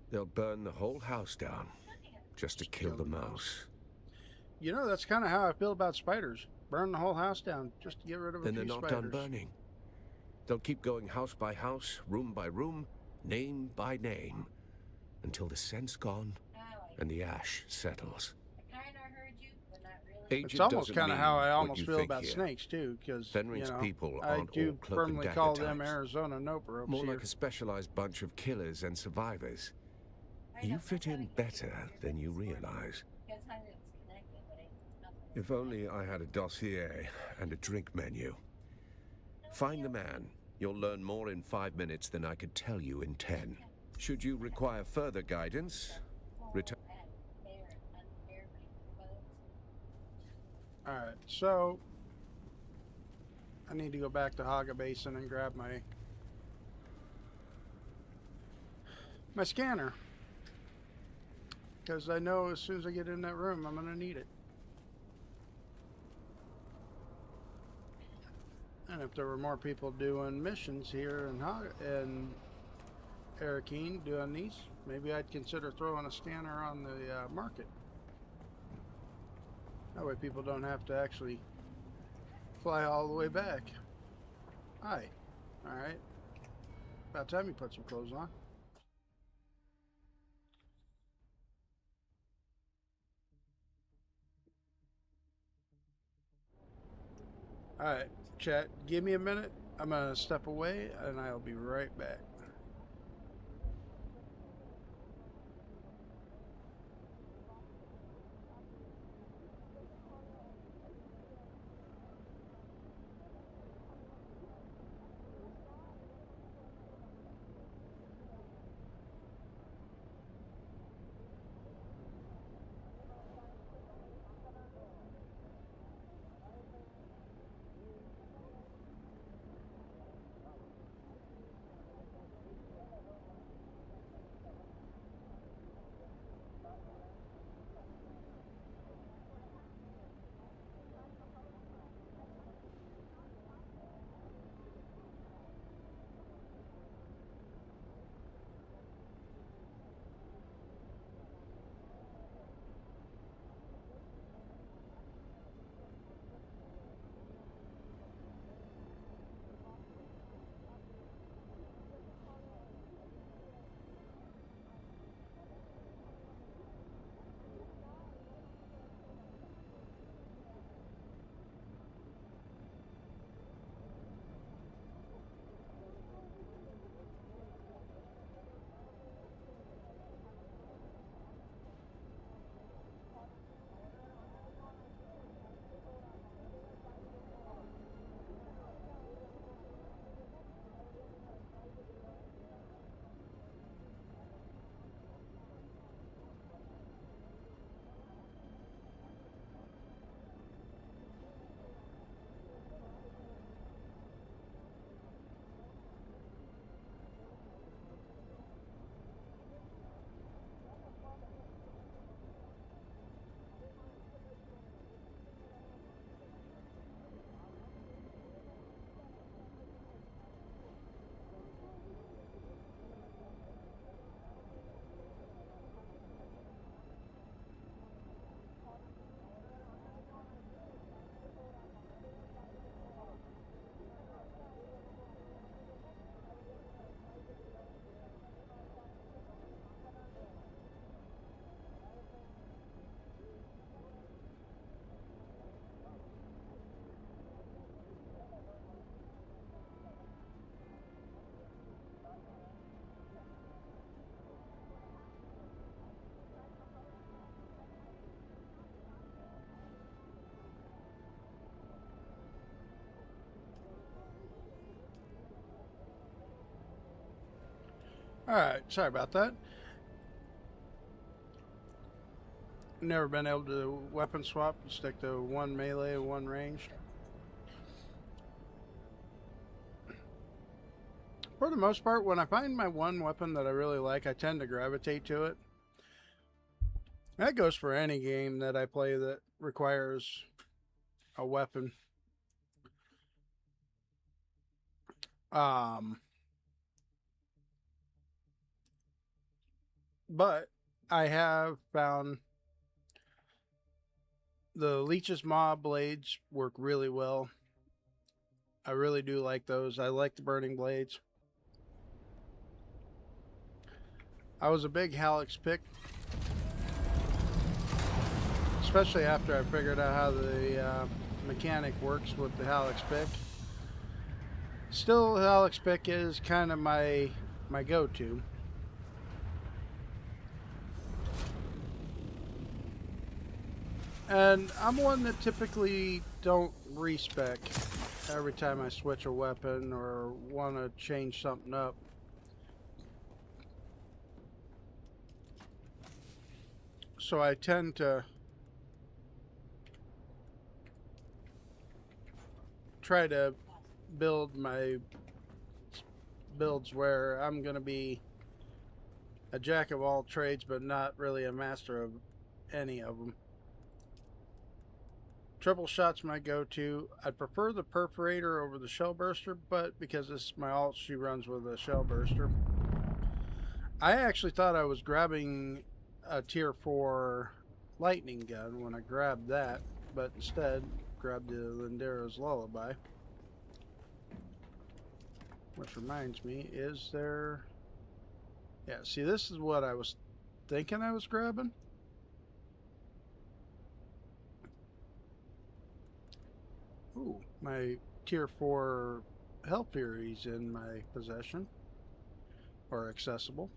They'll burn the whole house down just to kill the mouse. You know, that's kind of how I feel about spiders. Burn the whole house down just to get rid of a Then few they're not spiders. done burning. They'll keep going house by house, room by room, name by name, until the scent's gone and the ash settles. It's almost kind of how I almost feel think about here. snakes too, because Fenring's people I aren't do all cloak and firmly dagger call them types. Arizona nope ropes More here. like a specialized bunch of killers and survivors. You fit in better than you realize. If only I had a dossier and a drink menu. Find the man. You'll learn more in 5 minutes than I could tell you in 10. Should you require further guidance, return. Alright, so I need to go back to Haga Basin and grab my scanner. Because I know as soon as I get in that room, I'm going to need it. And if there were more people doing missions here in Arakeen doing these, maybe I'd consider throwing a scanner on the market. That way people don't have to actually fly all the way back. Hi. Alright. About time you put some clothes on. Alright, chat, give me a minute. I'm going to step away and I'll be right back. Alright, sorry about that. Never been able to weapon swap, stick to one melee and one ranged. For the most part, when I find my one weapon that I really like, I tend to gravitate to it. That goes for any game that I play that requires a weapon. But I have found the Leech's Maw blades work really well. I really do like those. I like the burning blades. I was a big Hallex pick, especially after I figured out how the mechanic works with the Hallex pick. Still, Hallex pick is kind of my go-to. And I'm one that typically don't respec every time I switch a weapon or want to change something up. So I tend to try to build my builds where I'm going to be a jack of all trades, but not really a master of any of them. Triple shot's my go-to. I'd prefer the perforator over the shell burster, but because this is my alt, she runs with a shell burster. I actually thought I was grabbing a tier 4 lightning gun when I grabbed that, but instead grabbed the Lindero's Lullaby. Which reminds me, is there... Yeah, see, this is what I was thinking I was grabbing. Ooh, my tier 4 Hell Fury's in my possession. Or accessible.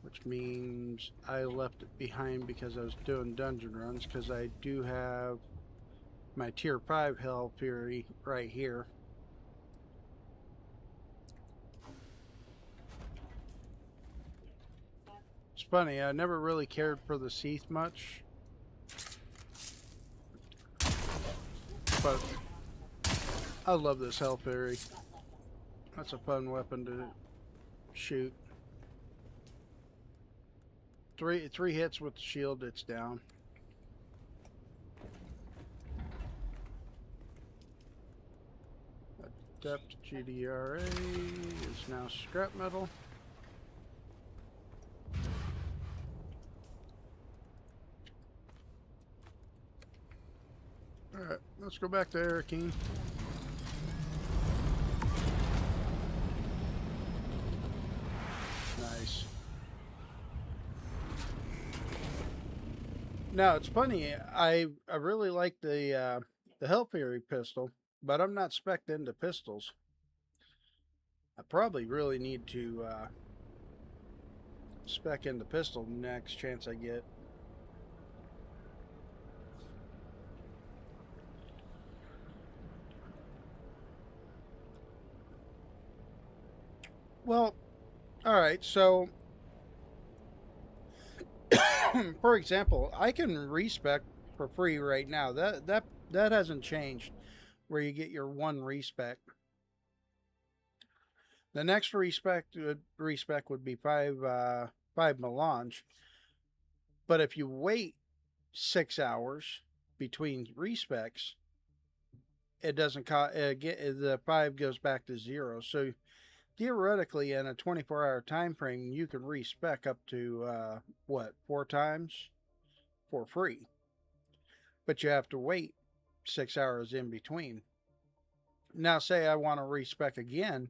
Which means I left it behind because I was doing dungeon runs, because I do have my tier 5 Hell Fury right here. It's funny, I never really cared for the Seath much. But I love this Hell Fury. That's a fun weapon to shoot. Three hits with the shield, it's down. Adept GDRA is now scrap metal. Alright, let's go back to Arakeen. Nice. Now, it's funny, I really like the Hell Fury pistol, but I'm not spec'd into pistols. I probably really need to spec into pistol next chance I get. Well, alright, so for example, I can respec for free right now. That hasn't changed, where you get your one respec. The next respec would be five melange. But if you wait 6 hours between respecs, it doesn't the 5 goes back to 0. So theoretically, in a 24-hour time frame, you can respec up to what, 4 times for free. But you have to wait 6 hours in between. Now, say I want to respec again.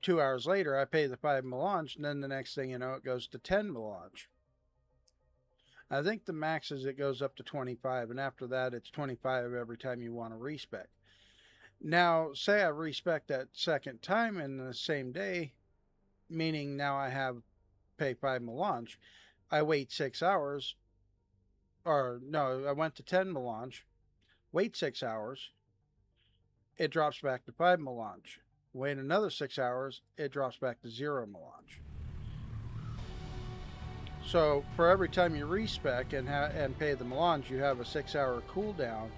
2 hours later, I pay the 5 melange, and then the next thing you know, it goes to 10 melange. I think the max is it goes up to 25, and after that, it's 25 every time you want to respec. Now, say I respec that second time in the same day, meaning now I have pay 5 melange. I wait 6 hours, or no, I went to 10 melange, wait 6 hours, it drops back to 5 melange. Wait another 6 hours, it drops back to 0 melange. So for every time you respec and pay the melange, you have a 6-hour cooldown,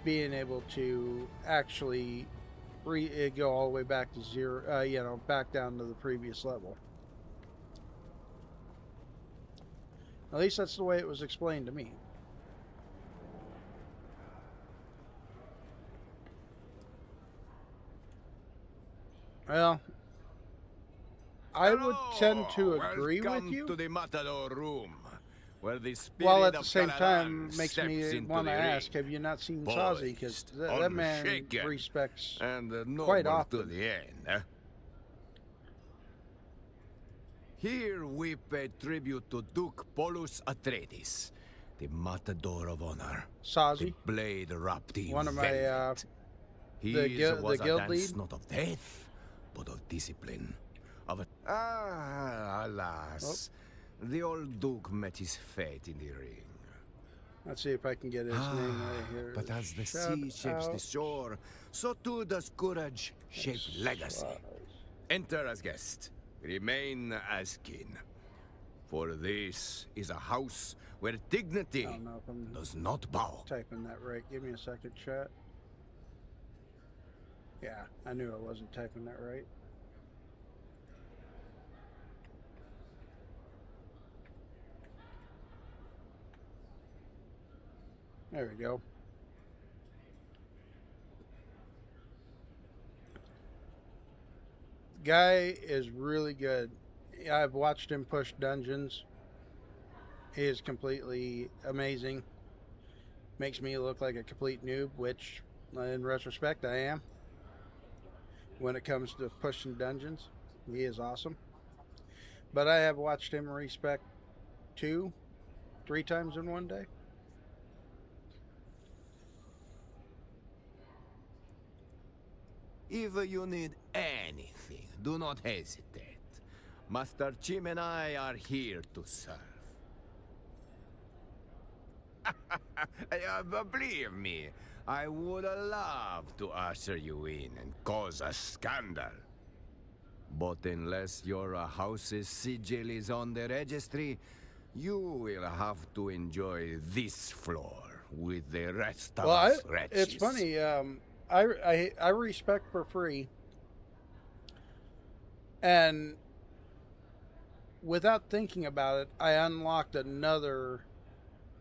being able to actually go all the way back to 0, back down to the previous level. At least that's the way it was explained to me. Well, I would tend to agree with you. To the Matador room, where the spirit while at the of same time Caladan makes steps me into want to the ask, ring. have you not seen Sazi? Because that man Unshaken, respects and quite noble often. to the end. Eh? Here we pay tribute to Duke Polus Atreides, the Matador of Honor. Sazi, the blade wrapped in one of my velvet. the was guild a dance lead. not of death, but of discipline. Alas, the old Duke met his fate in the ring. Let's see if I can get his name right here. But as the Shout sea shapes the out. shore, so too does courage shape legacy. Enter as guest, remain as kin. For this is a house where dignity I don't know if I'm does not bow. typing that right. Give me a second, chat. Yeah, I knew I wasn't typing that right. There we go. Guy is really good. I've watched him push dungeons. He is completely amazing. Makes me look like a complete noob, which, in retrospect, I am. When it comes to pushing dungeons, he is awesome. But I have watched him respec 2, 3 times in one day. If you need anything, do not hesitate. Master Chim and I are here to serve. Believe me, I would love to usher you in and cause a scandal. But unless your house's sigil is on the registry, you will have to enjoy this floor with the rest of us wretches. It's funny. I respect for free, and without thinking about it, I unlocked another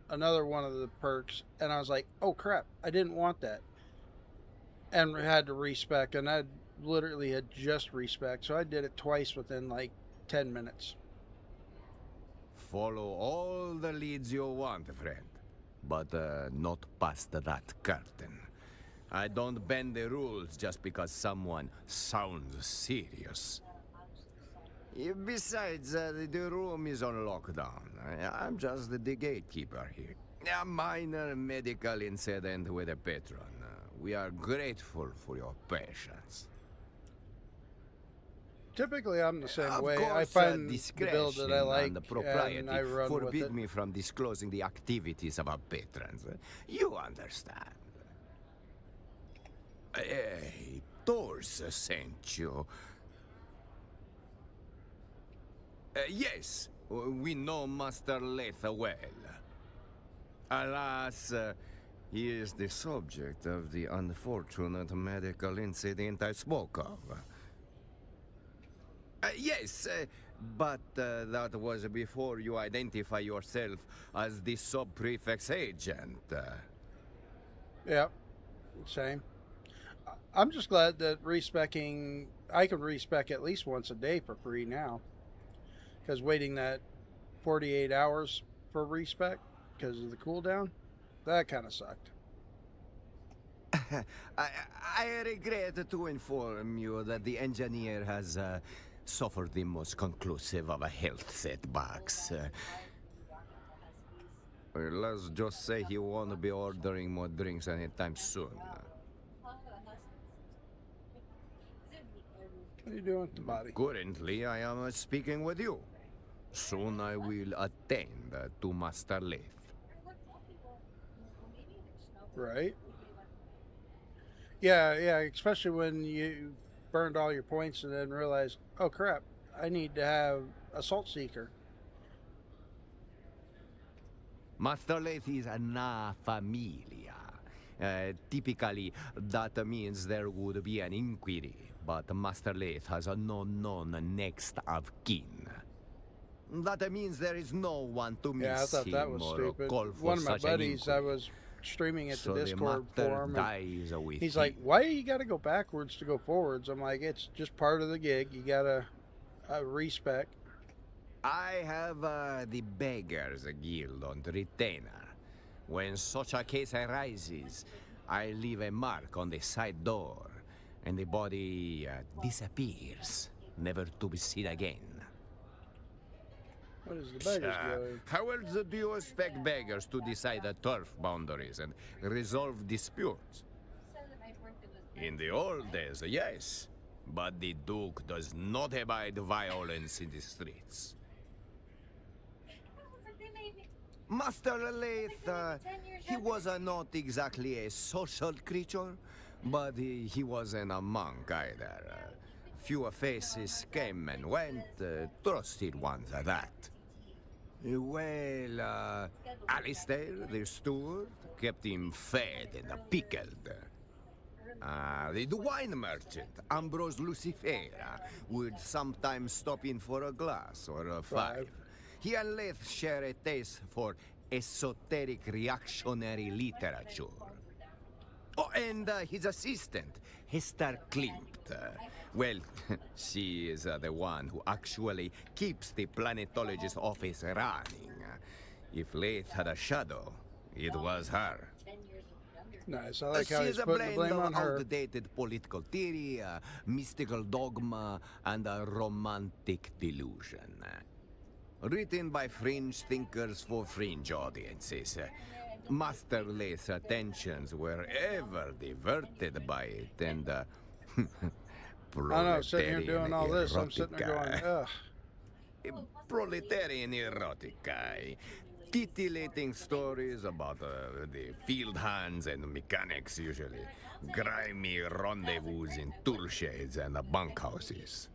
one of the perks, and I was like, "Oh crap! I didn't want that," and had to respec, and I literally had just respec, so I did it twice within like 10 minutes. Follow all the leads you want, friend, but not past that curtain. I don't bend the rules just because someone sounds serious. Besides, the room is on lockdown. I'm just the gatekeeper here. A minor medical incident with a patron. We are grateful for your patience. Typically, I'm the same Of way. course, I find the build that I discretion like, and the propriety and I run with forbid it. me from disclosing the activities of our patrons. You understand. Hey, Thors sent you. Yes, we know Master Leith well. Alas, he is the subject of the unfortunate medical incident I spoke of. Yes, but that was before you identify yourself as the sub-prefect's agent. Yeah, same. I'm just glad that respecking, I can respec at least once a day for free now. Because waiting that 48 hours for respec because of the cooldown, that kind of sucked. I regret to inform you that the engineer has suffered the most conclusive of a health setbacks. Let's just say he won't be ordering more drinks anytime soon. What are you doing with the body? Currently, I am speaking with you. Soon I will attend to Master Leith. Right? Yeah, especially when you burned all your points and then realized, oh crap, I need to have Assault Seeker. Master Leith is na familia. Typically, that means there would be an inquiry, but Master Leith has no known next of kin. That means there is no one to miss Yeah, I thought that was stupid. Call for One of my such an buddies, I inquiry. was streaming at So the the Discord matter forum, dies and with he's him. like, why you gotta go backwards to go forwards? I'm like, it's just part of the gig. You gotta respec. I have the Beggars Guild on retainer. When such a case arises, I leave a mark on the side door, and the body disappears, never to be seen again. What is the Beggars Guild? How else do you expect beggars to decide the turf boundaries and resolve disputes? In the old days, yes, but the Duke does not abide violence in the streets. Master Leith, he was not exactly a social creature, but he wasn't a monk either. Few faces came and went, trusted ones at that. Alistair, the steward, kept him fed and pickled. The wine merchant, Ambrose Lucifera, would sometimes stop in for a glass or a five. He and Leith share a taste for esoteric reactionary literature. Oh, and his assistant, Hester Klimt. Well, she is the one who actually keeps the planetologist office running. If Leith had a shadow, it was her. Nice. I like how She he's is a putting the blend blame of on her. outdated political theory, mystical dogma, and a romantic delusion. Written by fringe thinkers for fringe audiences. Master Leith's attentions were ever diverted by it, and I know, sitting here doing all this, I'm sitting there going, ugh. Proletarian erotica. Titillating stories about the field hands and mechanics, usually. Grimy rendezvous in tool sheds and bunkhouses.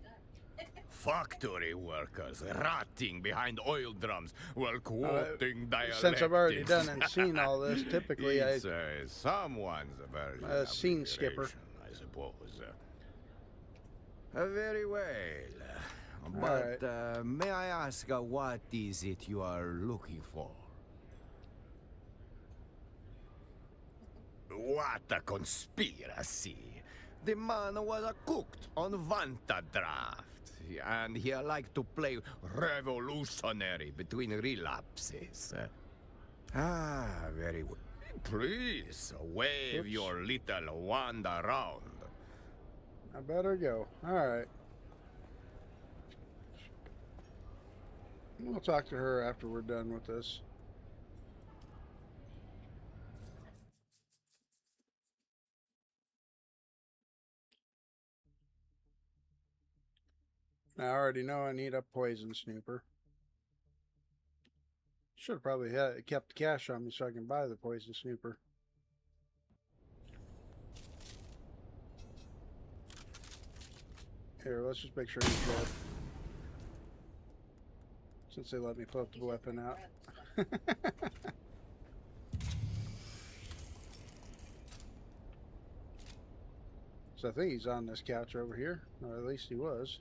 Factory workers rotting behind oil drums while quoting dialectics. Since I've already done and seen all this, typically it's someone's version of scene skipper. I suppose. Very well. But may I ask what is it you are looking for? What a conspiracy! The man was cooked on Vanta draft, and he liked to play revolutionary between relapses. Very well. Please, wave your little wand around. I better go. Alright. We'll talk to her after we're done with this. I already know I need a poison snooper. Should have probably kept the cash on me so I can buy the poison snooper. Here, let's just make sure he's dead. Since they let me put the weapon out. So I think he's on this couch over here. Or at least he was.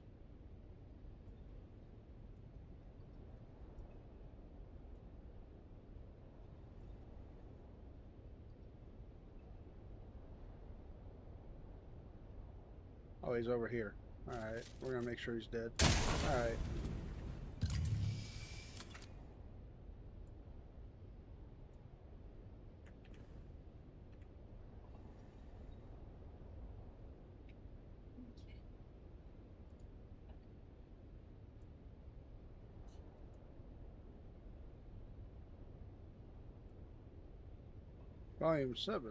Oh, he's over here. Alright, we're gonna make sure he's dead. Alright. Volume 7.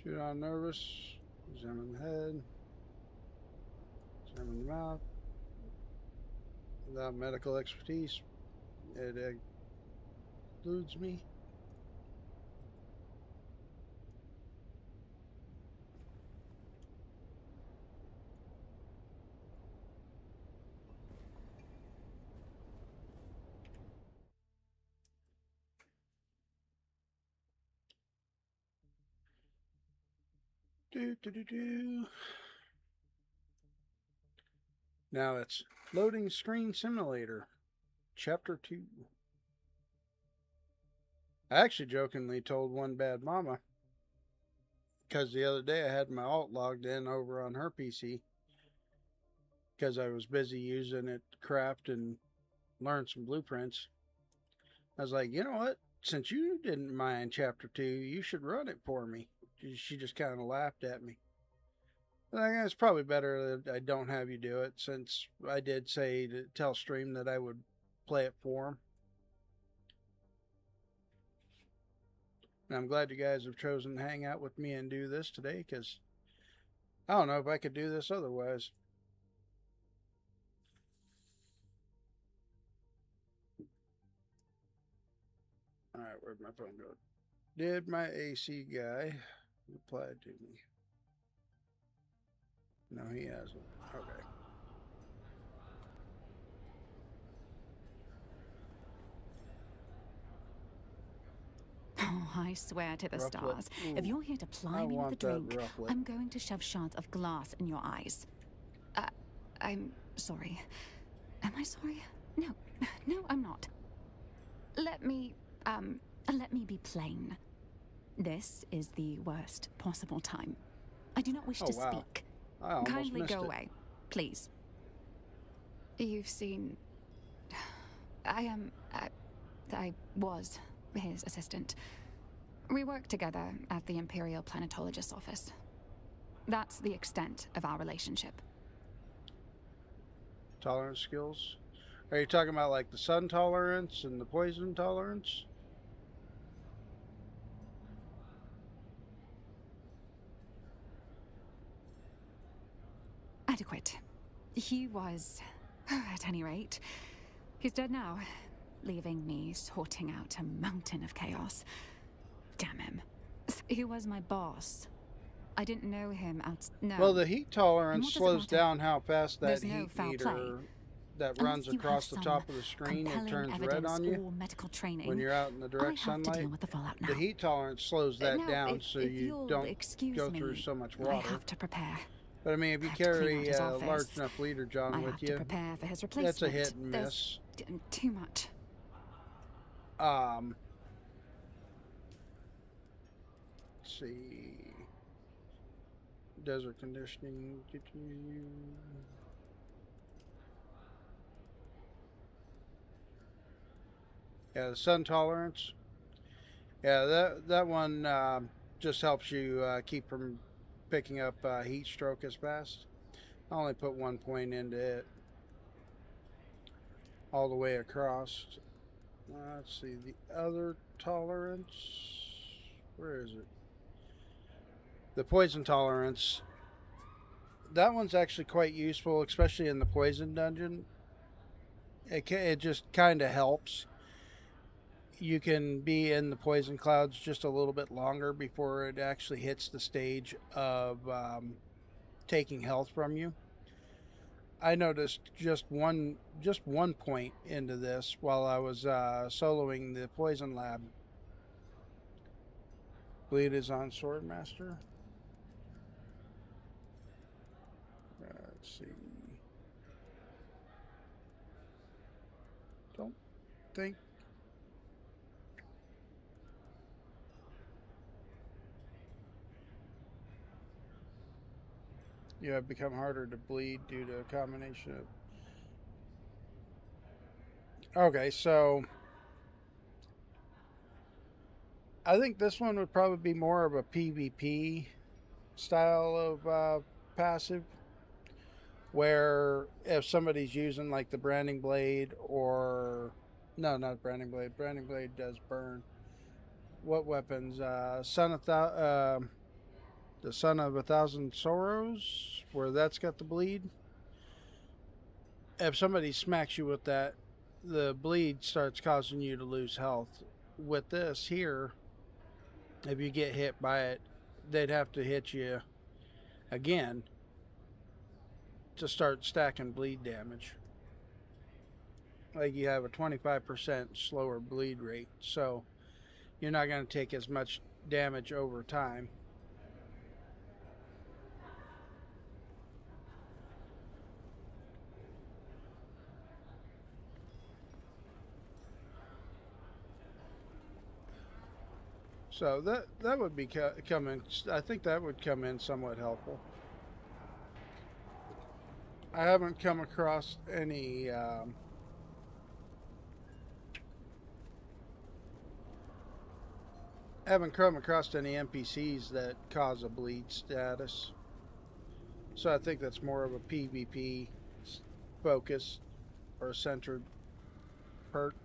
Shoot on nervous. Examine the head. Examine the mouth. Without medical expertise, it excludes me. Now it's Loading Screen Simulator, Chapter 2. I actually jokingly told one bad mama, because the other day I had my alt logged in over on her PC, because I was busy using it to craft and learn some blueprints. I was like, you know what? Since you didn't mind Chapter 2, you should run it for me. She just kind of laughed at me. I guess it's probably better that I don't have you do it, since I did say to tell Stream that I would play it for him. And I'm glad you guys have chosen to hang out with me and do this today, because I don't know if I could do this otherwise. where'd my phone go? Did my AC guy reply to me? No, he hasn't. Okay. Oh, I swear to the Rufflet. stars. If Ooh, you're here to ply I me with a want that drink, rufflet. I'm going to shove shards of glass in your eyes. I'm sorry. Am I sorry? No, no, I'm not. Let me be plain. This is the worst possible time. I do not wish to wow. speak. I almost Kindly missed go it. away, please. You've seen... I was his assistant. We worked together at the Imperial Planetologist's office. That's the extent of our relationship. Tolerance skills? Are you talking about like the sun tolerance and the poison tolerance? Adequate. He was, at any rate. He's dead now, leaving me sorting out a mountain of chaos. Damn him. He was my boss. I didn't know him no. Well, the heat tolerance What does it slows matter? down how fast that There's no heat foul meter play. that Unless runs you have across the some top of the screen and compelling turns red evidence on or you medical training, when you're out in the I direct have to sunlight. deal with the fallout now. The heat tolerance slows that Now, down so if you you'll don't excuse go me, through so much I water. have to prepare. But I mean, if you I have to clean out carry his a office. large enough bleeder John I with have you, to prepare for his replacement. that's a hit and There's miss. Too much. Let's see. Desert conditioning. Yeah, the sun tolerance. Yeah, that one just helps you keep from picking up heat stroke as fast. I only put 1 point into it all the way across. Let's see, the other tolerance. Where is it? The poison tolerance. That one's actually quite useful, especially in the poison dungeon. It just kind of helps. You can be in the poison clouds just a little bit longer before it actually hits the stage of taking health from you. I noticed just one point into this while I was soloing the poison lab. Bleed is on Swordmaster. Let's see. Don't think. You have become harder to bleed due to a combination of... Okay, so I think this one would probably be more of a PvP style of passive, where if somebody's using like the branding blade or... No, not branding blade. Branding blade does burn. What weapons? The Son of a Thousand Sorrows, where that's got the bleed. If somebody smacks you with that, the bleed starts causing you to lose health. With this here, if you get hit by it, they'd have to hit you again to start stacking bleed damage. Like you have a 25% slower bleed rate, so you're not going to take as much damage over time. So that would be come in. I think that would come in somewhat helpful. I haven't come across any NPCs that cause a bleed status. So I think that's more of a PvP focus or a centered perk.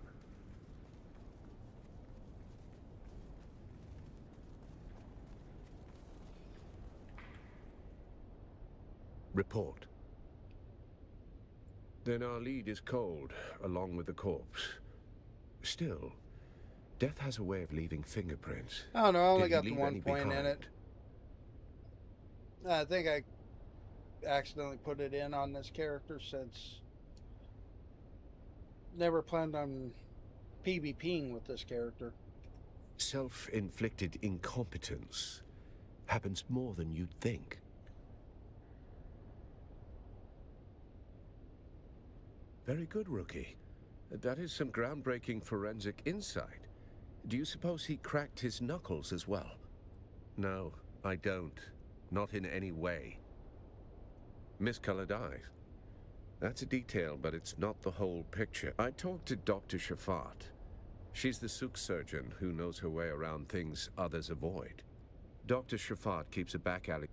Report. Then our lead is cold, along with the corpse. Still, Death has a way of leaving fingerprints. I don't know, I only Did he got the leave 1 any point in behind? it. I think I accidentally put it in on this character since never planned on PvPing with this character. Self-inflicted incompetence happens more than you'd think. Very good, rookie. That is some groundbreaking forensic insight. Do you suppose he cracked his knuckles as well? No, I don't. Not in any way. Miscolored eyes. That's a detail, but it's not the whole picture. I talked to Dr. Shafat. She's the Suk surgeon who knows her way around things others avoid. Dr. Shafat keeps a back alley.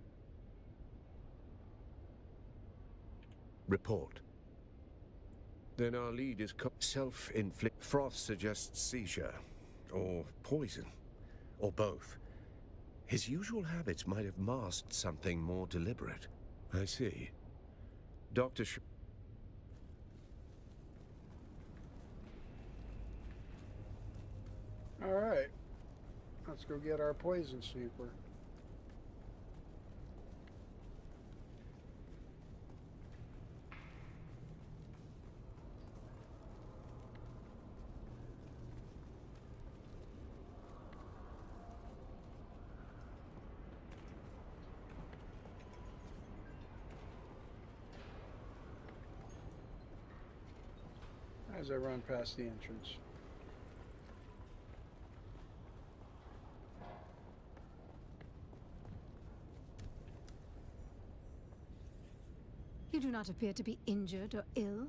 Report. Then our lead is self-inflict. Froth suggests seizure, or poison, or both. His usual habits might have masked something more deliberate. I see. Dr. Alright. Let's go get our poison snooper. As I run past the entrance. You do not appear to be injured or ill.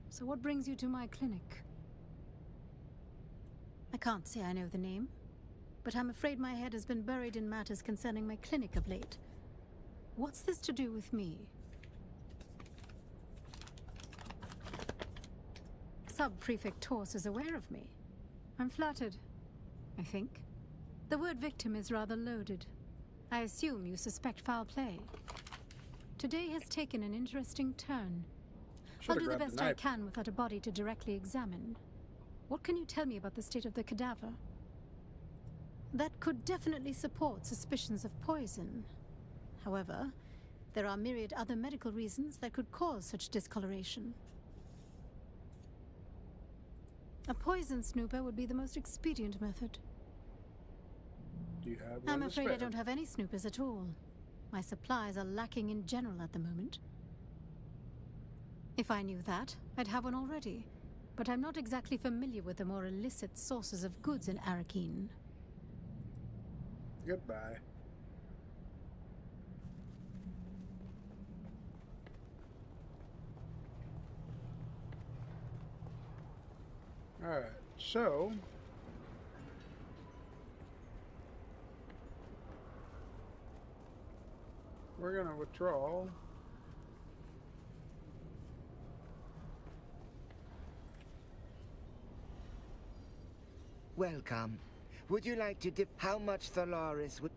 So what brings you to my clinic? I can't say I know the name, but I'm afraid my head has been buried in matters concerning my clinic of late. What's this to do with me? Sub-Prefect Tors is aware of me. I'm flattered, I think. The word victim is rather loaded. I assume you suspect foul play. Today has taken an interesting turn. I'll do the best I can without a body to directly examine. What can you tell me about the state of the cadaver? That could definitely support suspicions of poison. However, there are myriad other medical reasons that could cause such discoloration. A poison snooper would be the most expedient method. Do you have one I'm to afraid I spare? don't have any snoopers at all. My supplies are lacking in general at the moment. If I knew that, I'd have one already. But I'm not exactly familiar with the more illicit sources of goods in Arakeen. Goodbye. Alright, so we're gonna withdraw. Welcome. Would you like to dip? How much Thalaris would?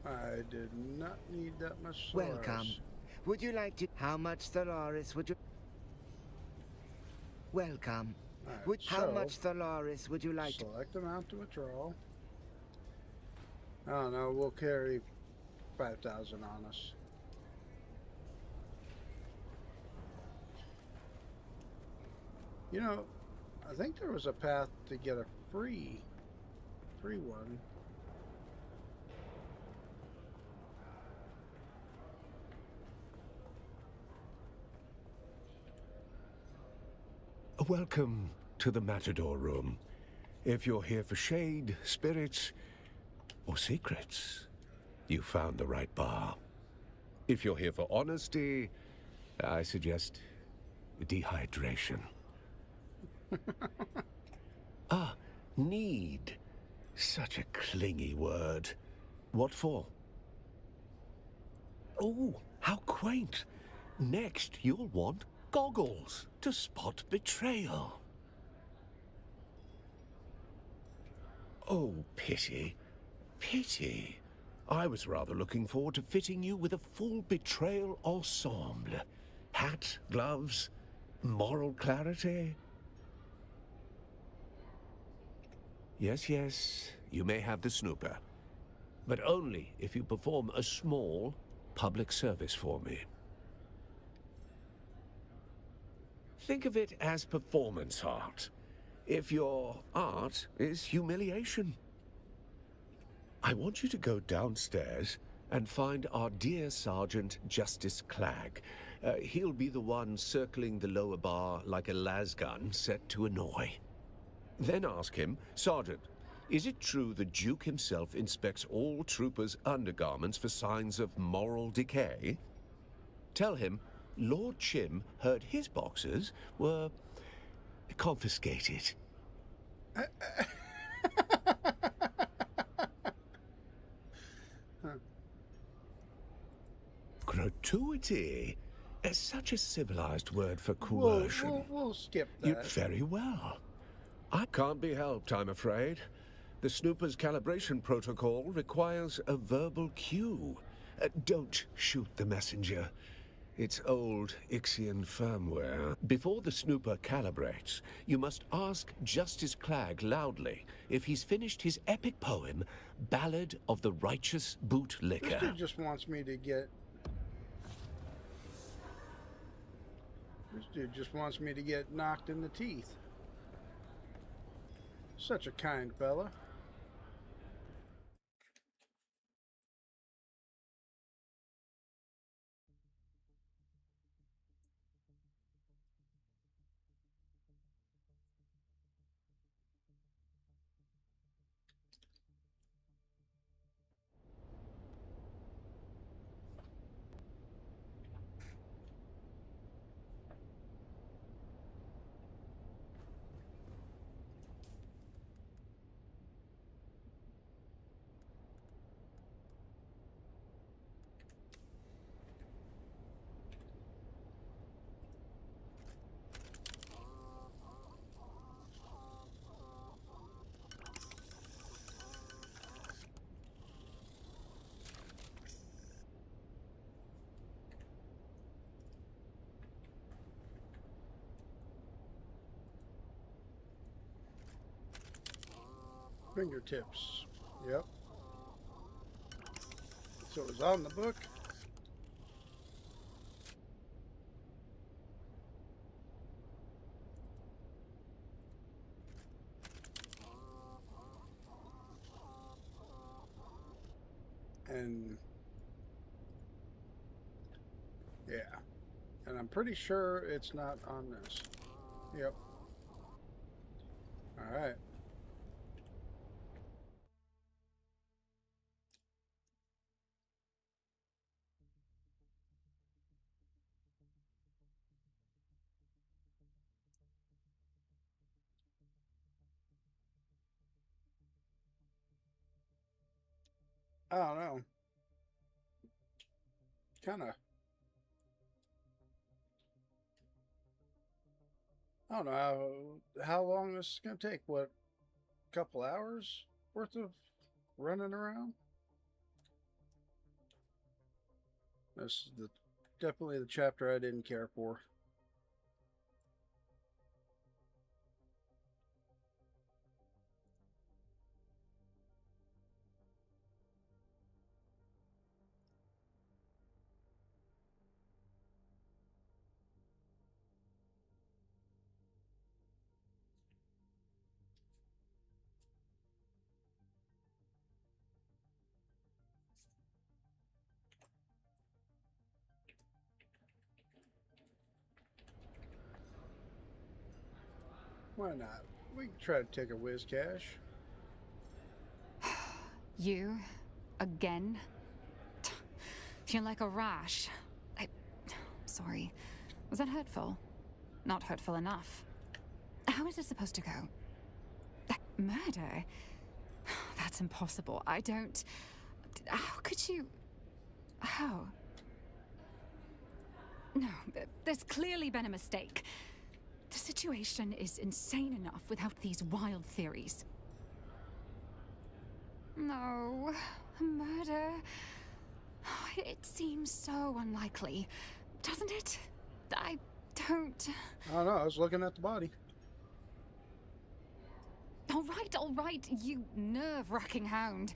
I did not need that much Welcome. Solaris. Would you like to? How much Thalaris would you? Welcome. Alright, How so much Thalaris would you like to? select amount to withdraw. I don't know, we'll carry 5,000 on us. You know, I think there was a path to get a free one. Welcome to the Matador Room. If you're here for shade, spirits, or secrets, you found the right bar. If you're here for honesty, I suggest dehydration. Need. Such a clingy word. What for? Oh, how quaint. Next, you'll want goggles to spot betrayal. Oh, pity. Pity. I was rather looking forward to fitting you with a full betrayal ensemble. Hat, gloves, moral clarity. Yes, yes, you may have the snooper. But only if you perform a small public service for me. Think of it as performance art, if your art is humiliation. I want you to go downstairs and find our dear Sergeant Justice Clegg. He'll be the one circling the lower bar like a lasgun set to annoy. Then ask him, Sergeant, is it true the Duke himself inspects all troopers' undergarments for signs of moral decay? Tell him Lord Chim heard his boxers were confiscated. Gratuity is such a civilized word for coercion. We'll skip that. Very well. I can't be helped, I'm afraid. The snooper's calibration protocol requires a verbal cue. Don't shoot the messenger. It's old Ixian firmware. Before the snooper calibrates, you must ask Justice Clegg loudly if he's finished his epic poem, Ballad of the Righteous Bootlicker. This dude just wants me to get... This dude just wants me to get knocked in the teeth. Such a kind fella. Fingertips. Yep. So it was on the book. And yeah. And I'm pretty sure it's not on this. Yep. All right. I don't know. Kind of. I don't know how long this is going to take. What, a couple hours worth of running around? This is definitely the chapter I didn't care for. Why not? We can try to take a whiz cash. You? Again? You're like a rash. Sorry. Was that hurtful? Not hurtful enough. How is this supposed to go? Murder? That's impossible. I don't... How could you... How? No, there's clearly been a mistake. The situation is insane enough without these wild theories. No, murder. It seems so unlikely, doesn't it? I don't know. I was looking at the body. All right, you nerve-wracking hound.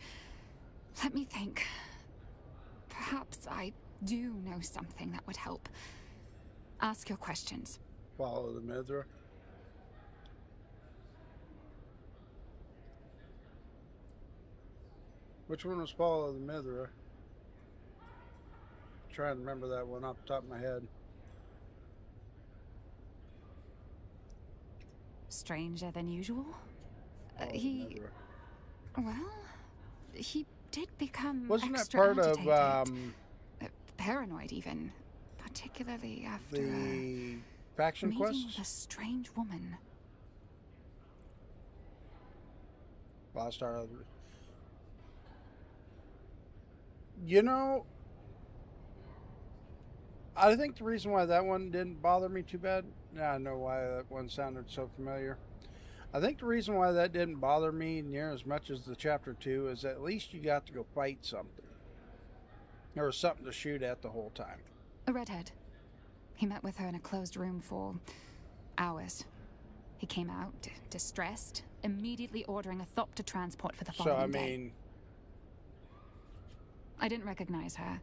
Let me think. Perhaps I do know something that would help. Ask your questions. Follow the Mithra. Which one was Follow the Mithra? Trying to remember that one off the top of my head. Stranger than usual? Well, he did become Wasn't that extra part agitated, of paranoid even, particularly after the faction meeting quest? with a strange woman. Lost our other. You know, I think the reason why that one didn't bother me too bad. Now I know why that one sounded so familiar. I think the reason why that didn't bother me near as much as the chapter 2 is at least you got to go fight something. There was something to shoot at the whole time. A redhead. He met with her in a closed room for hours. He came out, distressed, immediately ordering a Thopter transport for the following day. I didn't recognize her.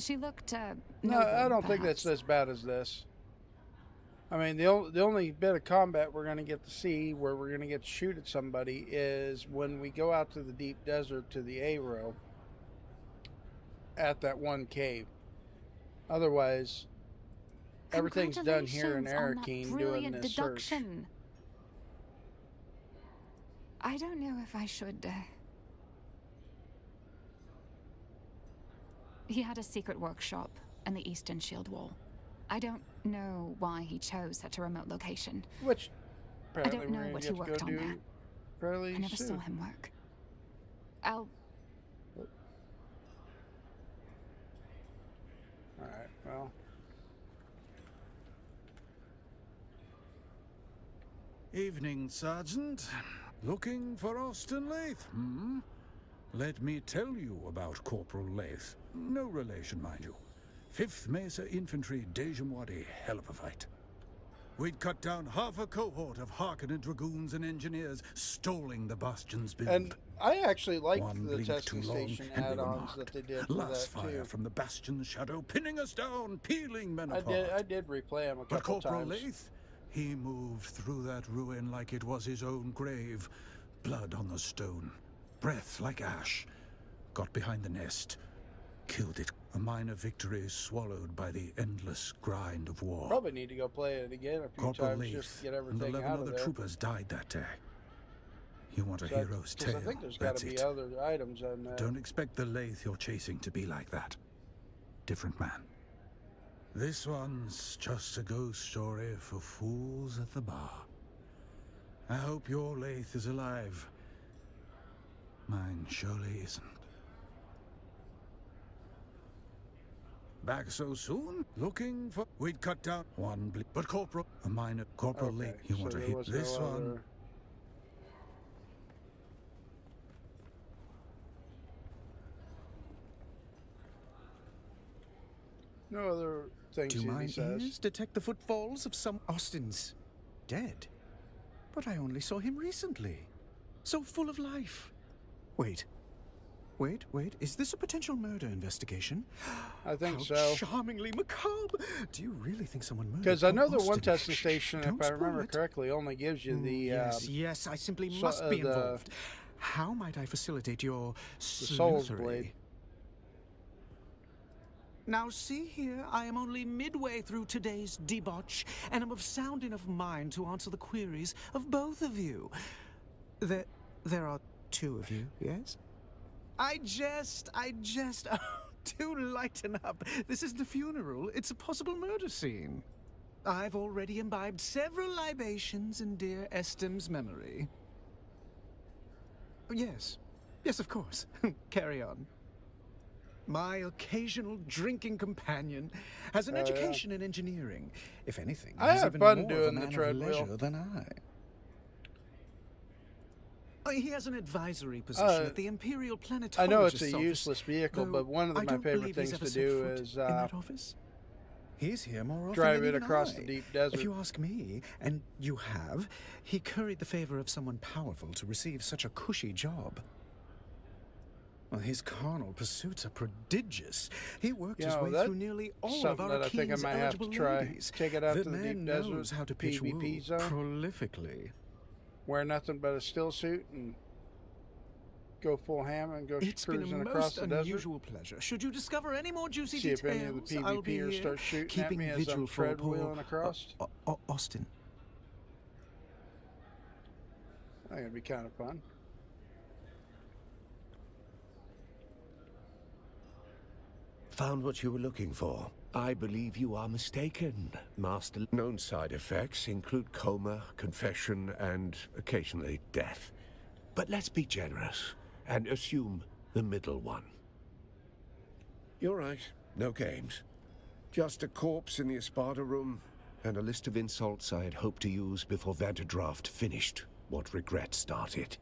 She looked, No, noble, I don't think perhaps. that's as bad as this. I mean, the only bit of combat we're going to get to see where we're going to get to shoot at somebody is when we go out to the deep desert to the Arrow at that one cave. Otherwise, everything's done here in Arakeen doing this deduction. I don't know if I should... He had a secret workshop in the Eastern Shield Wall. I don't know why he chose such a remote location. Which, I don't know what he worked on there. Fairly I never soon. saw him work. I'll... Alright, well... Evening, Sergeant. Looking for Austin Lath, hmm? Let me tell you about Corporal Lath. No relation, mind you. 5th Mesa Infantry, Dejamwadi, hell of a fight. We'd cut down half a cohort of Harkonnen dragoons and engineers, stalling the Bastion's build. And I actually liked One the blink testing too long, station and we were add-ons that marked. they did for Last that fire too. from the Bastion's shadow, pinning us down, peeling men apart. I did replay them a But couple Corporal times. Lath, he moved through that ruin like it was his own grave. Blood on the stone, breath like ash. Got behind the nest, killed it. A minor victory swallowed by the endless grind of war. Probably need to go play it again a few Corporal times Lath just to get and everything 11 out of other there. troopers died that day. You want a So hero's 'cause tale? I think there's got That's to be it. other items on that. Don't expect the Lath you're chasing to be like that. Different man. This one's just a ghost story for fools at the bar. I hope your Lath is alive. Mine surely isn't. Back so soon? Looking for... We'd cut down one but Corporal... A minor... Corporal Okay, Lath. You want so to there hit was this no one? other- No other things Do he mine says. ears detect the footfalls of some... Austin's dead. But I only saw him recently. So full of life. Wait. Is this a potential murder investigation? I think How so. charmingly macabre. Do you really think someone murdered Because I know the Austin? one testing station, Don't if I remember spoil it. correctly, only gives you the... Yes, I simply so- must be the- involved. How might I facilitate your Soul's sleuthery? Blade. Now see here, I am only midway through today's debauch, and am of sound enough mind to answer the queries of both of you. There are two of you, yes? I jest. Oh, do lighten up. This isn't a funeral, it's a possible murder scene. I've already imbibed several libations in dear Estim's memory. Yes, of course. Carry on. My occasional drinking companion has an Oh, yeah. education in engineering. If anything, I he's had even fun more of a doing the man of treadmill. leisure than I. He has an advisory position at the Imperial Planetologist's I know it's a office, useless vehicle, though but one of I my don't favorite believe he's things ever to set do foot is in that office. He's here more often drive than it even across I. the deep desert. If you ask me, and you have, he curried the favor of someone powerful to receive such a cushy job. Well, his carnal pursuits are prodigious. He worked his way through nearly all of our that I think I king's might have to eligible try. ladies. Take it out The to the man deep desert, knows how to pitch PvP woo zone. prolifically. Wear nothing but a still suit and go full ham and go It's been a cruising across most the desert. unusual pleasure. Should you discover any more juicy See details, if any of the I'll be PvPers here, start shooting keeping at me as vigil I'm for tread poor, wheeling across. Austin. I think it'd be kind of fun. Found what you were looking for. I believe you are mistaken, Master. Known side effects include coma, confession, and occasionally death. But let's be generous and assume the middle one. You're right. No games. Just a corpse in the Espada room and a list of insults I had hoped to use before Vanderdraft finished what regret started.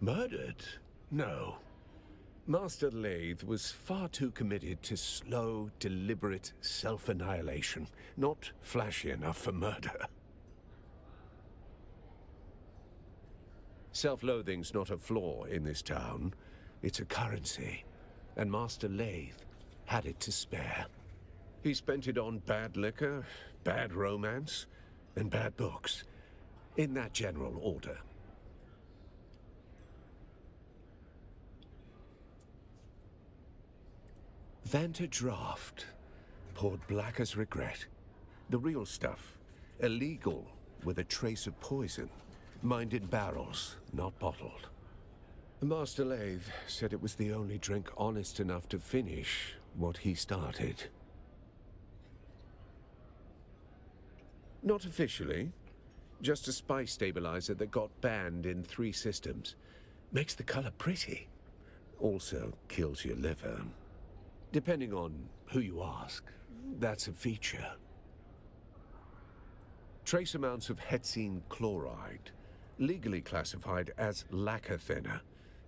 Murdered? No. Master Lathe was far too committed to slow, deliberate self-annihilation, not flashy enough for murder. Self-loathing's not a flaw in this town. It's a currency, and Master Lathe had it to spare. He spent it on bad liquor, bad romance, and bad books, in that general order. Vanderdraft poured black as regret. The real stuff, illegal with a trace of poison, mined in barrels, not bottled. Master Lathe said it was the only drink honest enough to finish what he started. Not officially, just a spice stabilizer that got banned in 3 systems. Makes the color pretty. Also kills your liver. Depending on who you ask, that's a feature. Trace amounts of hetsine chloride, legally classified as lacquer thinner,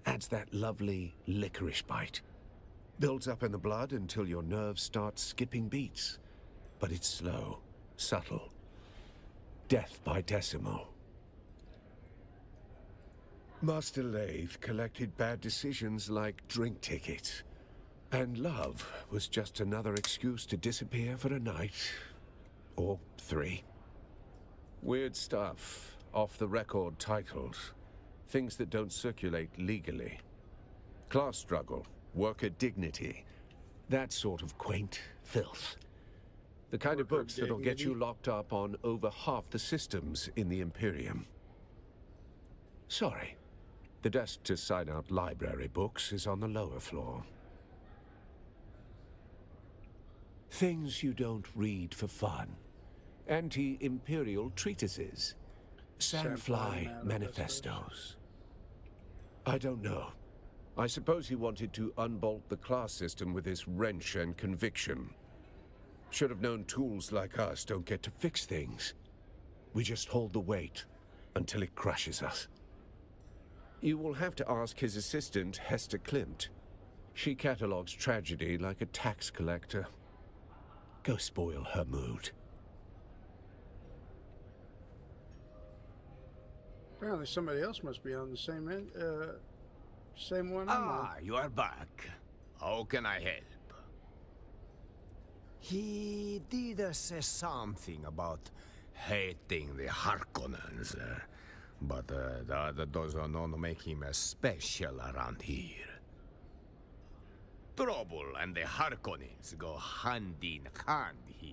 adds that lovely licorice bite. Builds up in the blood until your nerves start skipping beats. But it's slow, subtle. Death by decimal. Master Lathe collected bad decisions like drink tickets. And love was just another excuse to disappear for a night. Or 3. Weird stuff, off-the-record titles. Things that don't circulate legally. Class struggle, worker dignity. That sort of quaint filth. The kind of books that'll get you locked up on over half the systems in the Imperium. Sorry. The desk to sign out library books is on the lower floor. Things you don't read for fun. Anti-imperial treatises. Sandfly manifestos. I don't know. I suppose he wanted to unbolt the class system with his wrench and conviction. Should have known tools like us don't get to fix things. We just hold the weight until it crushes us. You will have to ask his assistant, Hester Klimt. She catalogs tragedy like a tax collector. Go spoil her mood. Apparently somebody else must be on the same end, same one I'm on. You are back. How can I help? He did say something about hating the Harkonnens, but that does not make him special around here. Trouble and the Harkonnens go hand in hand here.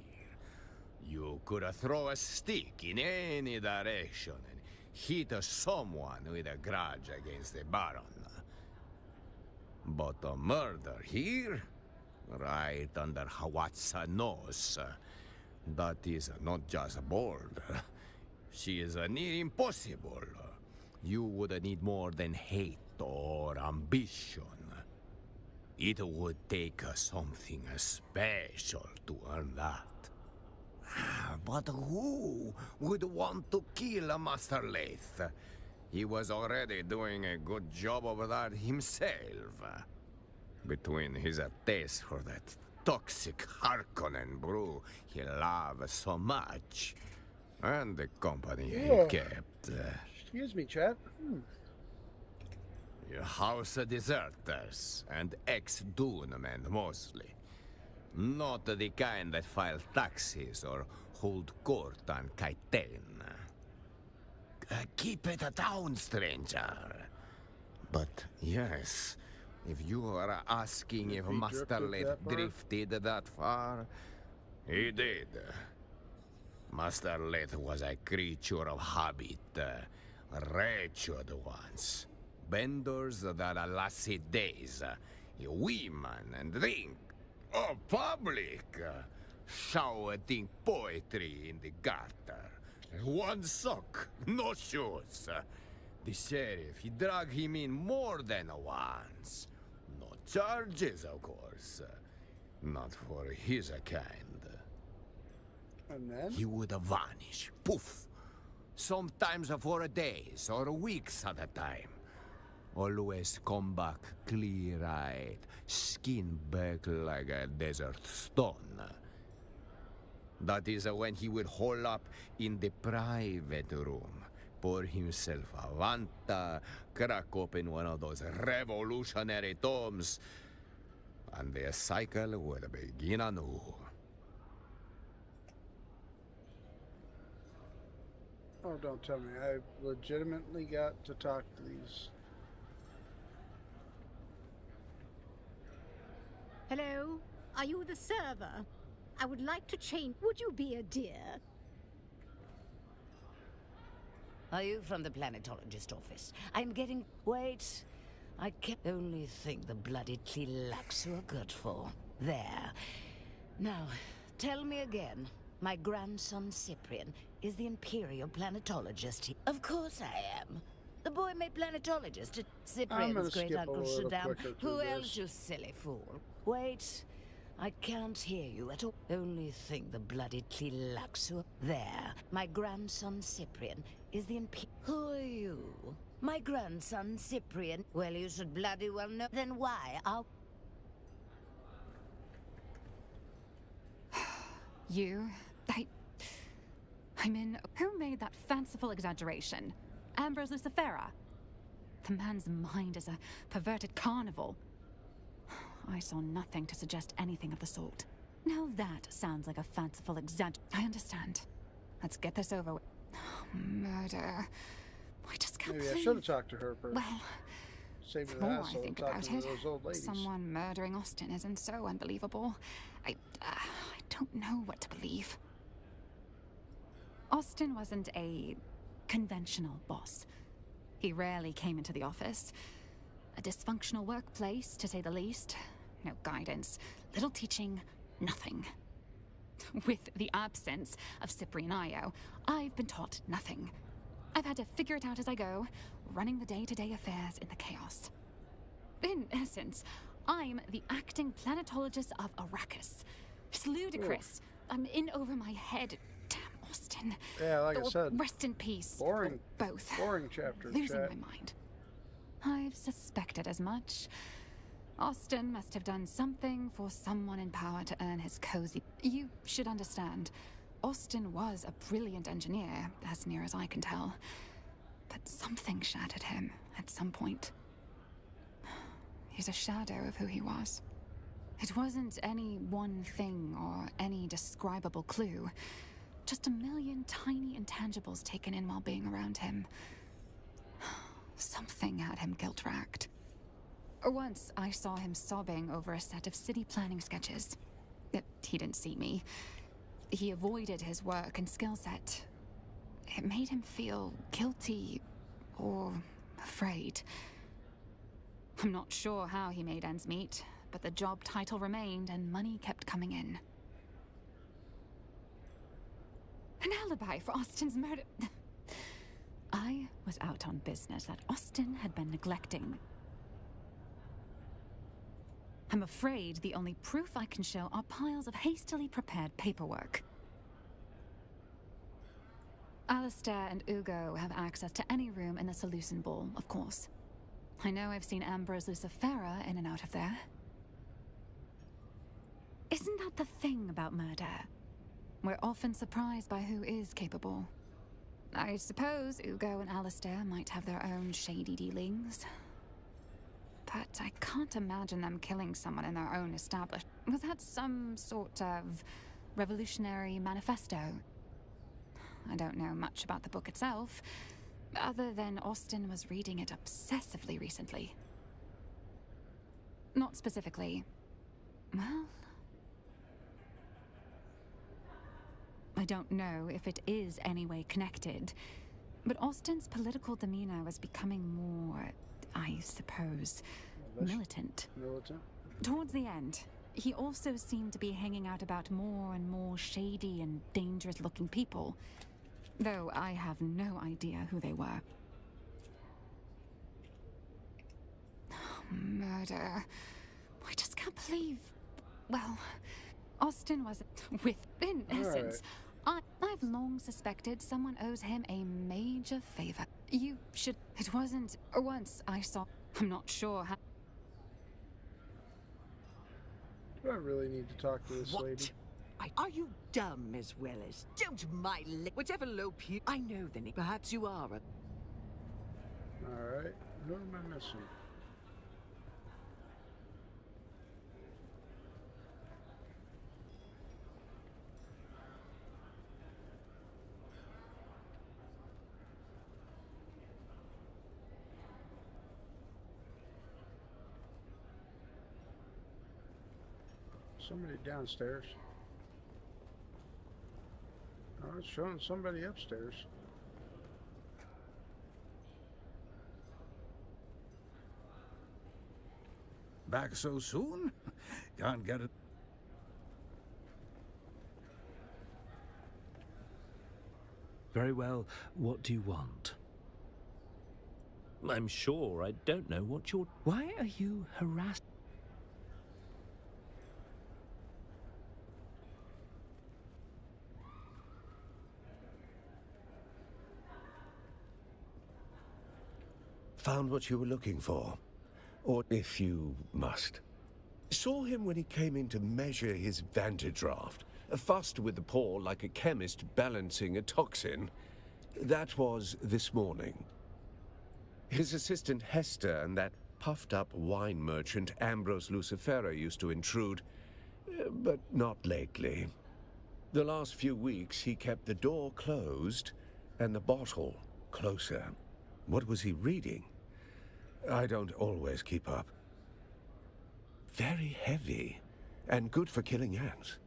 You could throw a stick in any direction and hit someone with a grudge against the Baron. But a murder here? Right under Hawat's nose. That is not just bold. She is near impossible. You would need more than hate or ambition. It would take something special to earn that. But who would want to kill Master Lathe? He was already doing a good job over that himself. Between his taste for that toxic Harkonnen brew he loved so much. And the company Yeah. he kept. Excuse me, chat. Your house of deserters and ex-Dune men mostly. Not the kind that file taxes or hold court on Kaiten. Keep it down, stranger. But yes, if you are asking if he Master drifted Leth that far? drifted that far, he did. Master Leth was a creature of habit, wretched ones. Benders that lasted days, women and drink, public, shouting poetry in the gutter. One sock, no shoes. The sheriff, he dragged him in more than once. No charges, of course. Not for his kind. And then? He would vanish, poof. Sometimes for days or weeks at a time. Always come back clear-eyed, skin back like a desert stone. That is when he would hole up in the private room, pour himself a Vanta, crack open one of those revolutionary tomes, and the cycle would begin anew. Oh, don't tell me. I legitimately got to talk to these. Hello? Are you the server? I would like to change. Would you be a dear? Are you from the planetologist office? I'm getting... Wait. I can only think the bloody Tlilaxu are good for. There. Now, tell me again. My grandson Cyprian is the Imperial planetologist. Of course I am. The boy made planetologist. Cyprian's great uncle Shaddam. Who else, you silly fool? Wait. I can't hear you at all. Only think the bloody Tlilaxu. There. My grandson Cyprian is the Who are you? My grandson Cyprian. Well, you should bloody well know. Then why? You? I mean, who made that fanciful exaggeration? Ambrose Lucifera? The man's mind is a perverted carnival. I saw nothing to suggest anything of the sort. Now that sounds like a fanciful I understand. Let's get this over with. Murder. I just can't Maybe I believe... should have talked to her first. Well, save me the the more I hassle of think talking about to it, those old ladies. someone murdering Austin isn't so unbelievable. I don't know what to believe. Austin wasn't a conventional boss. He rarely came into the office. A dysfunctional workplace, to say the least. No guidance, little teaching, nothing. With the absence of Cyprian Io, I've been taught nothing. I've had to figure it out as I go, running the day-to-day affairs in the chaos. In essence, I'm the acting planetologist of Arrakis. It's ludicrous. I'm in over my head. Damn Austin. Yeah, like I said. Rest in peace. Boring. Both. Boring chapter. Losing chat. my mind. I've suspected as much. Austin must have done something for someone in power to earn his cozy... You should understand. Austin was a brilliant engineer, as near as I can tell. But something shattered him at some point. He's a shadow of who he was. It wasn't any one thing or any describable clue. Just a million tiny intangibles taken in while being around him. Something had him guilt-racked. Once, I saw him sobbing over a set of city planning sketches. He didn't see me. He avoided his work and skill set. It made him feel guilty or afraid. I'm not sure how he made ends meet, but the job title remained and money kept coming in. An alibi for Austin's murder. I was out on business that Austin had been neglecting. I'm afraid the only proof I can show are piles of hastily prepared paperwork. Alistair and Ugo have access to any room in the Seleucid Ball, of course. I know I've seen Ambrose Lucifera in and out of there. Isn't that the thing about murder? We're often surprised by who is capable. I suppose Ugo and Alistair might have their own shady dealings. But I can't imagine them killing someone in their own establishment. Was that some sort of revolutionary manifesto? I don't know much about the book itself, other than Austin was reading it obsessively recently. Not specifically. Well, I don't know if it is anyway connected, but Austin's political demeanor was becoming more, I suppose, militant. Towards the end, he also seemed to be hanging out about more and more shady and dangerous-looking people, though I have no idea who they were. Murder. I just can't believe... Well, Austin was... In essence, I've long suspected someone owes him a major favor. You should... It wasn't... Once I saw... I'm not sure how... Do I really need to talk to this lady? Are you dumb as well as... Don't my whatever lope you... I know the name. Perhaps you are a... Alright, who am I missing? Somebody downstairs. Oh, it's showing somebody upstairs. Back so soon? Can't get it. Very well, what do you want? I'm sure I don't know what you're... Why are you harassed? Found what you were looking for. Or if you must. Saw him when he came in to measure his vantage raft. Fussed with the paw like a chemist balancing a toxin. That was this morning. His assistant Hester and that puffed-up wine merchant Ambrose Lucifera used to intrude, but not lately. The last few weeks he kept the door closed and the bottle closer. What was he reading? I don't always keep up. Very heavy, and good for killing ants.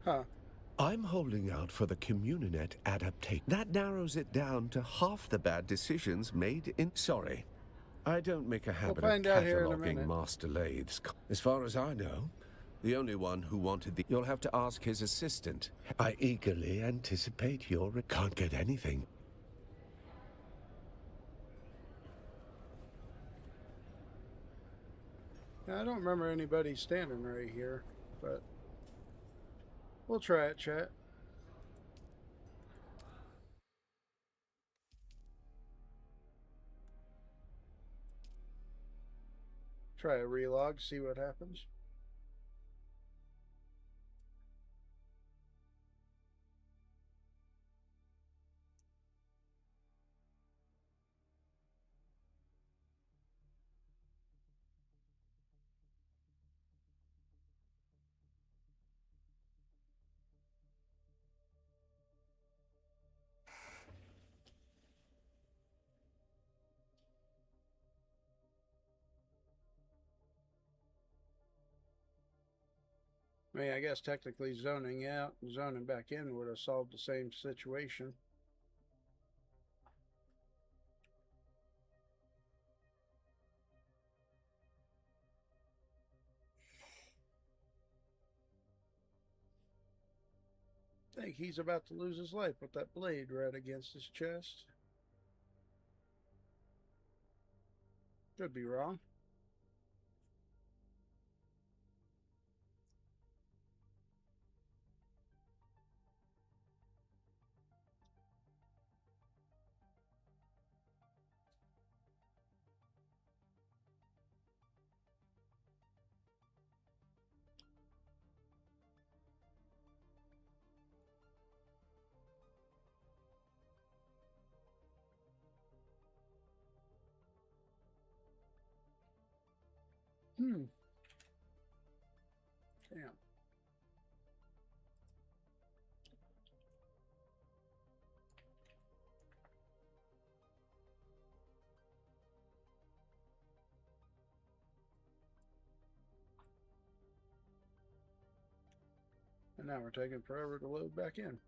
Huh. I'm holding out for the Communinet adaptation. That narrows it down to half the bad decisions made in... Sorry, I don't make a habit of cataloging master lathes. As far as I know, the only one who wanted the... You'll have to ask his assistant. I eagerly anticipate your... Can't get anything. Now, I don't remember anybody standing right here, but we'll try it, chat. Try a relog, see what happens. I mean, I guess technically zoning out and zoning back in would have solved the same situation. I think he's about to lose his life with that blade right against his chest. Could be wrong. Damn. And now we're taking forever to load back in.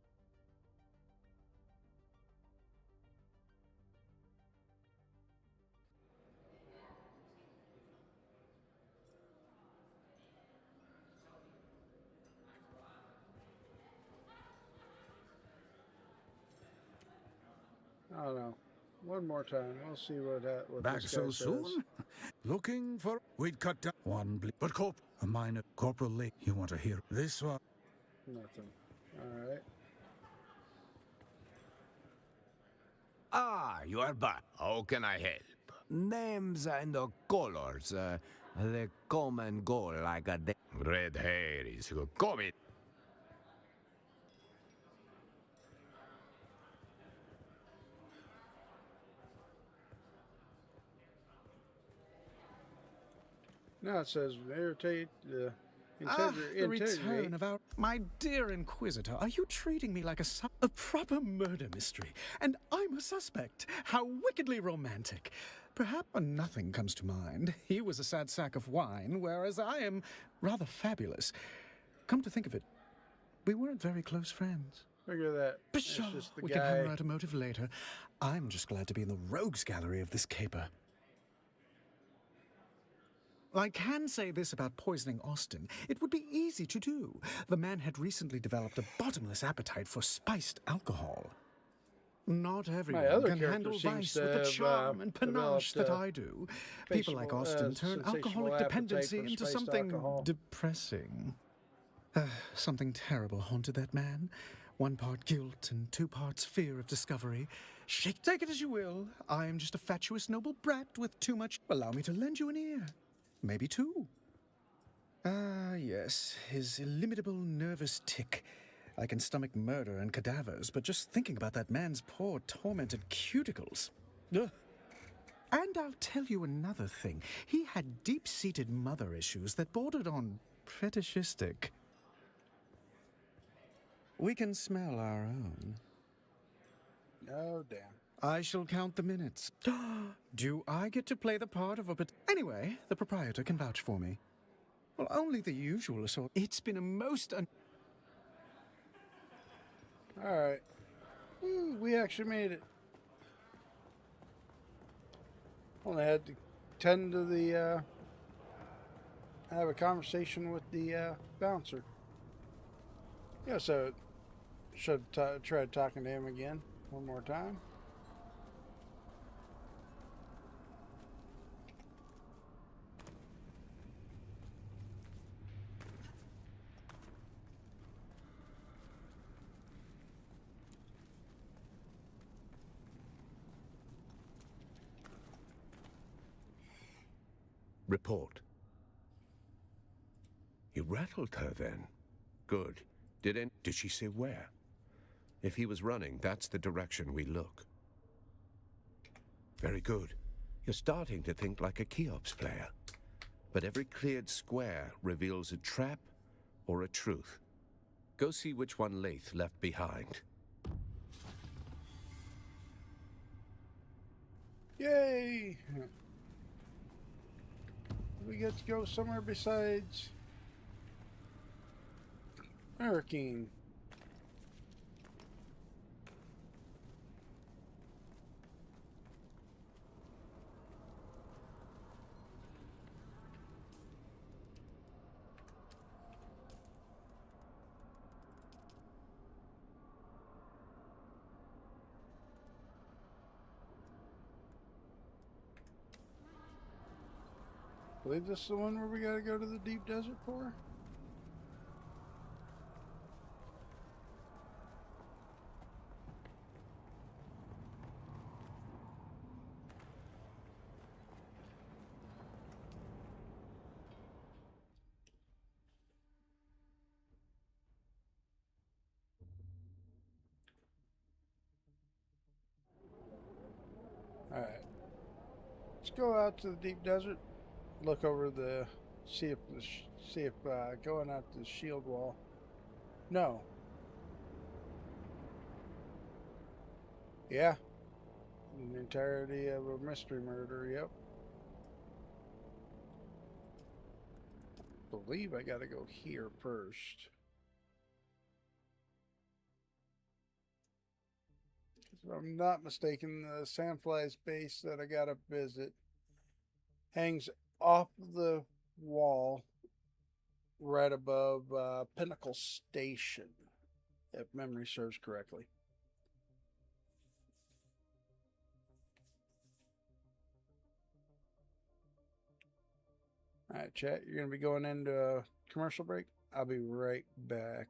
I don't know. One more time. We'll see what Back this so guy says. soon? Looking for... We'd cut down one but a minor Corporal Lake. You want to hear this one? Nothing. All right. Ah, you are back. How can I help? Names and colors, they come and go like a... Red hair is coming. Now it says irritate the The return of our... My dear Inquisitor, are you treating me like a proper murder mystery? And I'm a suspect. How wickedly romantic. Perhaps nothing comes to mind. He was a sad sack of wine, whereas I am rather fabulous. Come to think of it, we weren't very close friends. Figure that. Pshaw, Just the we guy. can hammer out a motive later. I'm just glad to be in the rogues gallery of this caper. I can say this about poisoning Austin. It would be easy to do. The man had recently developed a bottomless appetite for spiced alcohol. Not everyone can handle vice with the charm and panache that I do. People like Austin turn alcoholic dependency into something depressing. Something terrible haunted that man. 1 part guilt and 2 parts fear of discovery. Take it as you will. I am just a fatuous noble brat with too much... Allow me to lend you an ear. Maybe 2. Ah, yes, his illimitable nervous tic. I can stomach murder and cadavers, but just thinking about that man's poor, tormented cuticles. Ugh. And I'll tell you another thing. He had deep-seated mother issues that bordered on fetishistic. We can smell our own. Oh, damn. I shall count the minutes. Do I get to play the part of a... Anyway, the proprietor can vouch for me. Well, only the usual assault. It's been a most... All right. Ooh, we actually made it. Only had to tend to the... have a conversation with the bouncer. Yeah, so should have tried talking to him again one more time. Report. You rattled her then? Good. Did she say where? If he was running, that's the direction we look. Very good. You're starting to think like a Cheops player. But every cleared square reveals a trap or a truth. Go see which one Lath left behind. Yay! We get to go somewhere besides Hurricane. I believe this is the one where we gotta go to the deep desert for? Alright. Let's go out to the deep desert. Look over the See if going out the shield wall. No. Yeah. The entirety of a mystery murder. Yep. I believe I got to go here first. If I'm not mistaken, the Sandfly's base that I got to visit hangs off the wall right above Pinnacle Station, if memory serves correctly. All right, chat, you're going to be going into a commercial break. I'll be right back.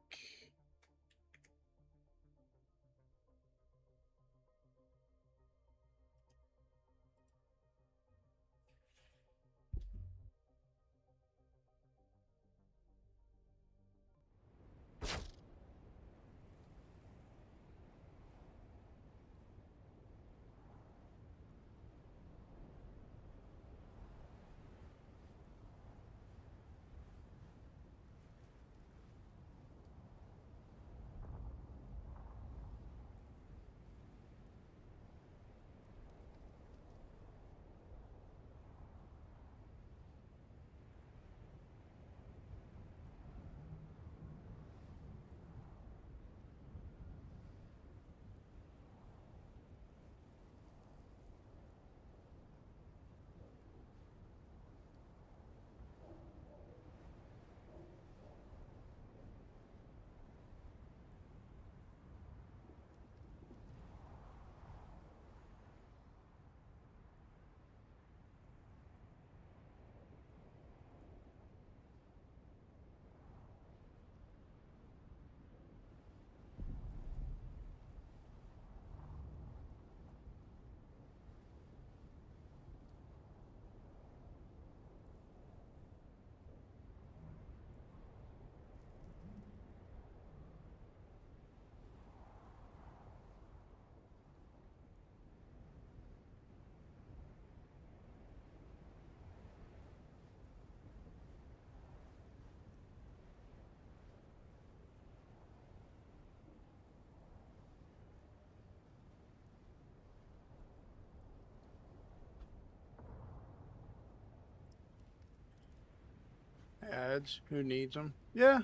Ads, who needs them? Yeah,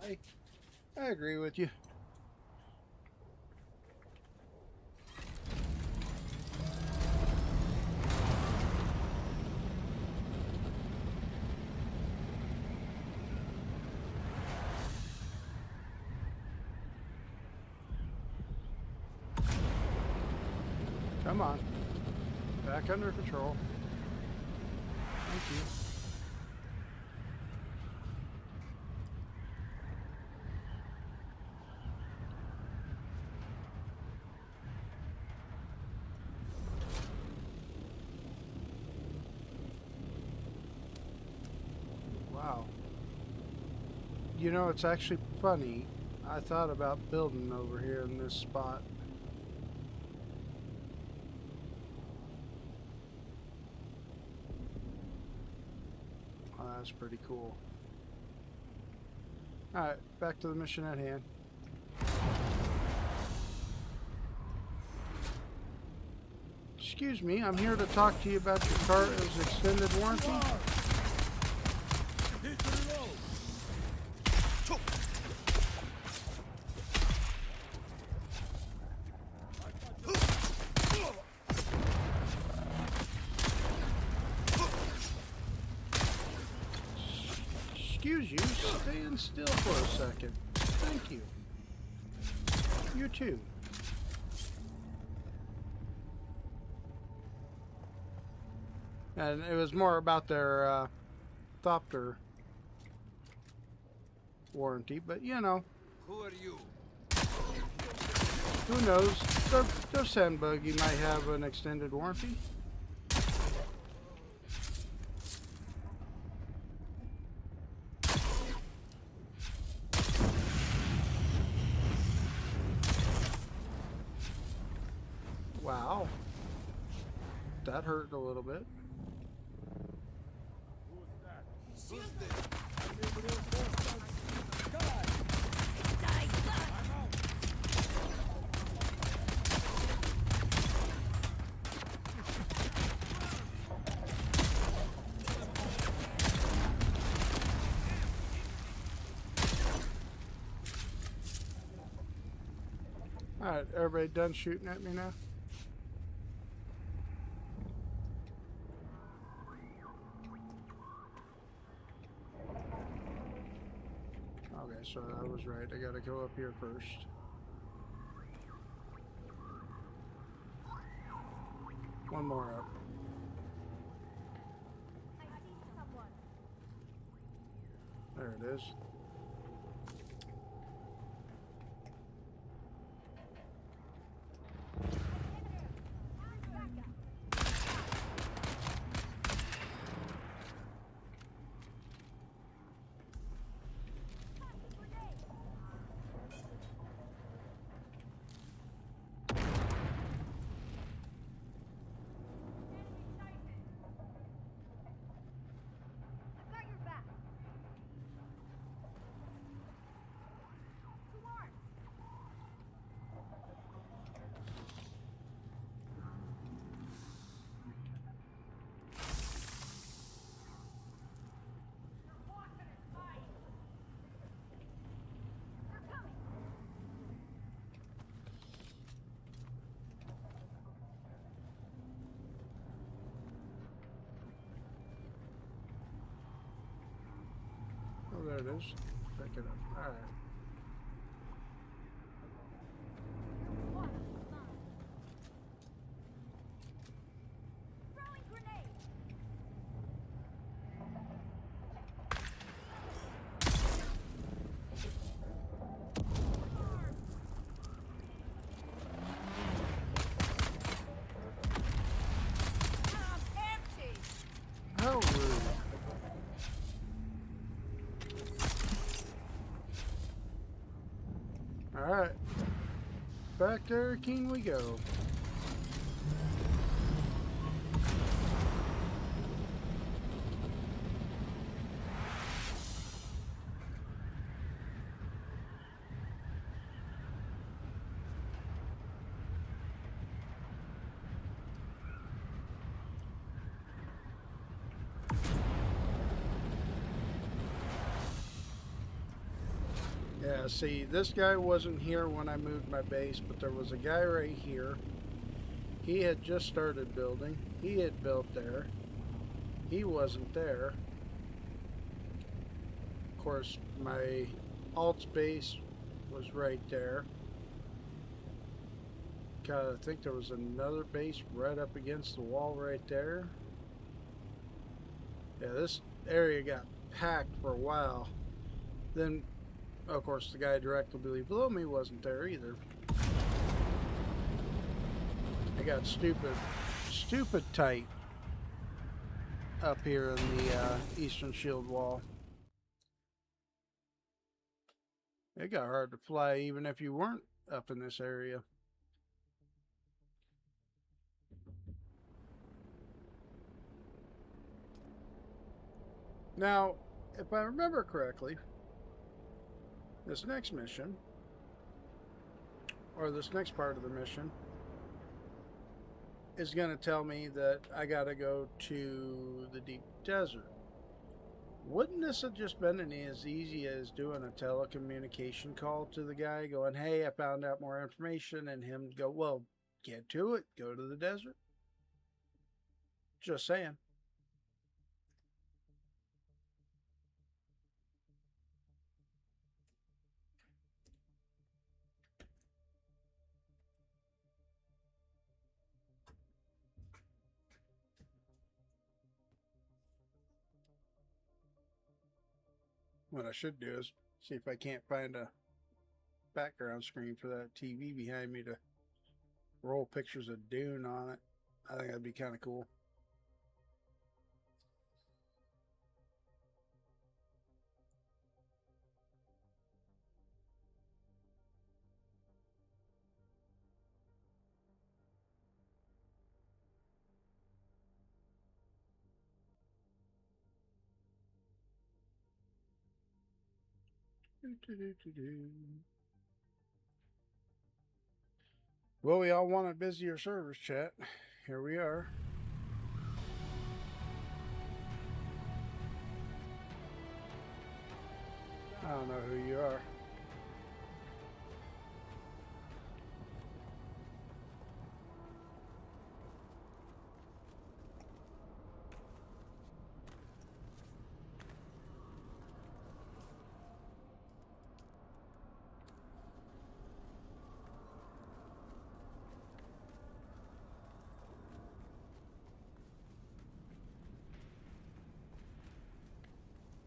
I agree with you. Come on. Back under control. Thank you. Wow. You know, it's actually funny. I thought about building over here in this spot. Oh, that's pretty cool. Alright, back to the mission at hand. Excuse me, I'm here to talk to you about your car's extended warranty. Excuse you, stand still for a second. Thank you. You too. And it was more about their Thopter warranty, but you know. Who are you? Who knows? Their sand buggy might have an extended warranty. Wow. That hurt a little bit. Alright, everybody done shooting at me now? Okay, so I was right. I gotta go up here first. One more up. There it is. Oh, there it is. Pick it up. Alright. How rude. Alright. Back there, King, we go. Yeah, see, this guy wasn't here when I moved my base, but there was a guy right here. He had just started building. He had built there. He wasn't there. Of course, my alt base was right there. God, I think there was another base right up against the wall right there. Yeah, this area got packed for a while. Then, of course, the guy directly below me wasn't there either. I got stupid tight up here in the eastern shield wall. It got hard to fly even if you weren't up in this area. Now, if I remember correctly, this next mission, or this next part of the mission, is going to tell me that I got to go to the deep desert. Wouldn't this have just been as easy as doing a telecommunication call to the guy going, hey, I found out more information, and him go, well, get to it, go to the desert? Just saying. What I should do is see if I can't find a background screen for that TV behind me to roll pictures of Dune on it. I think that'd be kind of cool. Well, we all wanted busier servers, chat. Here we are. I don't know who you are.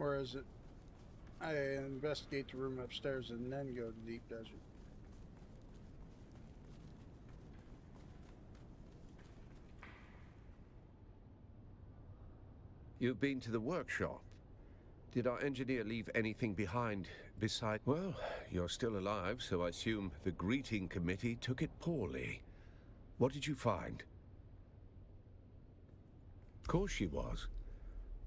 Or is it I investigate the room upstairs and then go to Deep Desert? You've been to the workshop. Did our engineer leave anything behind besides... Well, you're still alive, so I assume the greeting committee took it poorly. What did you find? Of course she was.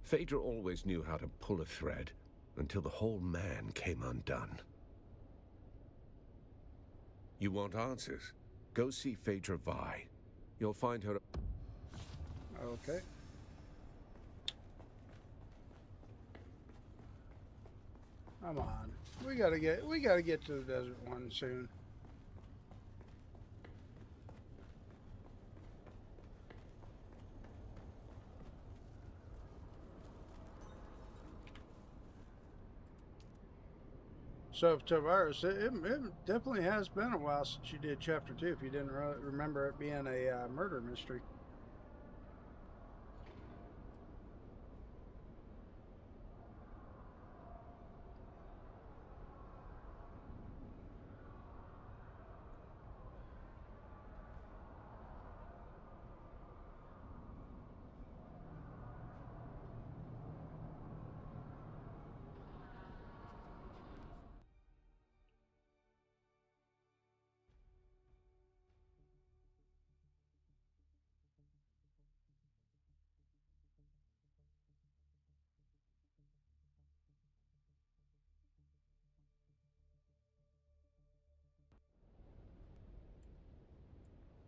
Phaedra always knew how to pull a thread, until the whole man came undone. You want answers? Go see Phaedra Vi. You'll find her... Okay. Come on. We gotta get to the desert one soon. So, Tavares, it definitely has been a while since you did Chapter 2, if you didn't remember it being a murder mystery.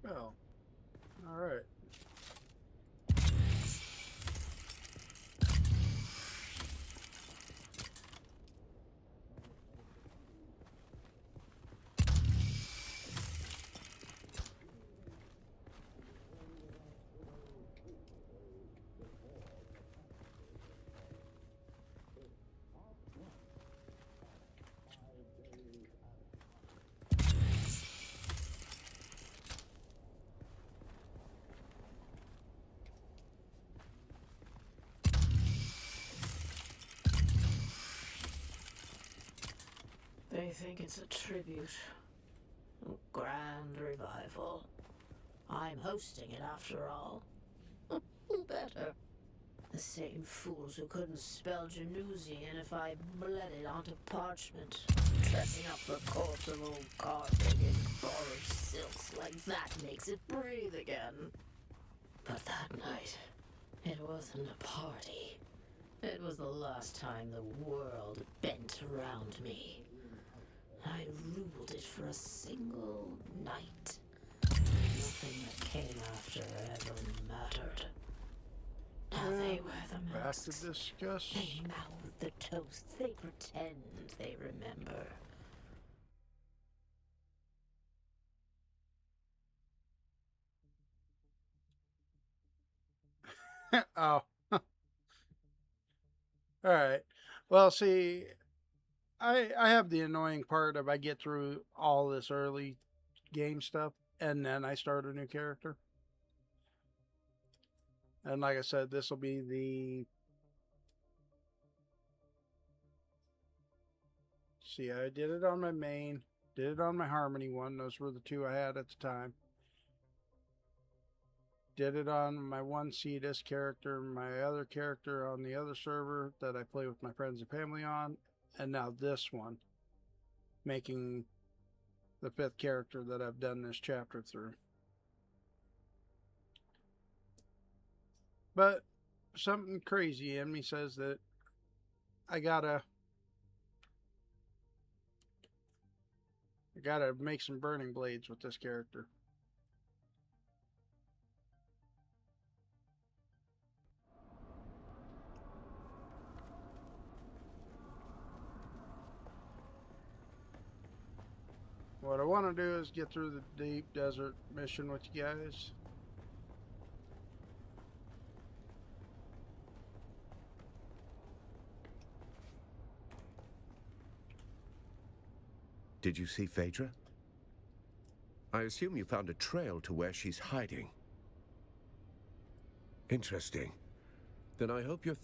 Well, all right. They think it's a tribute. A grand revival. I'm hosting it after all. Who better? The same fools who couldn't spell Januzzian if I bled it onto parchment. Dressing up the corpse of old Carthage in borrowed silks like that makes it breathe again. But that night, it wasn't a party. It was the last time the world bent around me. I ruled it for a single night. Nothing that came after ever mattered. Now they wear the masks. Back to discuss. They mouth the toasts. They pretend they remember. Oh. All right. Well, see, I have the annoying part of I get through all this early game stuff and then I start a new character. And like I said, this will be the... See, I did it on my main, did it on my Harmony one. Those were the two I had at the time. Did it on my one Cetus character, my other character on the other server that I play with my friends and family on, and now this one, making the 5th character that I've done this chapter through. But something crazy in me says that I gotta gotta make some burning blades with this character. What I want to do is get through the deep desert mission with you guys. Did you see Phaedra? I assume you found a trail to where she's hiding. Interesting. Then I hope you're...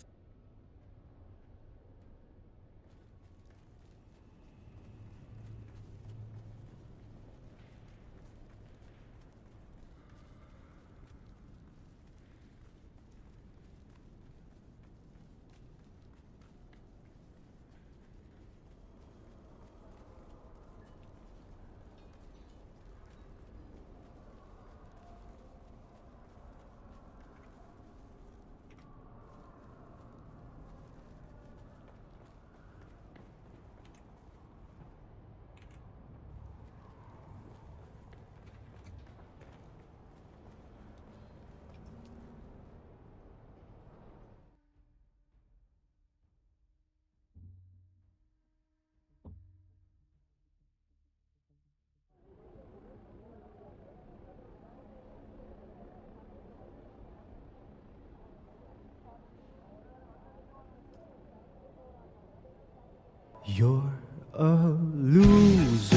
You're a loser,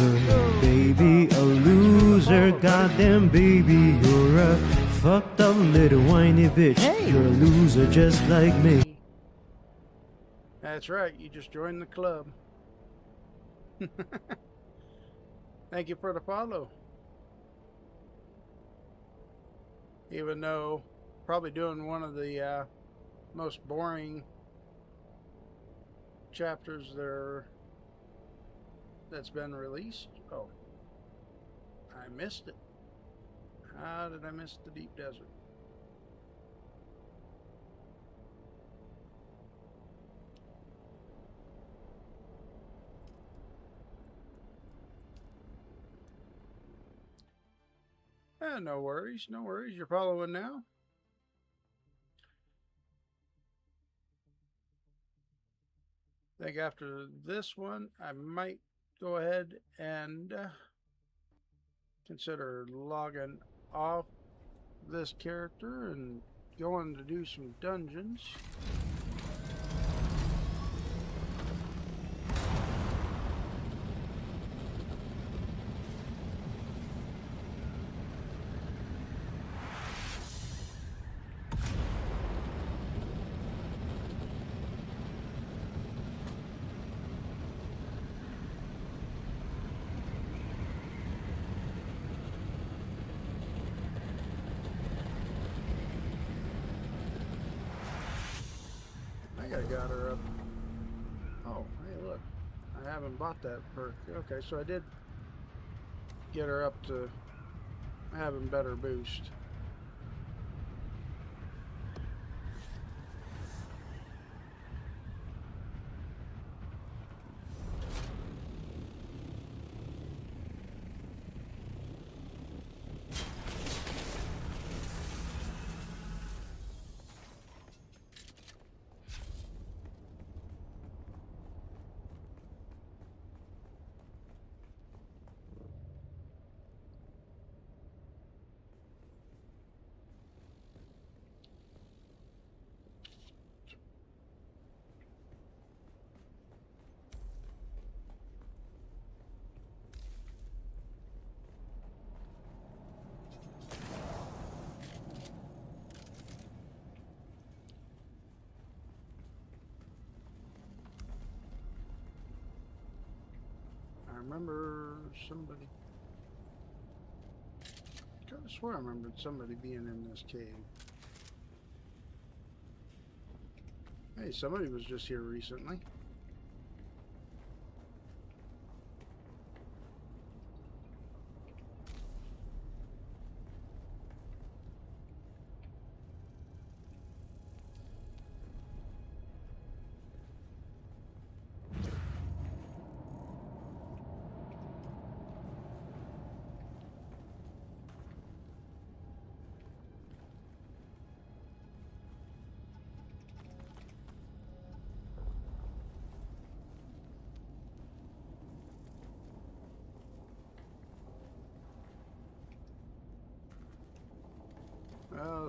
baby, a loser, goddamn baby. You're a fucked up little whiny bitch. Hey. You're a loser just like me. That's right, you just joined the club. Thank you for the follow. Even though probably doing one of the most boring chapters there that's been released. Oh, I missed it. How did I miss the deep desert? No worries, no worries. You're following now. I think after this one, I might go ahead and consider logging off this character and going to do some dungeons. I got her up. Oh, hey, look. I haven't bought that perk. Okay, so I did get her up to having better boost. I remember somebody... I swear I remembered somebody being in this cave. Hey, somebody was just here recently.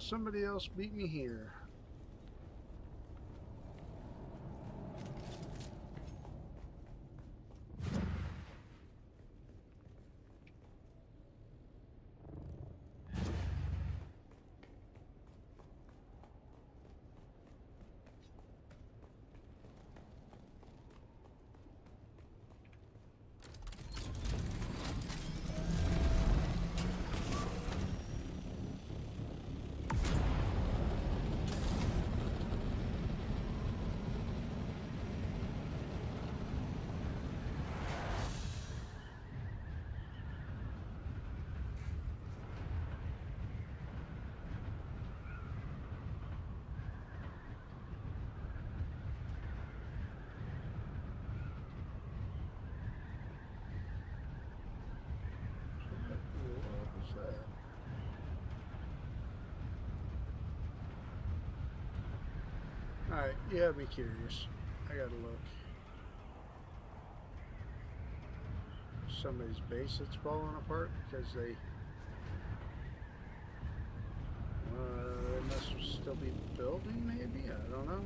Somebody else beat me here. Alright, you have me curious. I gotta look. Somebody's base that's falling apart because they must still be building, maybe? I don't know.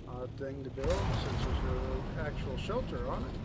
Odd thing to build since there's no actual shelter on it.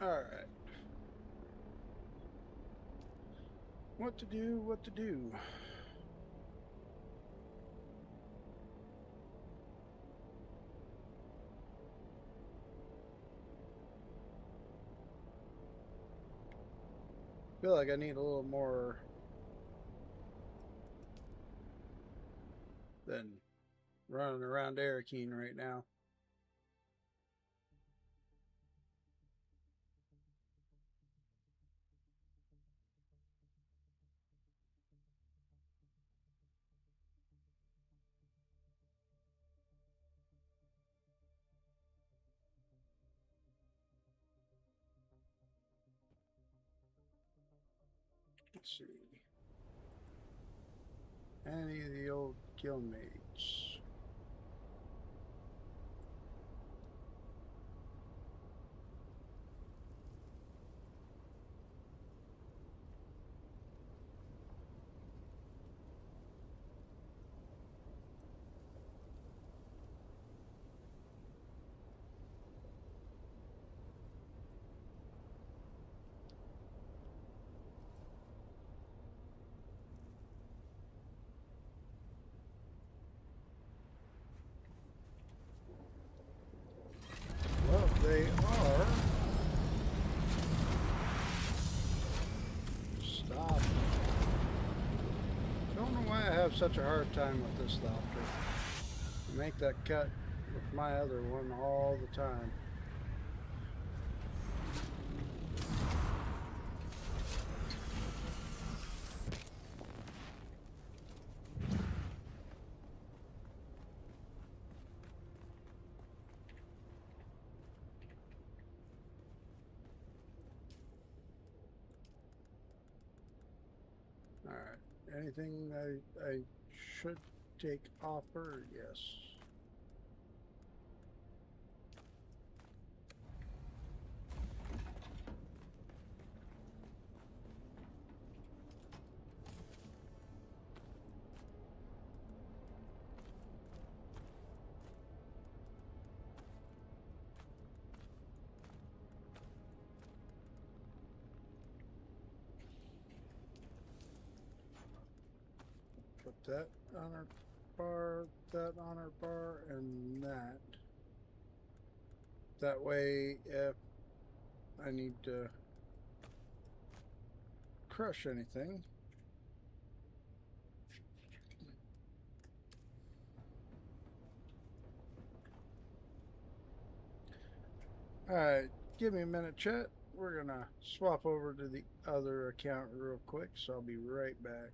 Alright. What to do, what to do. Feel like I need a little more than running around Arakeen right now. Let's see. Any of the old guildmates. Well, they are. Stop. Don't know why I have such a hard time with this doctor. I make that cut with my other one all the time. Alright, anything I should take offer? Yes. Put that on our bar, that on our bar, and that. That way, if I need to crush anything, Alright, give me a minute, chat. We're gonna swap over to the other account real quick, so I'll be right back.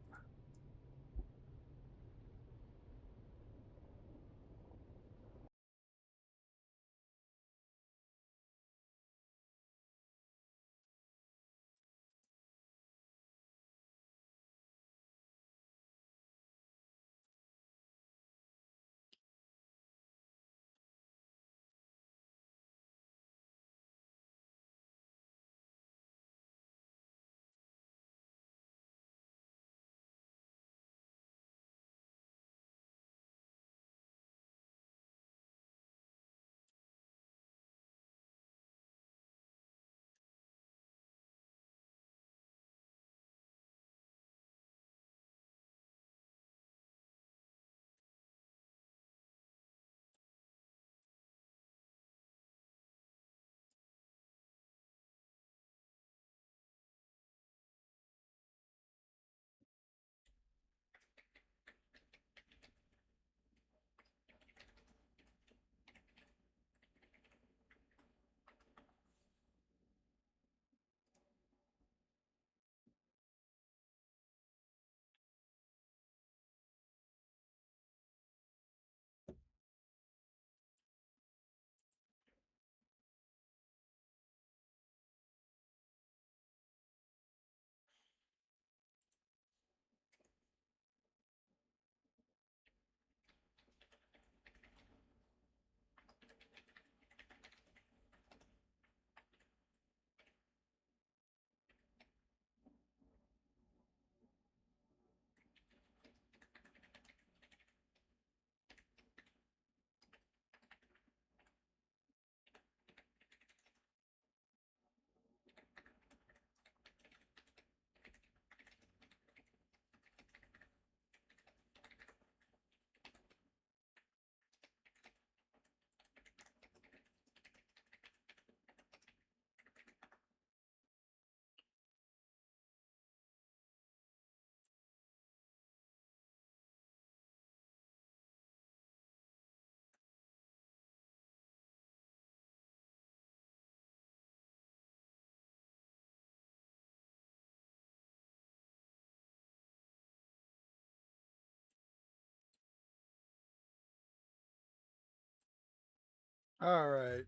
Alright,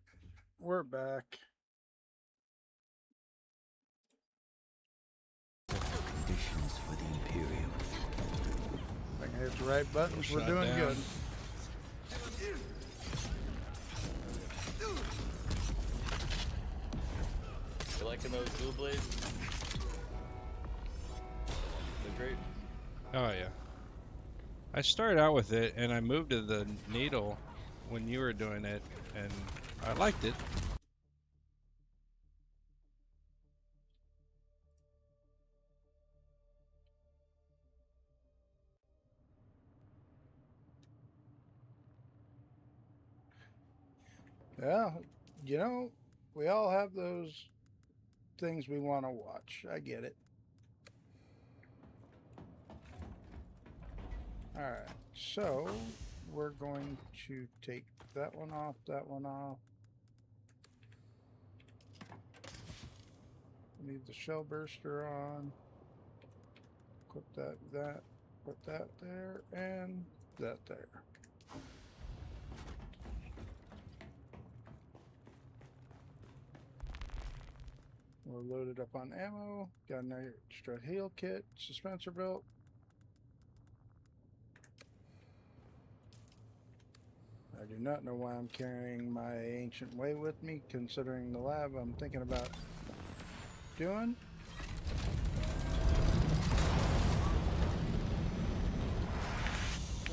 we're back. Conditions for the Imperium. If I can hit the right buttons, we're Shot doing down. good. You liking those dual blades? They're great. Oh yeah. I started out with it and I moved to the needle when you were doing it and I liked it. Yeah, you know, we all have those things we want to watch. I get it. Alright, so we're going to take that one off, that one off. Leave the shell burster on. Put that, put that there, and that there. We're loaded up on ammo. Got an extra heal kit, suspensor belt. I do not know why I'm carrying my ancient way with me, considering the lab I'm thinking about doing.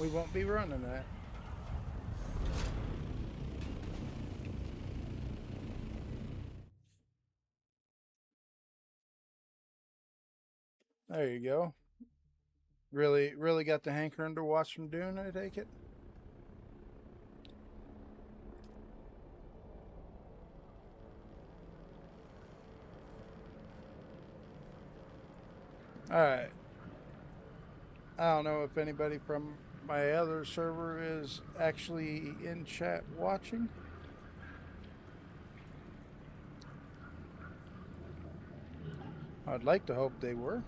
We won't be running that. There you go. Really got the hankering to watch some Dune, I take it? Alright. I don't know if anybody from my other server is actually in chat watching. I'd like to hope they were.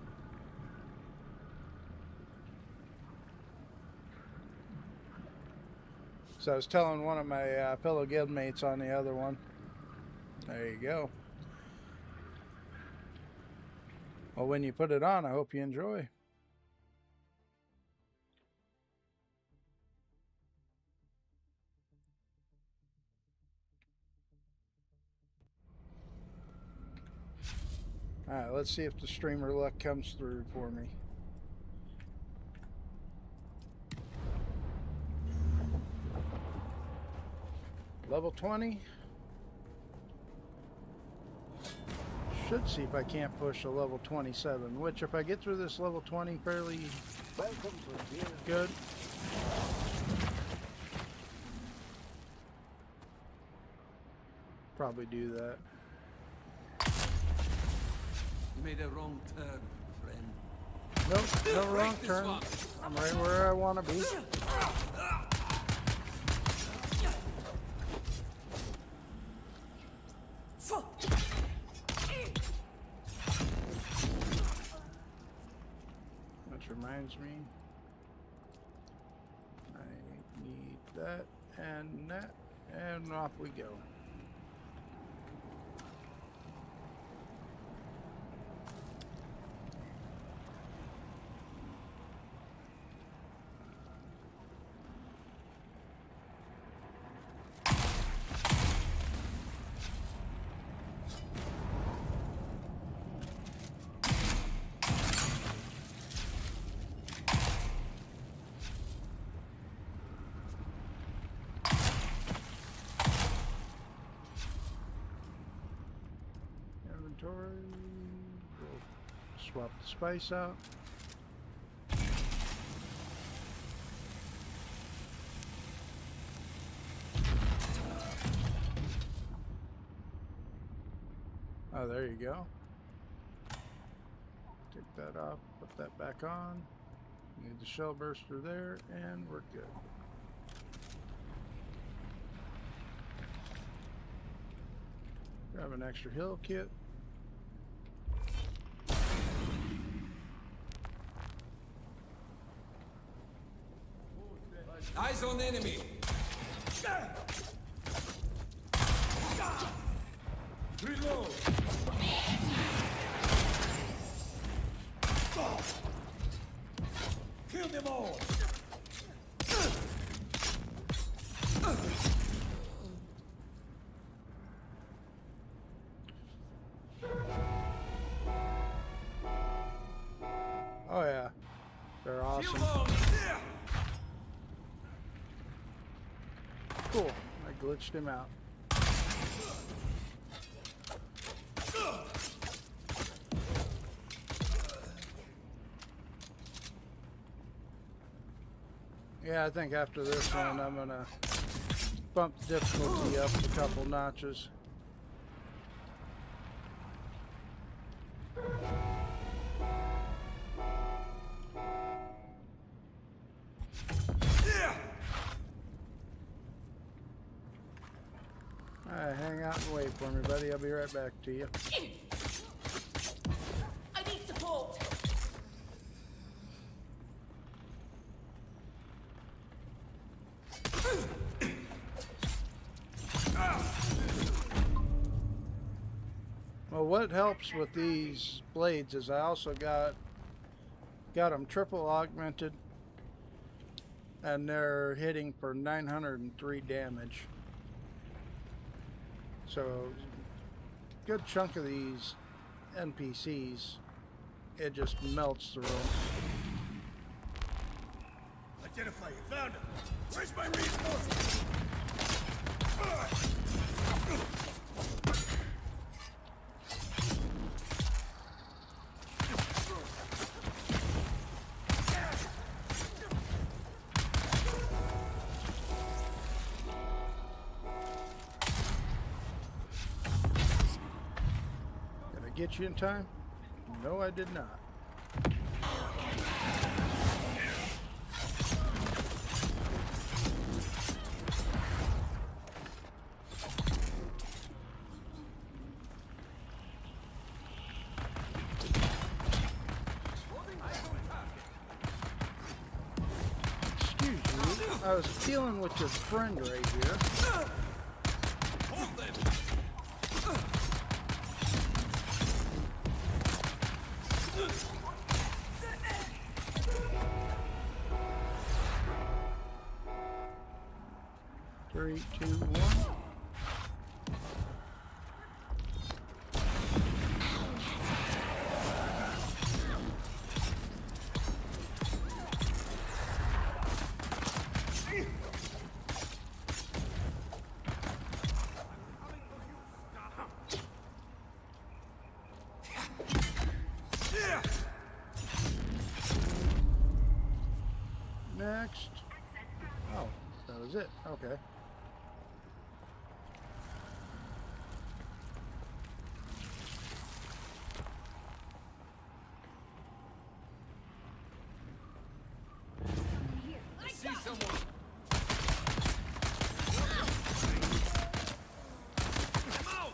So I was telling one of my fellow guildmates on the other one. There you go. Well, when you put it on, I hope you enjoy. Alright, let's see if the streamer luck comes through for me. Level 20. Should see if I can't push a level 27, which if I get through this level 20 fairly good. Probably do that. You made a wrong turn, friend. Nope, no wrong turn. I'm right where I want to be. Which reminds me, I need that, and off we go. Inventory. We'll swap the spice out. Oh, there you go. Take that off, put that back on. Need the shell burster there, and we're good. Grab an extra heal kit. Eyes on enemy. Reload. Kill them all. Oh yeah, they're awesome. Cool, I glitched him out. Yeah, I think after this one I'm gonna bump the difficulty up a couple notches. Alright, hang out and wait for me, buddy. I'll be right back to you. I need support. Well, what helps with these blades is I also got them triple augmented, and they're hitting for 903 damage. So, good chunk of these NPCs, it just melts through them. Identify you. Found him. Where's my reinforcements? Did I get you in time? No, I did not. I was dealing with your friend right here. Hold them! 3, 2, 1. Next. Oh, that was it. Okay. I see someone! I'm out!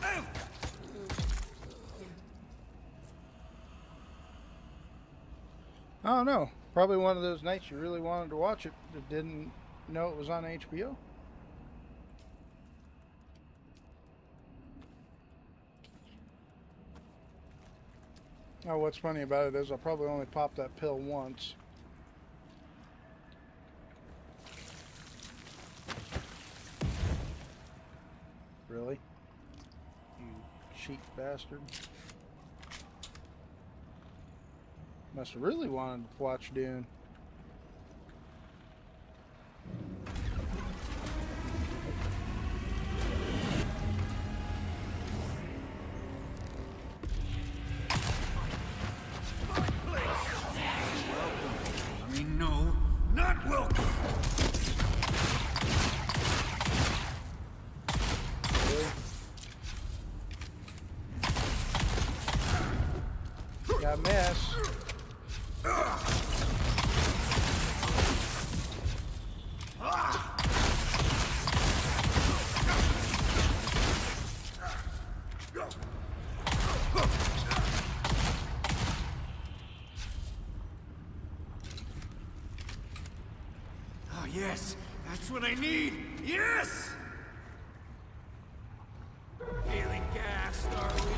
Out! I don't know. Probably one of those nights you really wanted to watch it but didn't know it was on HBO. Oh, what's funny about it is I'll probably only pop that pill once. Really? You cheap bastard. Must have really wanted to watch Dune. I mean, no, not welcome! Got a mess. Oh, yes, that's what I need! Yes! Feeling gassed, are we?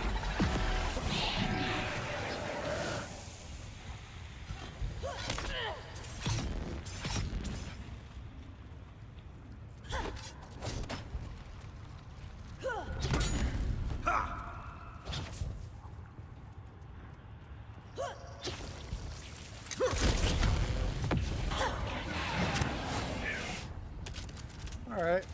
All right.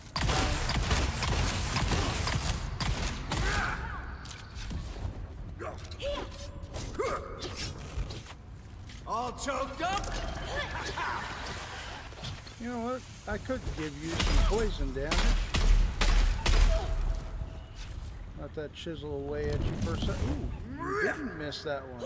All choked up? You know what? I could give you some poison damage. Let that chisel away at you for a second. Ooh, you didn't miss that one.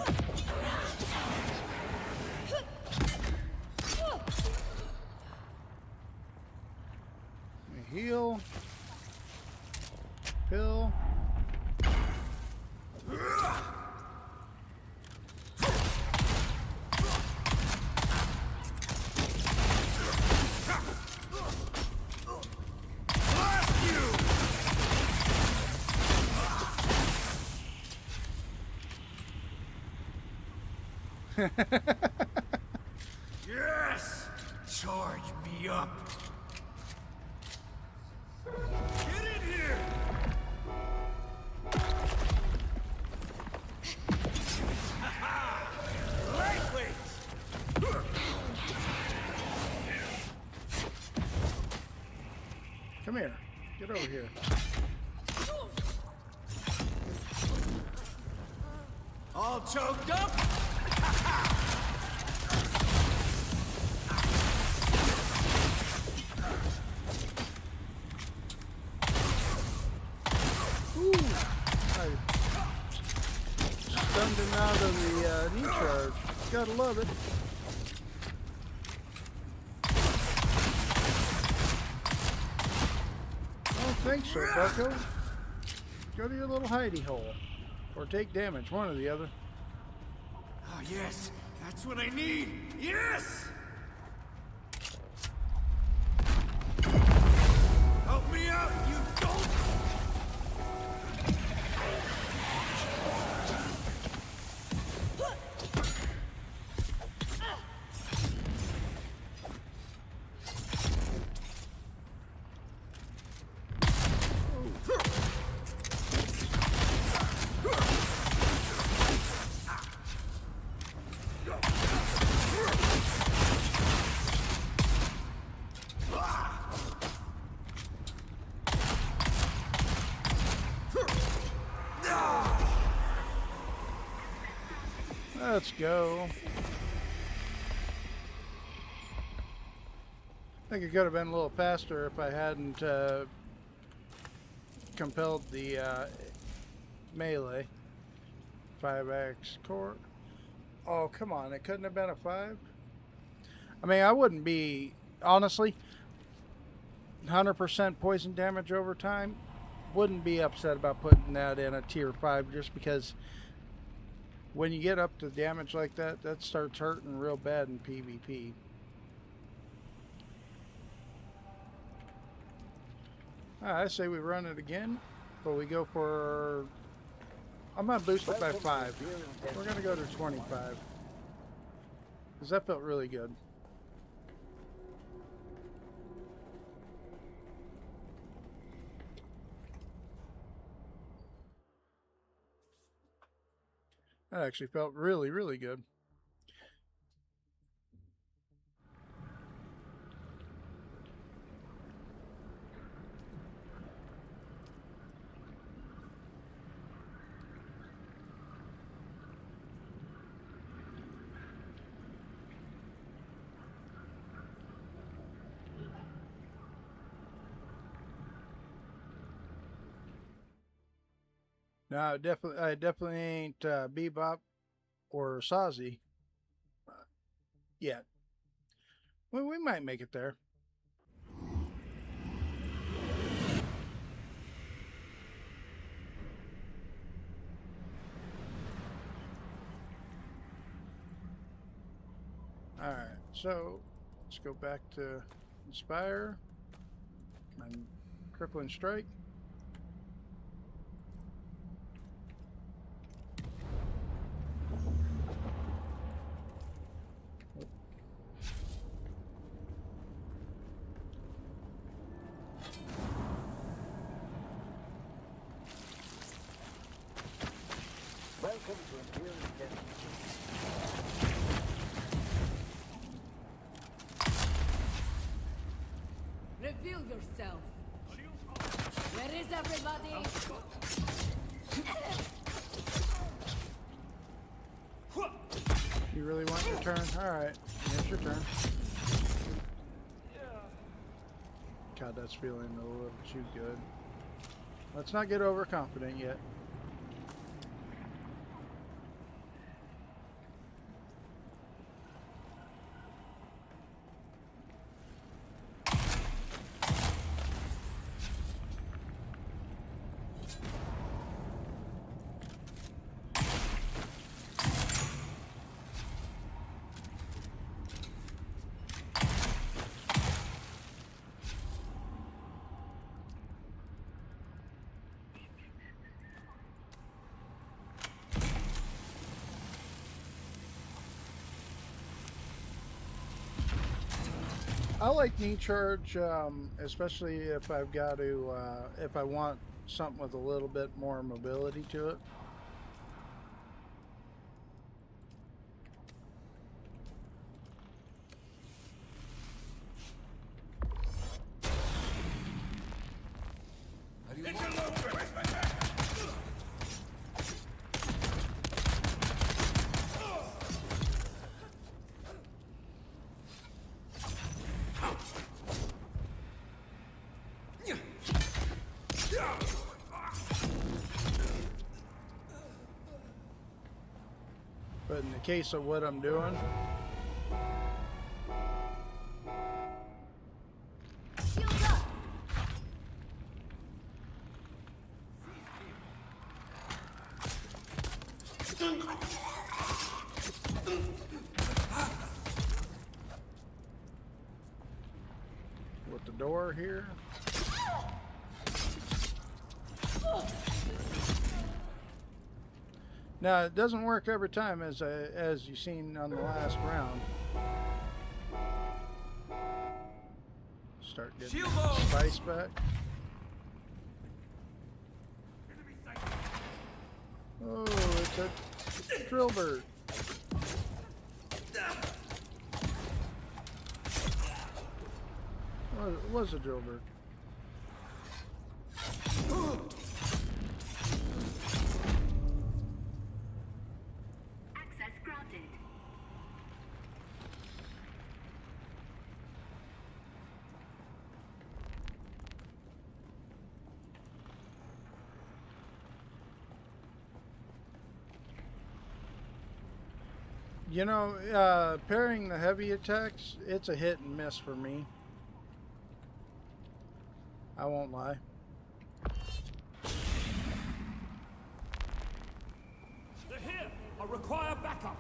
Let me heal. Pill. Yes! Charge me up! Get in here! Lightweight! Come here. Get over here. All choked up? Ooh, I stunned him out of the knee charge. Gotta love it. I don't think so, Bucko. Go to your little hidey hole. Or take damage, one or the other. Oh, yes, that's what I need! Yes! Let's go. I think it could have been a little faster if I hadn't compelled the melee. 5x core. Oh, come on. It couldn't have been a 5? I mean, I wouldn't be, honestly, 100% poison damage over time. Wouldn't be upset about putting that in a tier 5 just because when you get up to damage like that, that starts hurting real bad in PvP. I say we run it again, but we go for... I'm going to boost it by 5. We're going to go to 25. Because that felt really good. That actually felt really, really good. No, I definitely ain't Bebop or Sazi yet. Well, we might make it there. Alright, so let's go back to Inspire and Crippling Strike. Welcome to Imperial Destination. Reveal yourself. Where is everybody? You really want your turn? Alright, here's your turn. God, that's feeling a little too good. Let's not get overconfident yet. I like knee charge, especially if I've got to, if I want something with a little bit more mobility to it. But in the case of what I'm doing, with the door here. Now it doesn't work every time, as you've seen on the last round. Start getting spice back. Oh, it's a drill bird. Well, it was a drill bird. Access granted. You know, parrying the heavy attacks, it's a hit and miss for me. I won't lie. They're here! I require backup!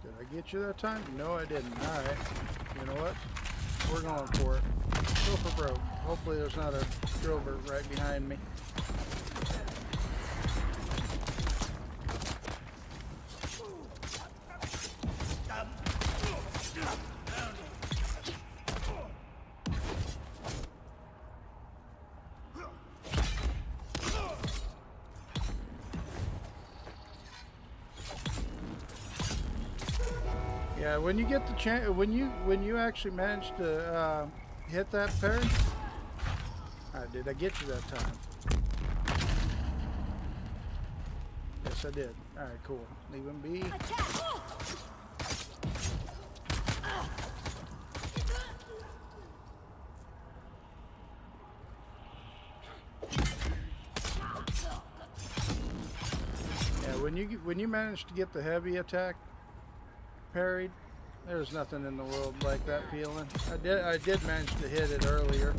Did I get you that time? No, I didn't. Alright. You know what? We're going for it. Go for broke. Hopefully there's not a drover right behind me. Yeah, when you get the chance, when you actually manage to hit that parry. Alright, did I get you that time? Yes, I did. Alright, cool. Leave him be. Yeah, when you manage to get the heavy attack parried, there's nothing in the world like that feeling. I did manage to hit it earlier.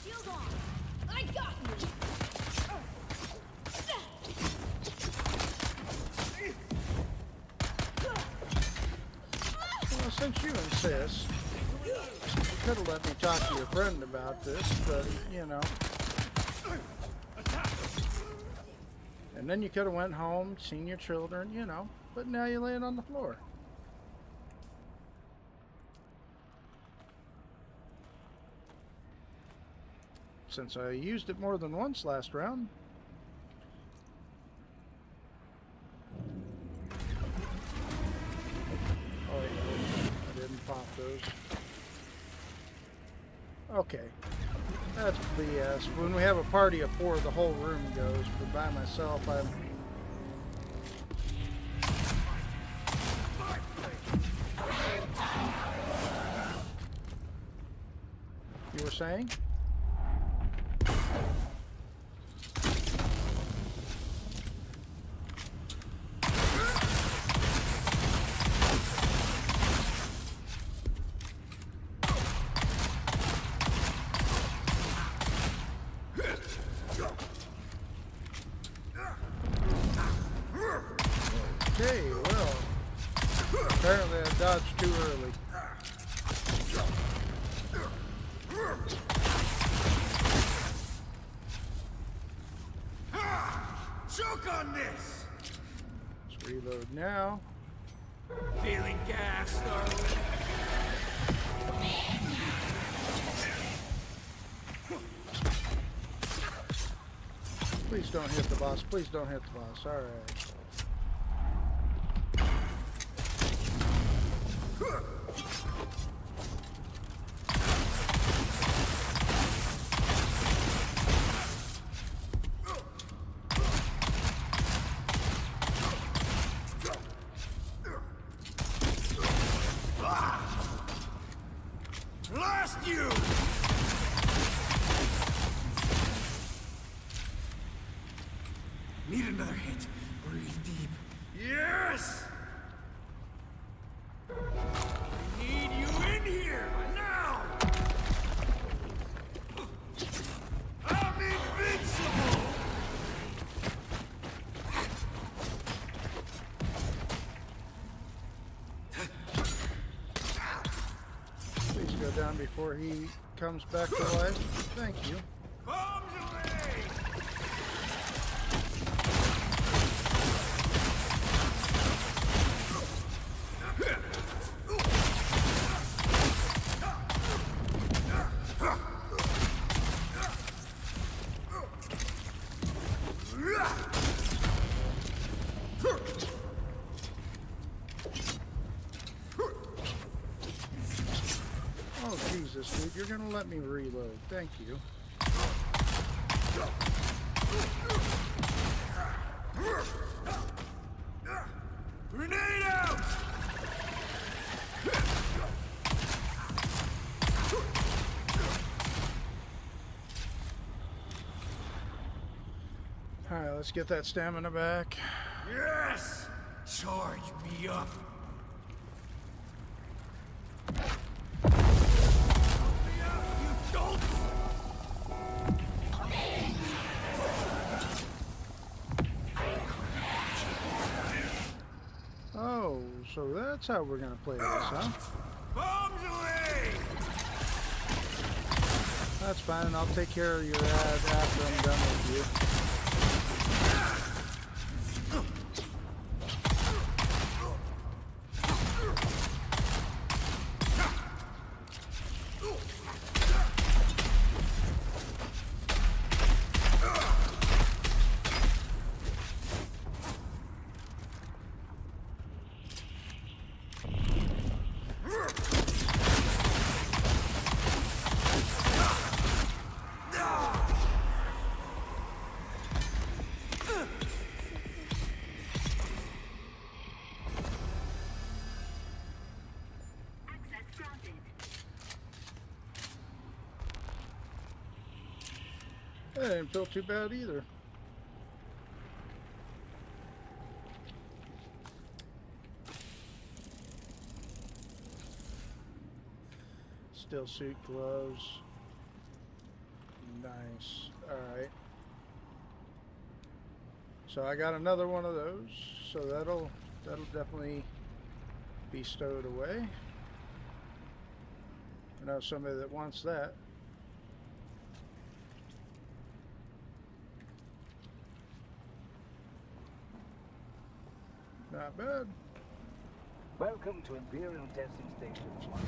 Shield on! I got you! Well, since you insist, you could have let me talk to your friend about this, but, you know. And then you could have went home, seen your children, you know, but now you're laying on the floor. Since I used it more than once last round. Oh yeah, I didn't pop those. Okay. That's BS. When we have a party of 4, the whole room goes, but by myself, I'm... You were saying? Okay, well, apparently I dodged too early. Choke on this! Let's reload now. Feeling gas, darling? Please don't hit the boss. Please don't hit the boss. All right. Blast you! Need another hit. Breathe deep. Yes! I need you in here, now! I'm invincible! Please go down before he comes back to life. Thank you. Bombs away! Jesus, dude, you're gonna let me reload. Thank you. Grenade out! Alright, let's get that stamina back. Yes! Charge me up! Oh, so that's how we're gonna play this, huh? Bombs away! That's fine, I'll take care of your ad after I'm done with you. That didn't feel too bad either. Still suit, gloves. Nice. Alright. So I got another one of those. So that'll definitely be stowed away. I know somebody that wants that. Not bad. Welcome to Imperial Testing Station 1.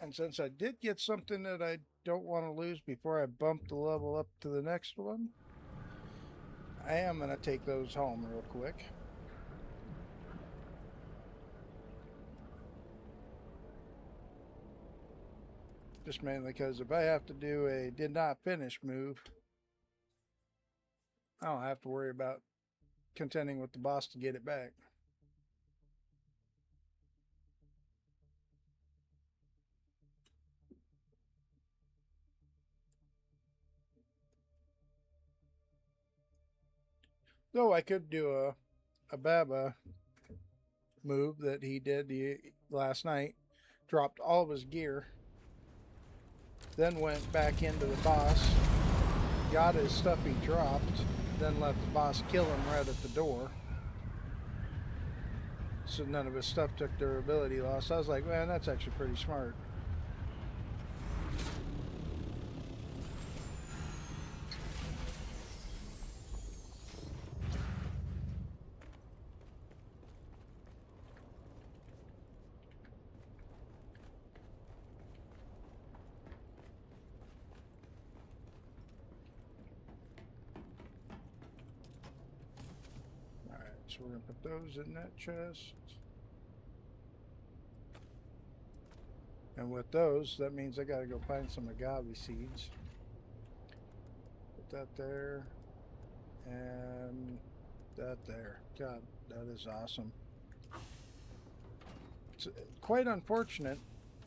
And since I did get something that I don't want to lose before I bump the level up to the next one, I am going to take those home real quick. Just mainly because if I have to do a did not finish move, I don't have to worry about contending with the boss to get it back. Though I could do a Baba move that he did last night, dropped all of his gear, then went back into the boss, got his stuff he dropped, then let the boss kill him right at the door. So none of his stuff took durability loss. I was like, man, that's actually pretty smart. Alright, so we're going to put those in that chest. And with those, that means I got to go find some agave seeds. Put that there. And that there. God, that is awesome. It's quite unfortunate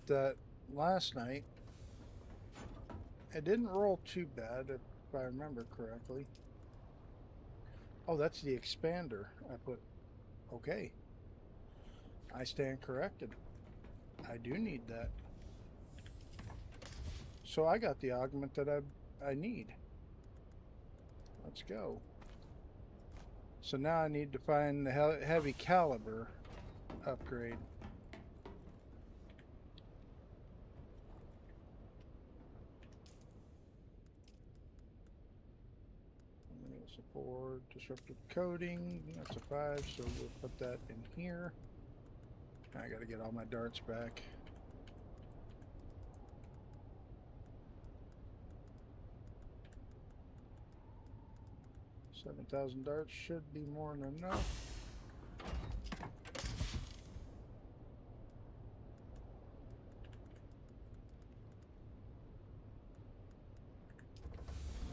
that last night it didn't roll too bad, if I remember correctly. Oh, that's the expander I put. Okay. I stand corrected. I do need that. So I got the augment that I need. Let's go. So now I need to find the heavy caliber upgrade. It's a 4 disruptive coating. That's a 5, so we'll put that in here. I gotta get all my darts back. $7,000 should be more than enough.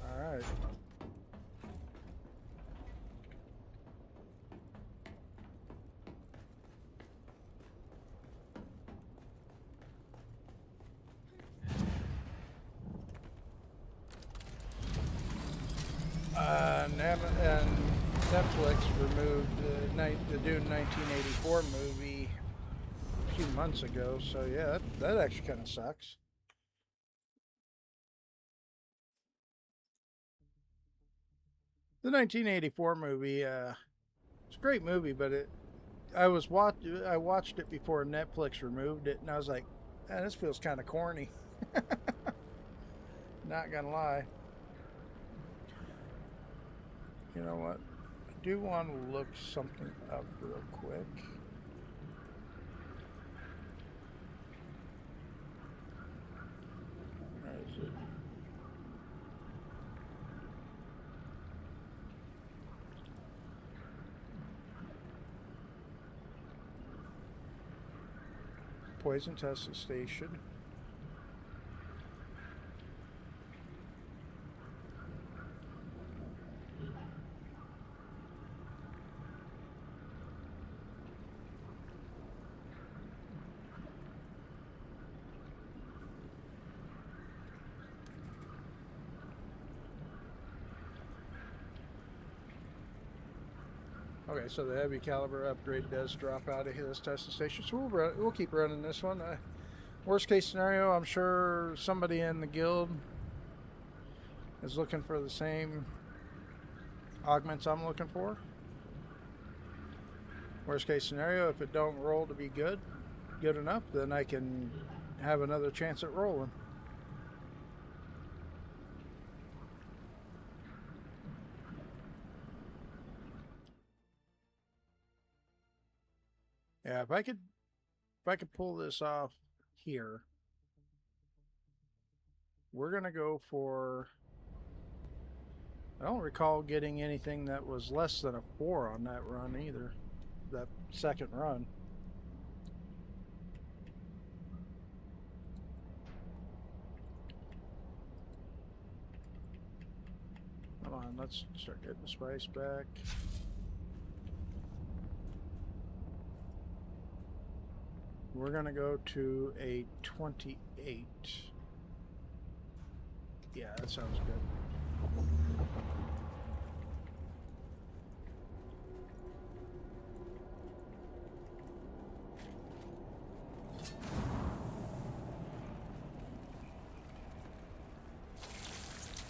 All right. And Netflix removed the Dune 1984 movie a few months ago, so yeah, that actually kind of sucks. The 1984 movie, it's a great movie, but I watched it before Netflix removed it, and I was like, man, this feels kind of corny. Not gonna lie. You know what? I do want to look something up real quick. Where is it? Poison testing station. Okay, so the heavy caliber upgrade does drop out of this testing station, so we'll keep running this one. Worst case scenario, I'm sure somebody in the guild is looking for the same augments I'm looking for. Worst case scenario, if it don't roll to be good enough, then I can have another chance at rolling. Yeah, if I could pull this off here, we're gonna go for, I don't recall getting anything that was less than a 4 on that run either, that second run. Come on, let's start getting the spice back. We're gonna go to a 28. Yeah, that sounds good.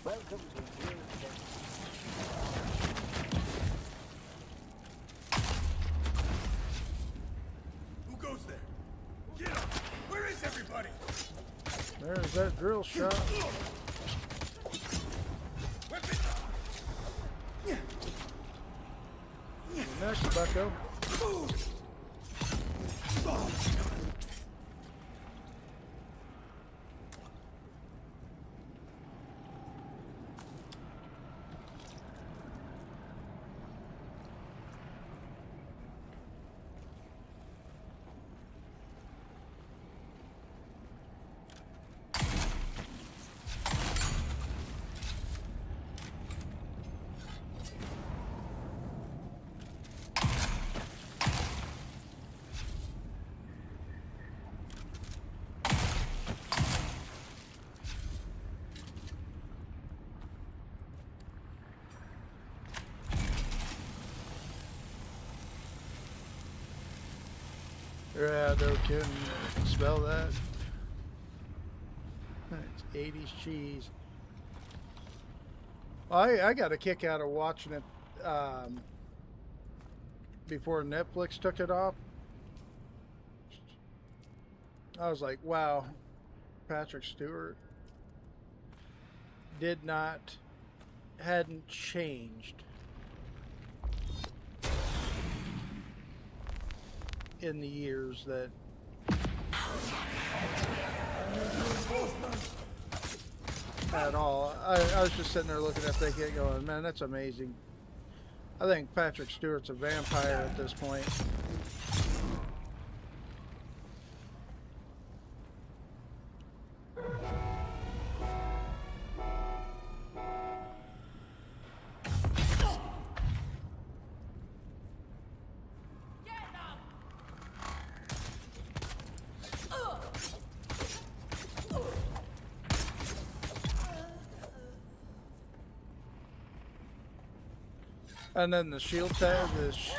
Welcome to Dune. Who goes there? Get up! Where is everybody? There's that drill shot. Next, bucko. Yeah, no kidding. Smell that? It's 80s cheese. I got a kick out of watching it before Netflix took it off. I was like, wow, Patrick Stewart hadn't changed in the years that at all. I was just sitting there looking at that kid going, man, that's amazing. I think Patrick Stewart's a vampire at this point. And then the shield tag,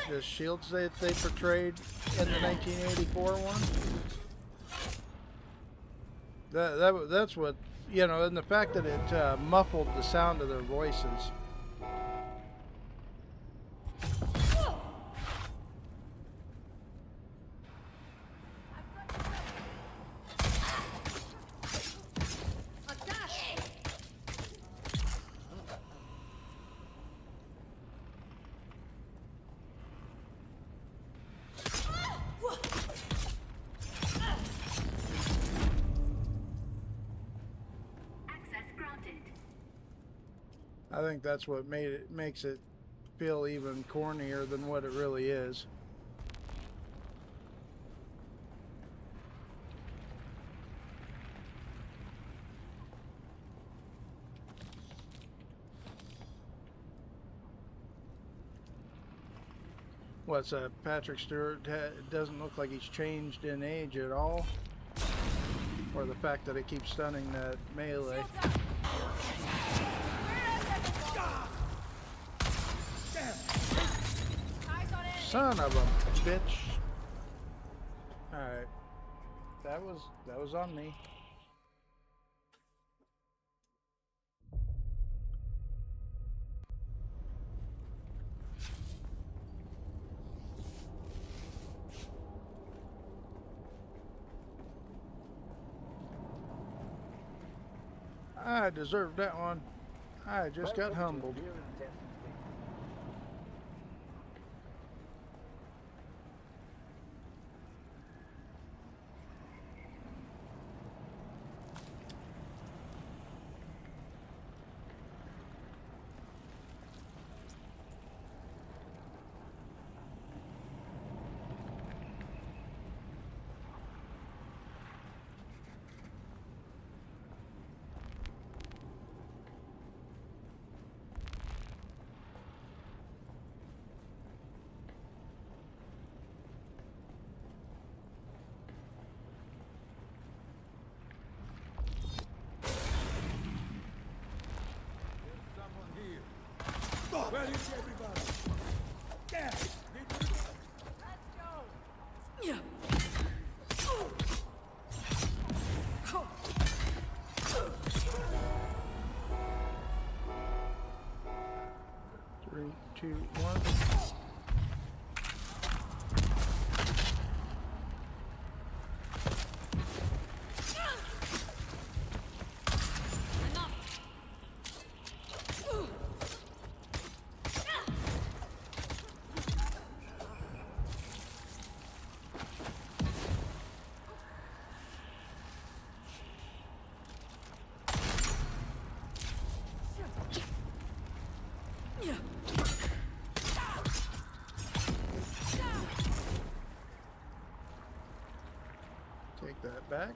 the shields that they portrayed in the 1984 one. That's what, you know, and the fact that it muffled the sound of their voices. I think that's what makes it feel even cornier than what it really is. What's that? Patrick Stewart doesn't look like he's changed in age at all, or the fact that it keeps stunning that melee. Son of a bitch. Alright. That was on me. I deserved that one. I just got humbled. Where is everybody? Yeah. Let's go. Yeah. 3, 2, 1. Take that back.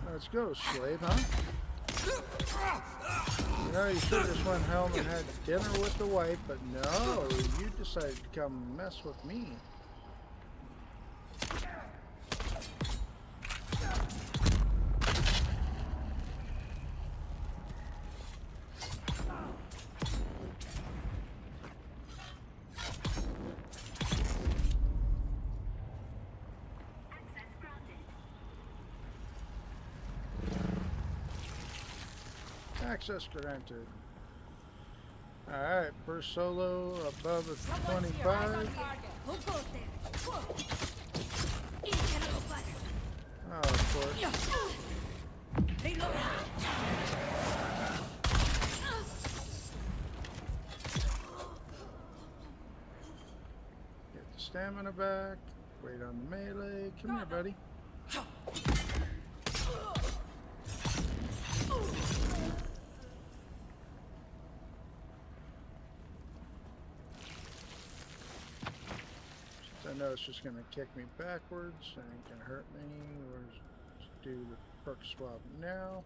Let's go, slave, huh? You know, you should have just went home and had dinner with the wife, but no, you decided to come mess with me. Access granted. Alright, first solo above a 25. Who goes there? Oh, of course. Get the stamina back. Wait on the melee. Come here, buddy. I know it's just going to kick me backwards. That ain't going to hurt me. We'll just do the perk swap now.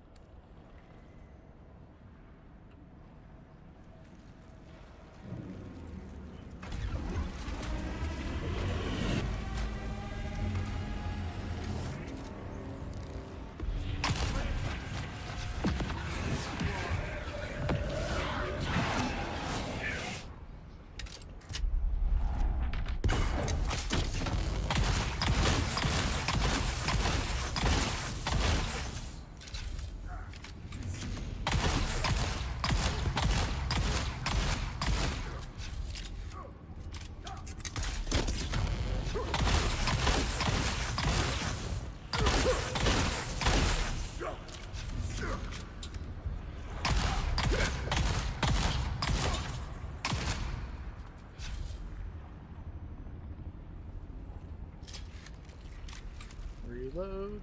Reload.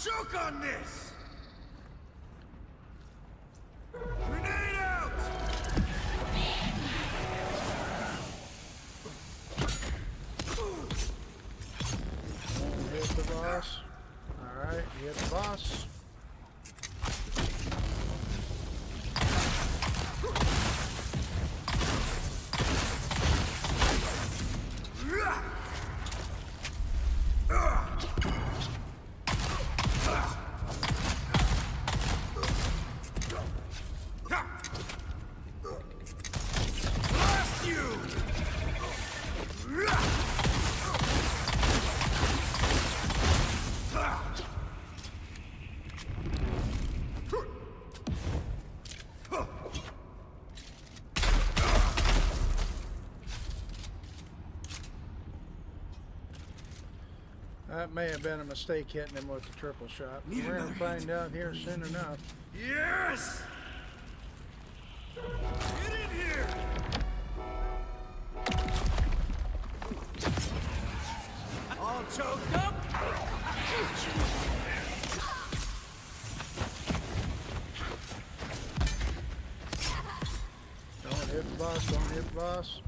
Choke on this! Grenade out! Hit the boss. Alright, hit the boss. That may have been a mistake hitting him with the triple shot. We're going to find out here soon enough. Yes! Get in here! All choked up? Don't hit the boss, don't hit the boss.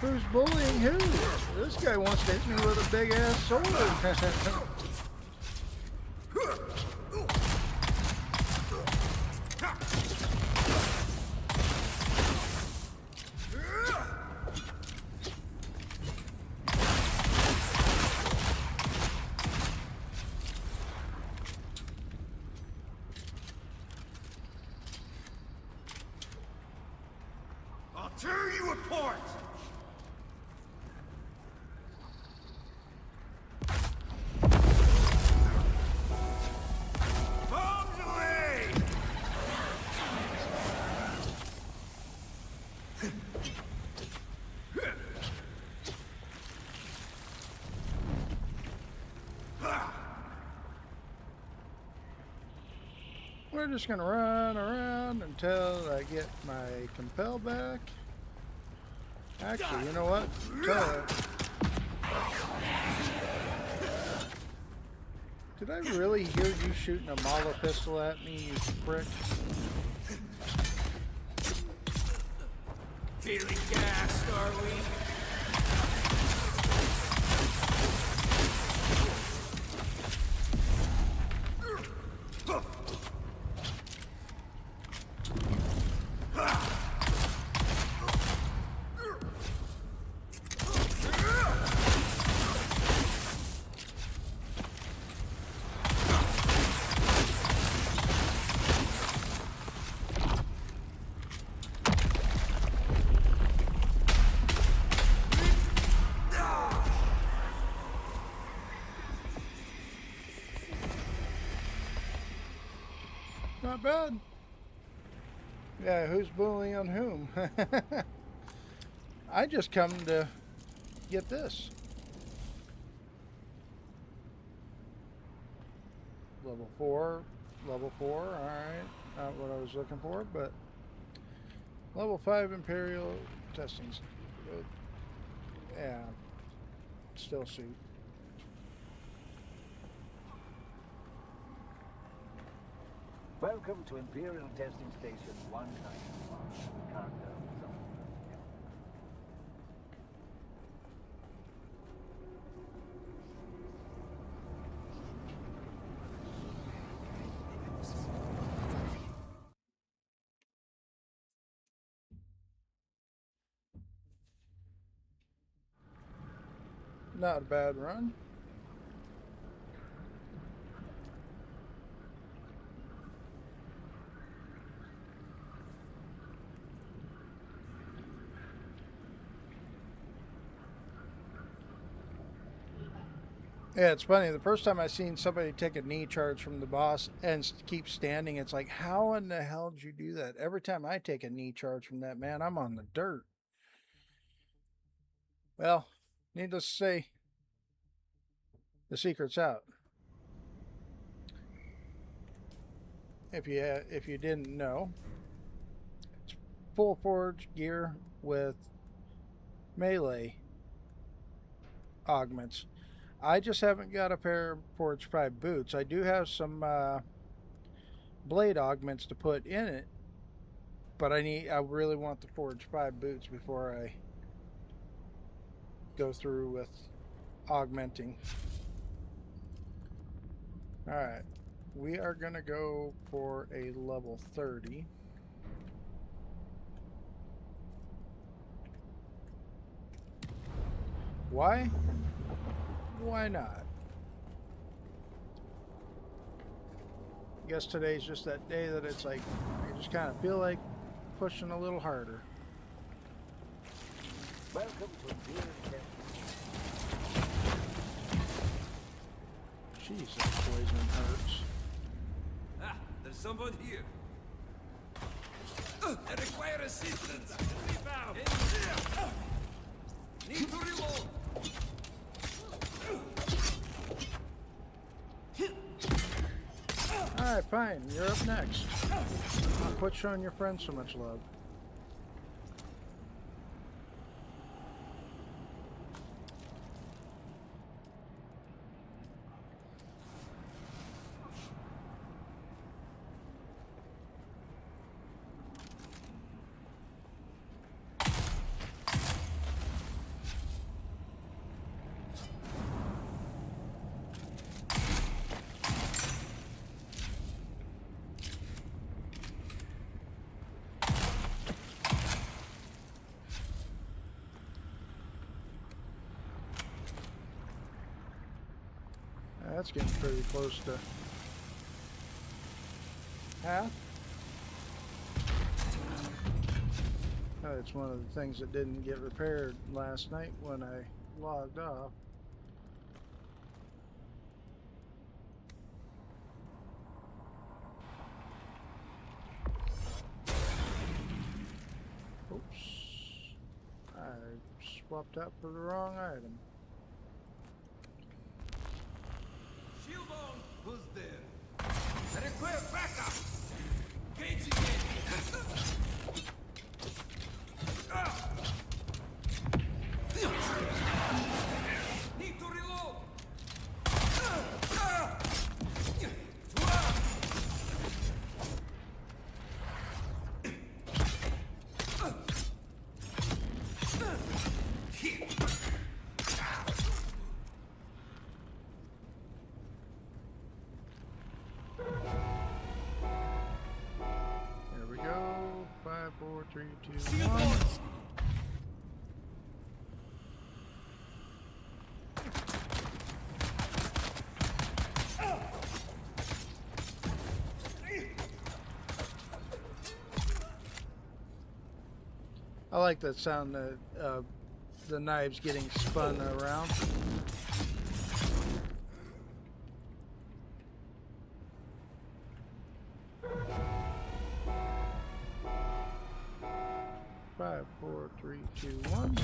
Who's bullying who? This guy wants to hit me with a big ass sword. I'll tear you apart! Bombs away! We're just gonna run around until I get my compel back. Actually, you know what? Did I really hear you shooting a Mala pistol at me, you prick? Feeling gassed, are we? not bad. Yeah, who's bullying on whom? I just come to get this. Level 4. Alright. Not what I was looking for, but level 5 Imperial testing. Yeah. Still suit. Welcome to Imperial Testing Station 191. Countdown is on. Not a bad run. Yeah, it's funny. The first time I seen somebody take a knee charge from the boss and keep standing, it's like, how in the hell did you do that? Every time I take a knee charge from that man, I'm on the dirt. Well, needless to say, the secret's out. If you didn't know, it's full forge gear with melee augments. I just haven't got a pair of Forge 5 boots. I do have some blade augments to put in it, but I really want the Forge 5 boots before I go through with augmenting. Alright, we are going to go for a level 30. Why? Why not? I guess today's just that day that it's like, you just kind of feel like pushing a little harder. Welcome to Imperial Testing. Jeez, that poison hurts. Ah, there's someone here. I require assistance. Rebound. Need to reload. Alright, fine. You're up next. I'll quit showing your friends so much love. That's getting pretty close to half. It's one of the things that didn't get repaired last night when I logged off. Oops. I swapped out for the wrong item. Shieldon, who's there? I require backup. Cage again. Need to reload. There we go. 5, 4, 3, 2, 1. I like that sound of the knives getting spun around. 3, 2, 1.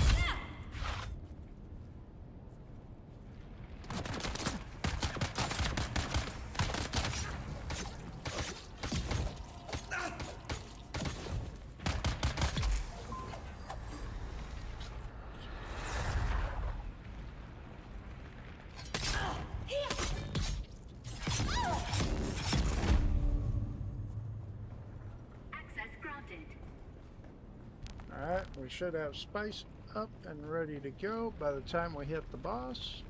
Alright, we should have space up and ready to go by the time we hit the boss.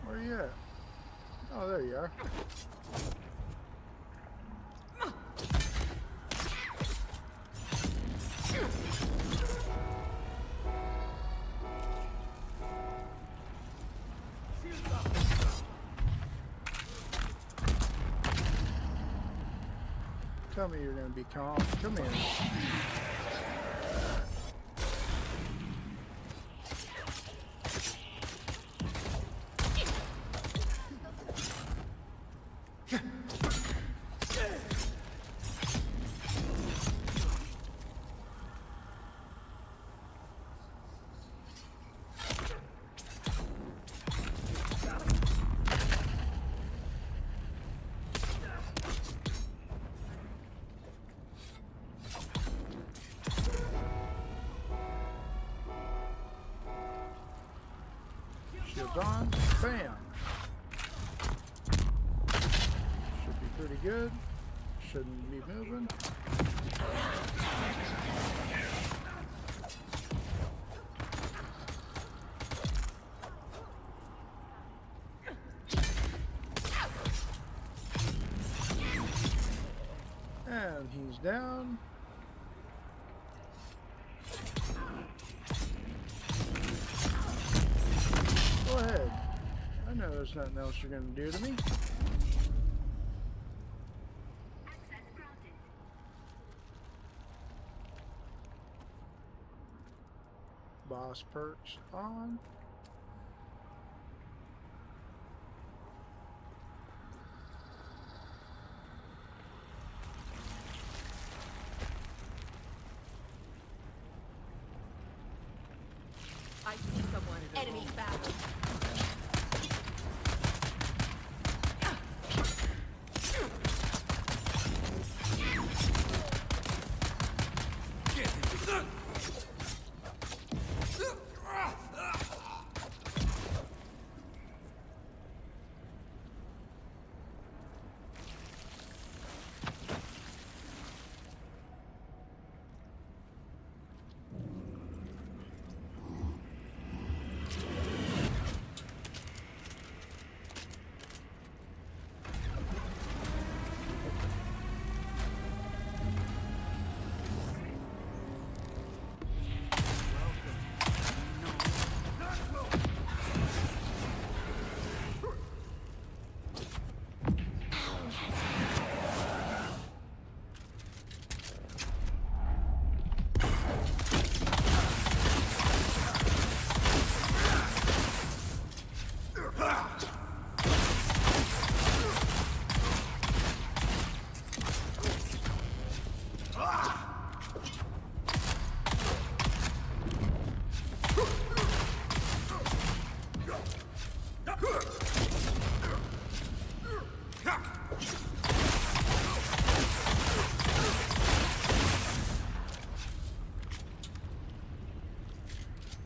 Where you at? Oh, there you are. Tell me you're going to be calm. Come in. Shields on. Bam. Should be pretty good. Shouldn't be moving. And he's down. Go ahead. I know there's nothing else you're going to do to me. Boss perks on. I see someone. Enemy found.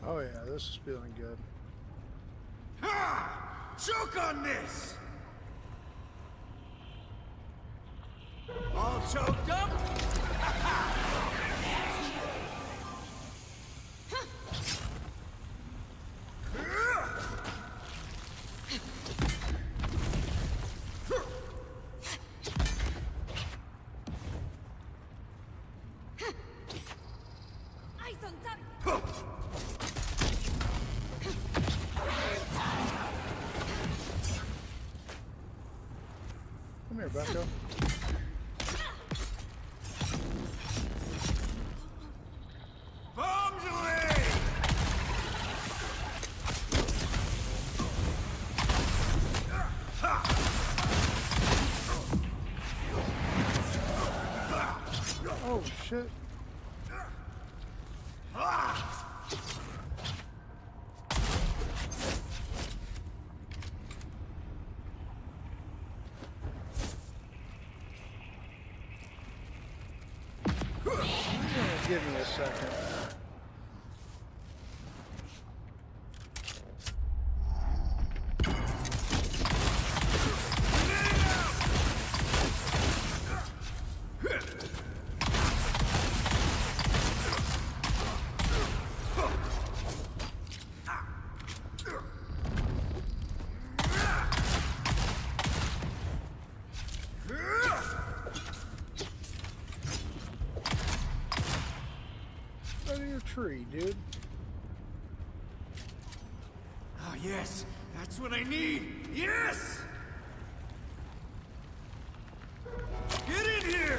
Oh yeah, this is feeling good. Ha! Choke on this! All choked up? Come here, Bucko. Bombs away! Oh, shit. Give me a second. Out of your tree, dude. Oh, yes. That's what I need. Yes! Get in here!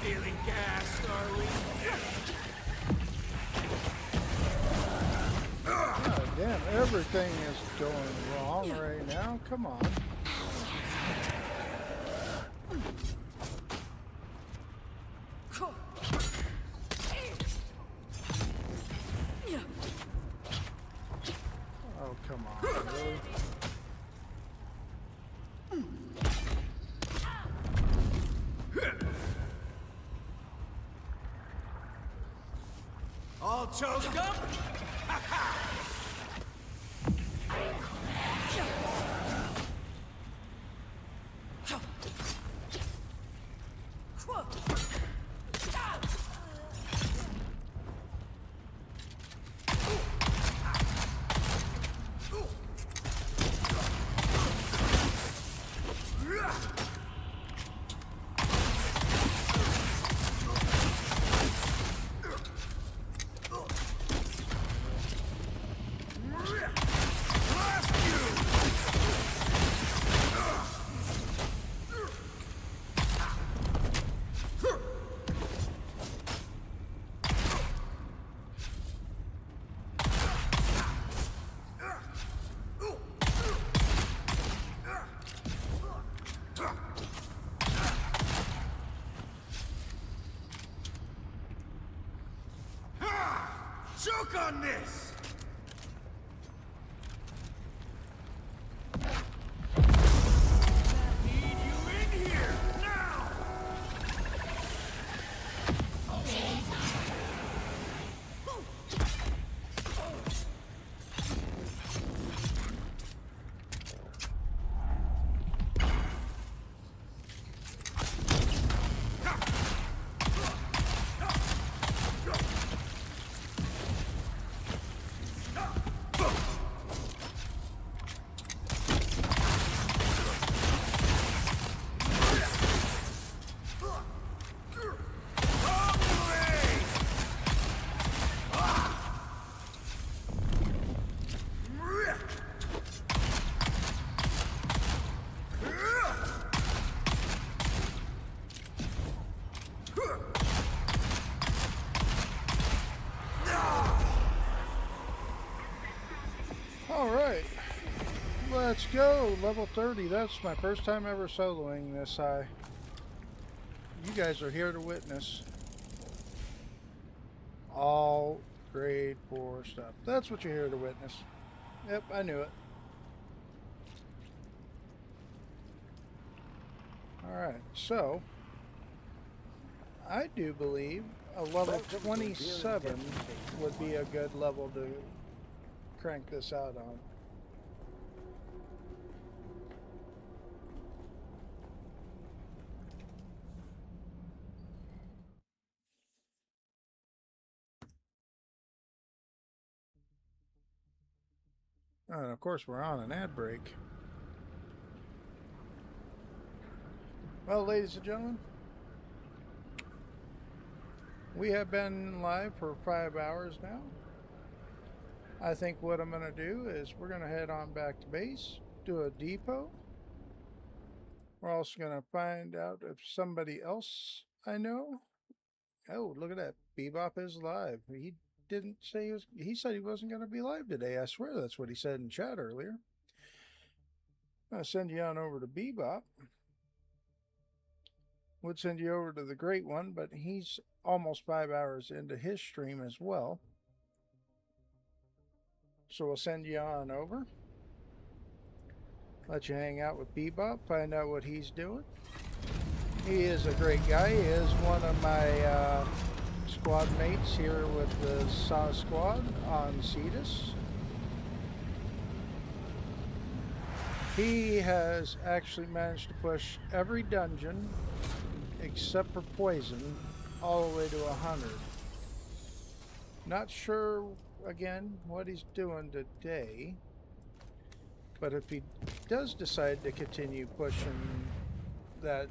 Feeling gassed, are we? God damn, everything is going wrong right now. Come on. Oh, come on, really? All choked up? Choke on this! Need you in here now! Alright. Let's go. Level 30. That's my first time ever soloing this high. You guys are here to witness. All grade 4 stuff. That's what you're here to witness. Yep, I knew it. Alright, so I do believe a level 27 would be a good level to crank this out on. And of course we're on an ad break. Well, ladies and gentlemen, we have been live for 5 hours now. I think what I'm going to do is we're going to head on back to base, do a depot. We're also going to find out if somebody else I know. Oh, look at that. Bebop is live. He didn't say he said he wasn't going to be live today. I swear that's what he said in chat earlier. I'll send you on over to Bebop. Would send you over to the Great One, but he's almost 5 hours into his stream as well. So we'll send you on over. Let you hang out with Bebop, find out what he's doing. He is a great guy. He is one of my squad mates here with the SAW squad on Cetus. He has actually managed to push every dungeon except for poison all the way to 100. Not sure again what he's doing today, but if he does decide to continue pushing that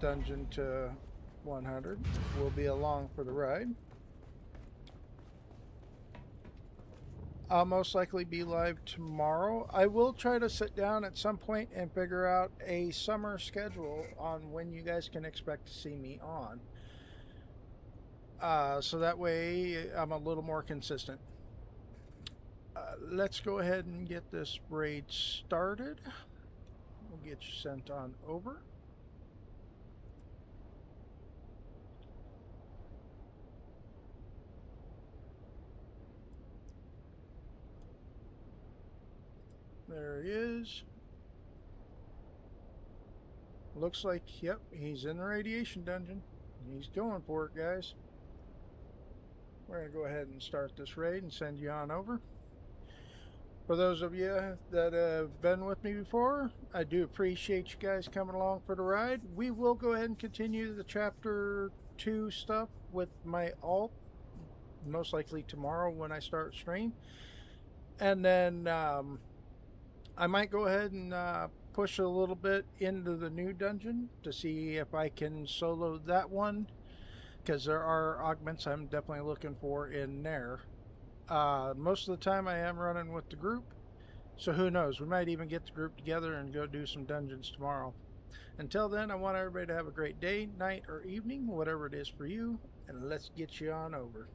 dungeon to 100, we'll be along for the ride. I'll most likely be live tomorrow. I will try to sit down at some point and figure out a summer schedule on when you guys can expect to see me on. So that way I'm a little more consistent. Let's go ahead and get this raid started. We'll get you sent on over. There he is. Looks like, yep, he's in the radiation dungeon. He's going for it, guys. We're going to go ahead and start this raid and send you on over. For those of you that have been with me before, I do appreciate you guys coming along for the ride. We will go ahead and continue the Chapter 2 stuff with my alt, most likely tomorrow when I start stream. And then I might go ahead and push a little bit into the new dungeon to see if I can solo that one, because there are augments I'm definitely looking for in there. Most of the time I am running with the group, so who knows, we might even get the group together and go do some dungeons tomorrow. Until then, I want everybody to have a great day, night, or evening, whatever it is for you, and let's get you on over.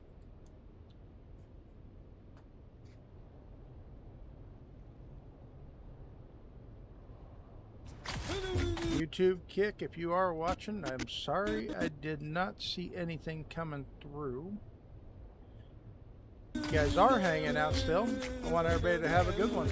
YouTube Kick, if you are watching, I'm sorry I did not see anything coming through. You guys are hanging out still. I want everybody to have a good one.